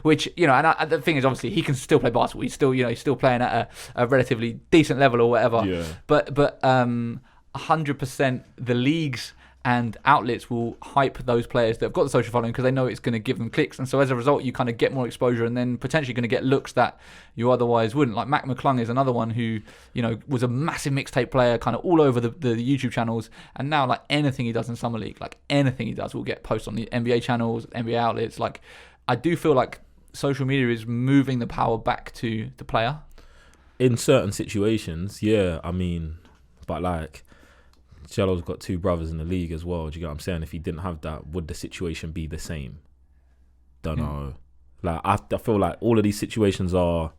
C: which, you know, and the thing is, obviously, he can still play basketball. He's still, you know, he's still playing at a relatively decent level or whatever.
B: Yeah.
C: But 100% the leagues and outlets will hype those players that have got the social following because they know it's going to give them clicks, and so as a result, you kind of get more exposure, and then potentially going to get looks that you otherwise wouldn't. Like Mac McClung is another one who, you know, was a massive mixtape player, kind of all over the YouTube channels, and now, like, anything he does in summer league, like anything he does, will get posted on the NBA channels, NBA outlets. Like, I do feel like social media is moving the power back to the player
B: in certain situations. Yeah, I mean, but like, Jello's got 2 brothers in the league as well. Do you get what I'm saying? If he didn't have that, would the situation be the same? Don't know. Like, I feel like all of these situations are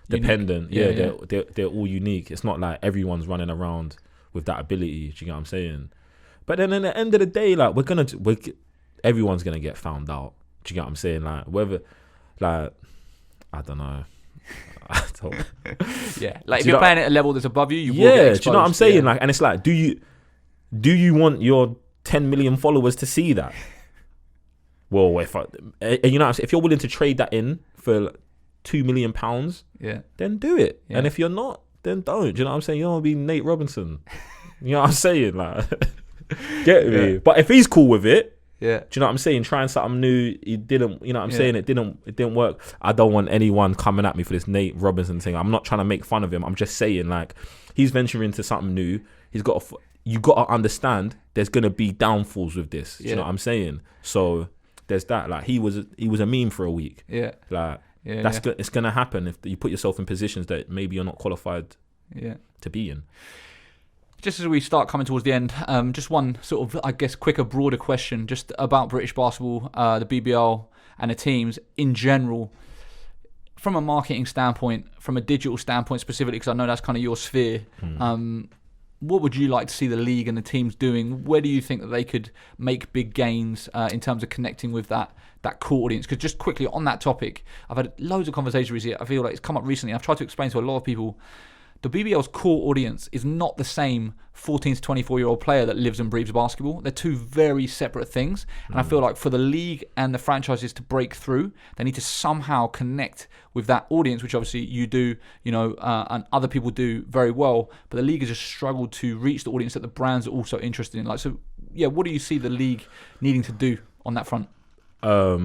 B: dependent. Yeah, they're all unique. It's not like everyone's running around with that ability. Do you get what I'm saying? But then at the end of the day, like, everyone's gonna get found out. Do you get what I'm saying? Like, whether, like, I don't know.
C: Yeah, like, if you're playing at a level that's above you, will get exposed.
B: Do you know what I'm saying? Yeah. Like, and it's like, do you want your 10 million followers to see that? Well, you know, if you're willing to trade that in for £2 million, then do it. Yeah. And if you're not, then don't. Do you know what I'm saying? You don't want to be Nate Robinson. You know what I'm saying? Like, get me. But if he's cool with it, do you know what I'm saying? Trying something new, he didn't. You know what I'm saying? It didn't work. I don't want anyone coming at me for this Nate Robinson thing. I'm not trying to make fun of him. I'm just saying, like, he's venturing into something new. You got to understand there's going to be downfalls with this. Do you know what I'm saying? So there's that. Like he was a meme for a week.
C: Yeah.
B: Like
C: Yeah.
B: that's good. It's gonna happen if you put yourself in positions that maybe you're not qualified.
C: Yeah.
B: To be in.
C: Just as we start coming towards the end, just one sort of, I guess, quicker, broader question just about British basketball, the BBL and the teams in general. From a marketing standpoint, from a digital standpoint specifically, because I know that's kind of your sphere, what would you like to see the league and the teams doing? Where do you think that they could make big gains in terms of connecting with that core audience? Because just quickly on that topic, I've had loads of conversations with it. I feel like it's come up recently. I've tried to explain to a lot of people, the BBL's core audience is not the same 14 to 24-year-old player that lives and breathes basketball. They're two very separate things. And I feel like for the league and the franchises to break through, they need to somehow connect with that audience, which obviously you do, and other people do very well. But the league has just struggled to reach the audience that the brands are also interested in. Like, so, yeah, what do you see the league needing to do on that front?
B: I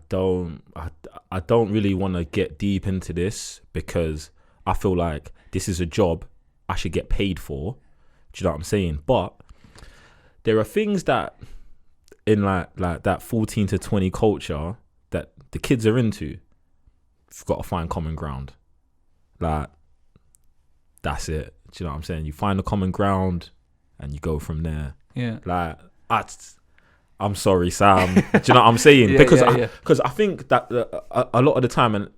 B: don't really want to get deep into this because I feel like this is a job I should get paid for. Do you know what I'm saying? But there are things that in like that 14 to 20 culture that the kids are into. You've got to find common ground. Like, that's it. Do you know what I'm saying? You find the common ground and you go from there.
C: Yeah.
B: Like, I'm sorry, Sam. Do you know what I'm saying? Because I think that a lot of the time, and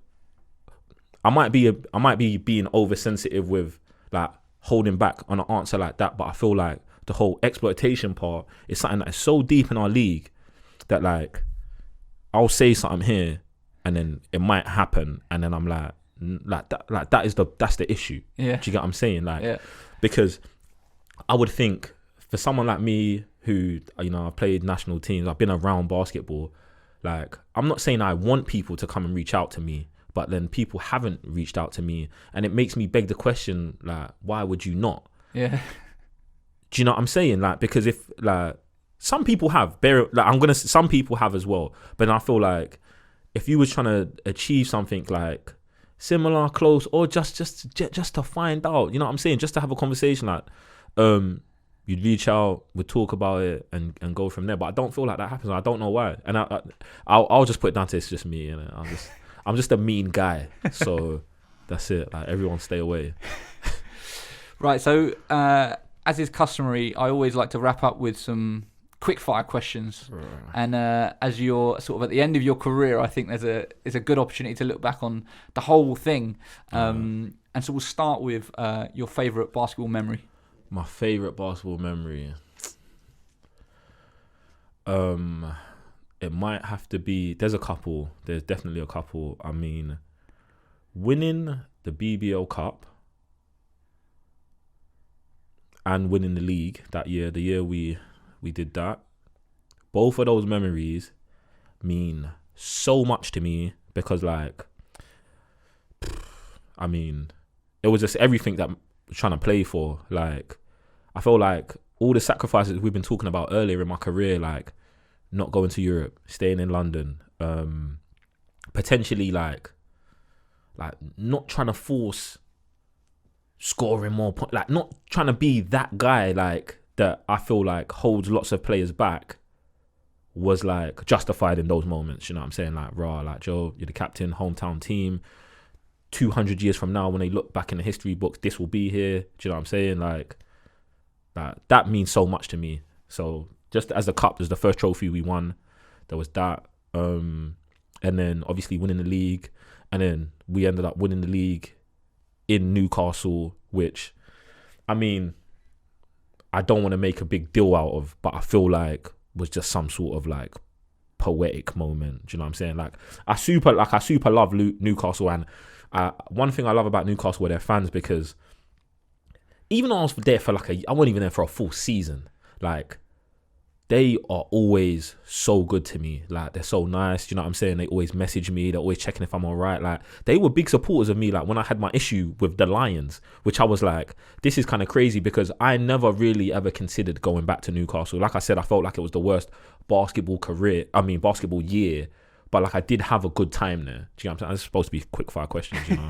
B: I might be being oversensitive with like holding back on an answer like that, but I feel like the whole exploitation part is something that is so deep in our league that like I'll say something here and then it might happen, and then I'm like that's the issue.
C: Yeah.
B: Do you get what I'm saying? Like, because I would think for someone like me who, I've played national teams, I've been around basketball, like, I'm not saying I want people to come and reach out to me, but then people haven't reached out to me, and it makes me beg the question, like, why would you not?
C: Yeah.
B: Do you know what I'm saying? Like, because if, like, some people have, some people have as well, but I feel like if you was trying to achieve something like similar, close, or just to find out, you know what I'm saying? Just to have a conversation, like, you'd reach out, we'd talk about it, and go from there. But I don't feel like that happens. I don't know why. And I'll just put it down to it's just me. I'm just a mean guy. So that's it. Like, everyone stay away.
C: Right. So as is customary, I always like to wrap up with some quick fire questions. Right. And as you're sort of at the end of your career, I think there's a good opportunity to look back on the whole thing. And so we'll start with your favourite basketball memory.
B: My favourite basketball memory. It might have to be. There's a couple. There's definitely a couple. I mean, winning the BBL Cup and winning the league that year. The year we did that. Both of those memories mean so much to me because, like, I mean, it was just everything that I'm trying to play for. Like, I feel like all the sacrifices we've been talking about earlier in my career, like not going to Europe, staying in London, potentially like not trying to force scoring more points, like not trying to be that guy like that I feel like holds lots of players back, was like justified in those moments. You know what I'm saying? Like, like, Joe, you're the captain, hometown team. 200 years from now, when they look back in the history books, this will be here. Do you know what I'm saying? Like, that means so much to me. So just as the cup was the first trophy we won, there was that. And then obviously winning the league. And then we ended up winning the league in Newcastle, which, I mean, I don't want to make a big deal out of, but I feel like was just some sort of like poetic moment. Do you know what I'm saying? Like, I super love Newcastle, and one thing I love about Newcastle were their fans, because even though I was there for I wasn't even there for a full season, like, they are always so good to me. Like, they're so nice. You know what I'm saying? They always message me. They're always checking if I'm all right. Like, they were big supporters of me. Like, when I had my issue with the Lions, which I was like, this is kind of crazy, because I never really ever considered going back to Newcastle. Like I said, I felt like it was the worst basketball year. But like, I did have a good time there. Do you know what I'm saying? It's supposed to be quick fire questions, you know.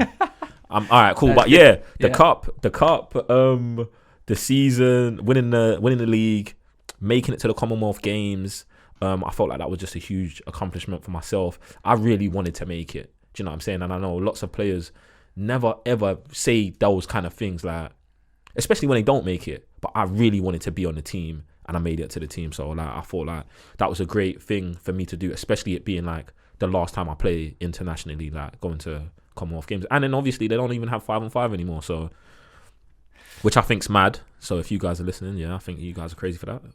B: All right, cool. But yeah, the cup, the season, winning the league, making it to the Commonwealth Games, I felt like that was just a huge accomplishment for myself. I really wanted to make it. Do you know what I'm saying? And I know lots of players never ever say those kind of things, like, especially when they don't make it. But I really wanted to be on the team, and I made it to the team. So like, I thought like that was a great thing for me to do, especially it being like the last time I play internationally, like going to Commonwealth Games. And then obviously they don't even have 5-on-5 anymore, so, which I think's mad. So if you guys are listening, yeah, I think you guys are crazy for that. But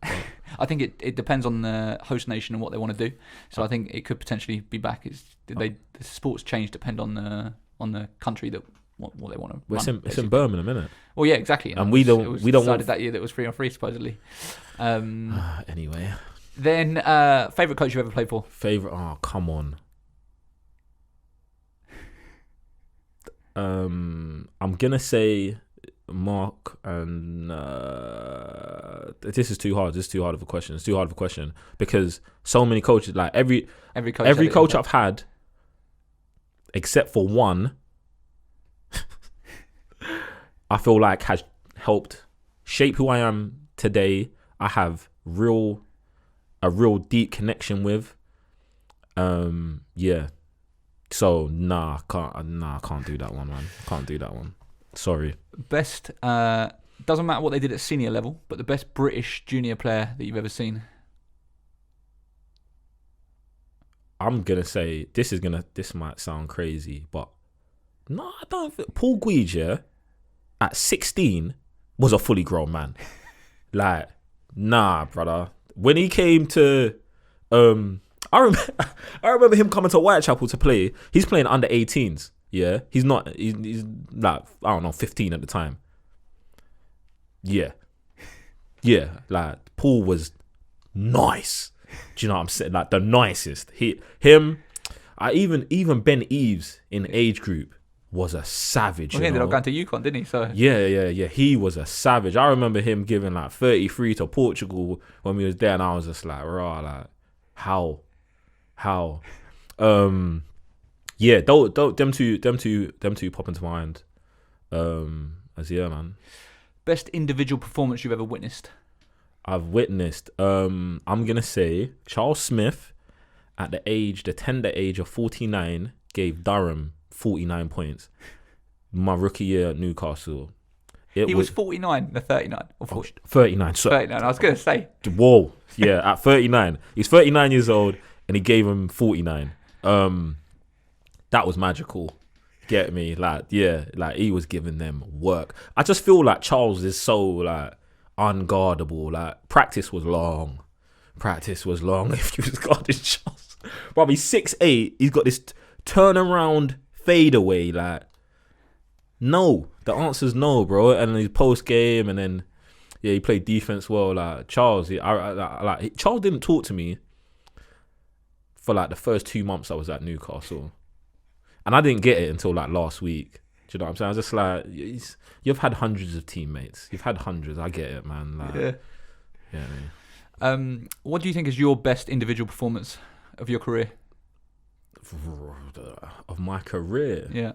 C: I think it depends on the host nation and what they want to do. So I think it could potentially be back. The sports change depend on the country that what they want to run.
B: It's in Birmingham, isn't it?
C: Well, yeah, exactly.
B: And we don't
C: decided
B: want
C: that year that it was 3-on-3 supposedly.
B: Anyway.
C: Then favorite coach you've ever played for?
B: Oh, come on. I'm gonna say Mark, and this is too hard. This is too hard of a question. It's too hard of a question because so many coaches, like every coach I've had, except for one, I feel like has helped shape who I am today. I have a real deep connection with. Yeah. So I can't do that one, man. Can't do that one. Sorry.
C: Best doesn't matter what they did at senior level, but the best British junior player that you've ever seen.
B: I'm gonna say this might sound crazy, but no, I don't think Paul Guige, yeah, at 16 was a fully grown man. Like, nah, brother. When he came to I remember him coming to Whitechapel to play. He's playing under 18s. Yeah, he's like, I don't know, 15 at the time. Yeah, like Paul was nice. Do you know what I'm saying? Like the nicest. Even Ben Eves in age group was a savage.
C: Well, he ended up going to UConn, didn't he? So
B: yeah. He was a savage. I remember him giving like 33 to Portugal when we was there, and I was just like, raw, like how. Yeah, them two pop into mind. As yeah, man.
C: Best individual performance you've ever witnessed?
B: I've witnessed. I'm gonna say Charles Smith, at the tender age of 49, gave Durham 49 points. My rookie year at Newcastle.
C: He was 49, the 39 or 40?
B: 39. So
C: 39. I was gonna say.
B: Whoa, yeah, at 39, he's 39 years old, and he gave him 49. That was magical. Get me? Like, yeah, like he was giving them work. I just feel like Charles is so like unguardable. Like practice was long if you was guarding Charles. Bro, he's 6'8". He's got this turnaround fadeaway. Like, no, the answer's no, bro. And then his post game, and then yeah, he played defense well. Like Charles, Charles didn't talk to me for like the first 2 months I was at Newcastle. And I didn't get it until like last week. Do you know what I'm saying? I was just like, you've had hundreds of teammates. You've had hundreds. I get it, man. Like, yeah.
C: What do you think is your best individual performance of your career?
B: Of my career?
C: Yeah.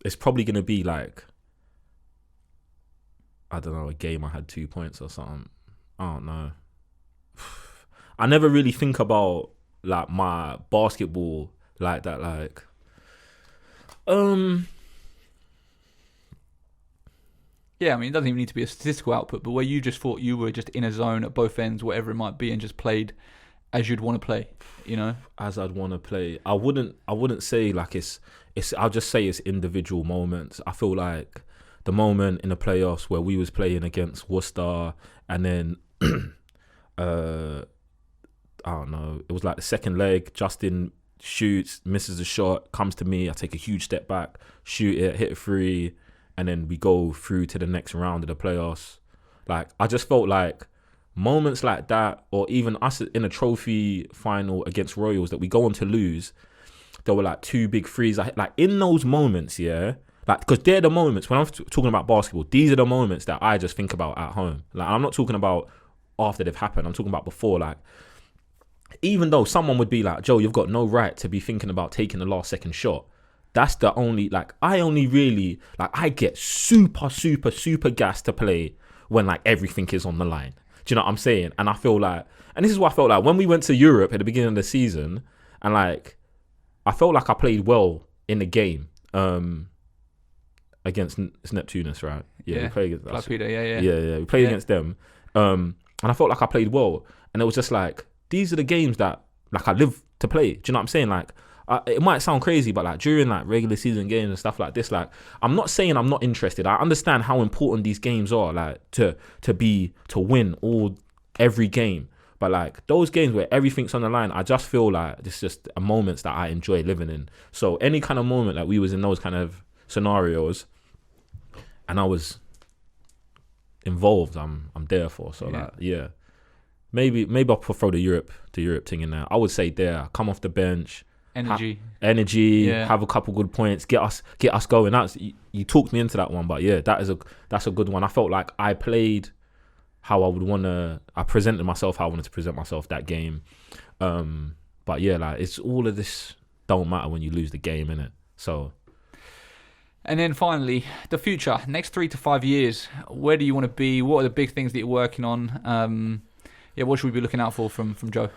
B: It's probably going to be like, I don't know, a game I had 2 points or something. I don't know. I never really think about like my basketball like that, like
C: yeah, I mean, it doesn't even need to be a statistical output, but where you just thought you were just in a zone at both ends, whatever it might be, and just played as you'd want to play, you know?
B: As I'd want to play. I wouldn't say like it's I'll just say it's individual moments. I feel like the moment in the playoffs where we was playing against Worcester, and then I don't know, it was like the second leg, Justin shoots, misses a shot, comes to me, I take a huge step back, shoot it, hit a three, and then we go through to the next round of the playoffs. Like, I just felt like moments like that, or even us in a trophy final against Royals that we go on to lose, there were like 2 big threes. Like in those moments, yeah, like, because they're the moments when I'm talking about basketball, these are the moments that I just think about at home. Like, I'm not talking about after they've happened, I'm talking about before. Like, even though someone would be like, Joe, you've got no right to be thinking about taking the last second shot. That's the only, like, I only really, like, I get super gassed to play when, like, everything is on the line. Do you know what I'm saying? And I feel like, and this is what I felt like when we went to Europe at the beginning of the season, and like I felt like I played well in the game against Neptunus, right? Yeah, we played against us. Yeah, we played against them, and I felt like I played well, and it was just like these are the games that like I live to play. Do you know what I'm saying? Like it might sound crazy, but like during like regular season games and stuff like this, like I'm not saying I'm not interested. I understand how important these games are, like to win every game. But like those games where everything's on the line, I just feel like it's just a moments that I enjoy living in. So any kind of moment that we was in those kind of scenarios, and I was involved, I'm there for. So like maybe I'll throw the Europe thing in there. I would say there, come off the bench. Energy, have a couple good points, get us going. That's you talked me into that one, but yeah, that's a good one. I felt like I played how I would want to. I presented myself how I wanted to present myself that game. But yeah, like it's all of this don't matter when you lose the game, innit? So.
C: And then finally, the future, next 3 to 5 years. Where do you want to be? What are the big things that you're working on? What should we be looking out for from Joe?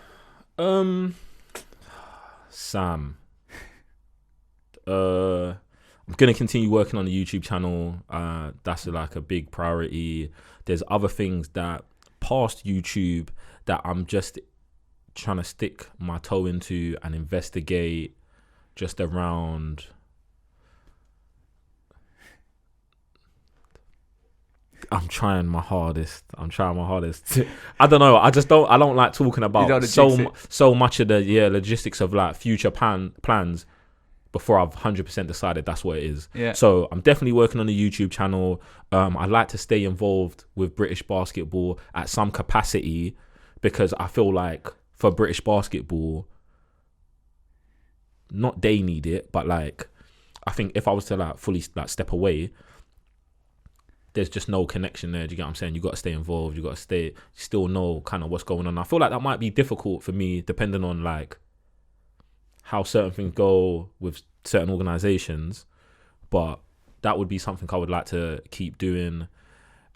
B: Sam, I'm gonna continue working on the YouTube channel. That's like a big priority. There's other things that past YouTube that I'm just trying to stick my toe into and investigate just around. I'm trying my hardest. I don't know. I don't like talking about so much of the logistics of like future plans before I've 100% decided that's what it is.
C: Yeah.
B: So I'm definitely working on the YouTube channel. I'd like to stay involved with British basketball at some capacity because I feel like for British basketball, not they need it, but like I think if I was to like fully like step away, there's just no connection there. Do you get what I'm saying? You got to stay involved. You got to still know kind of what's going on. I feel like that might be difficult for me depending on like how certain things go with certain organizations, but that would be something I would like to keep doing.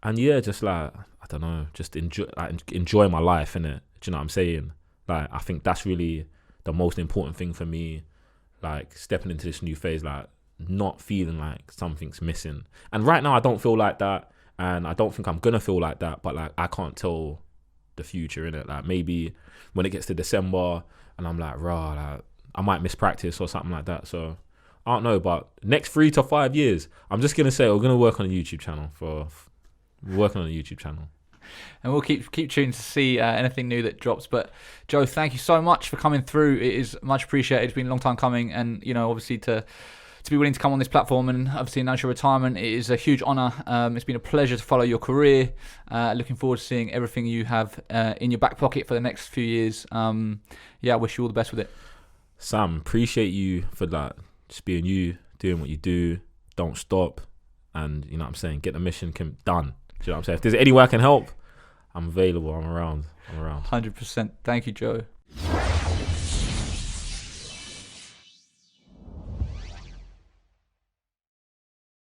B: And yeah, just like, I don't know, just enjoy my life, innit? Do you know what I'm saying? Like, I think that's really the most important thing for me, like stepping into this new phase, like not feeling like something's missing. And right now I don't feel like that, and I don't think I'm gonna feel like that, but like I can't tell the future, innit? Like maybe when it gets to December and I'm like, like I might miss practice or something like that. So I don't know, but next 3 to 5 years, I'm just gonna say we're gonna work on a YouTube channel.
C: And we'll keep tuned to see anything new that drops. But Joe, thank you so much for coming through. It is much appreciated. It's been a long time coming, and you know, obviously to be willing to come on this platform and obviously announce your retirement, it is a huge honour. It's been a pleasure to follow your career. Looking forward to seeing everything you have in your back pocket for the next few years. I wish you all the best with it.
B: Sam, appreciate you for that. Just being you, doing what you do. Don't stop. And you know what I'm saying? Get the mission done. Do you know what I'm saying? If there's any way I can help, I'm available. I'm around.
C: 100%. Thank you, Joe.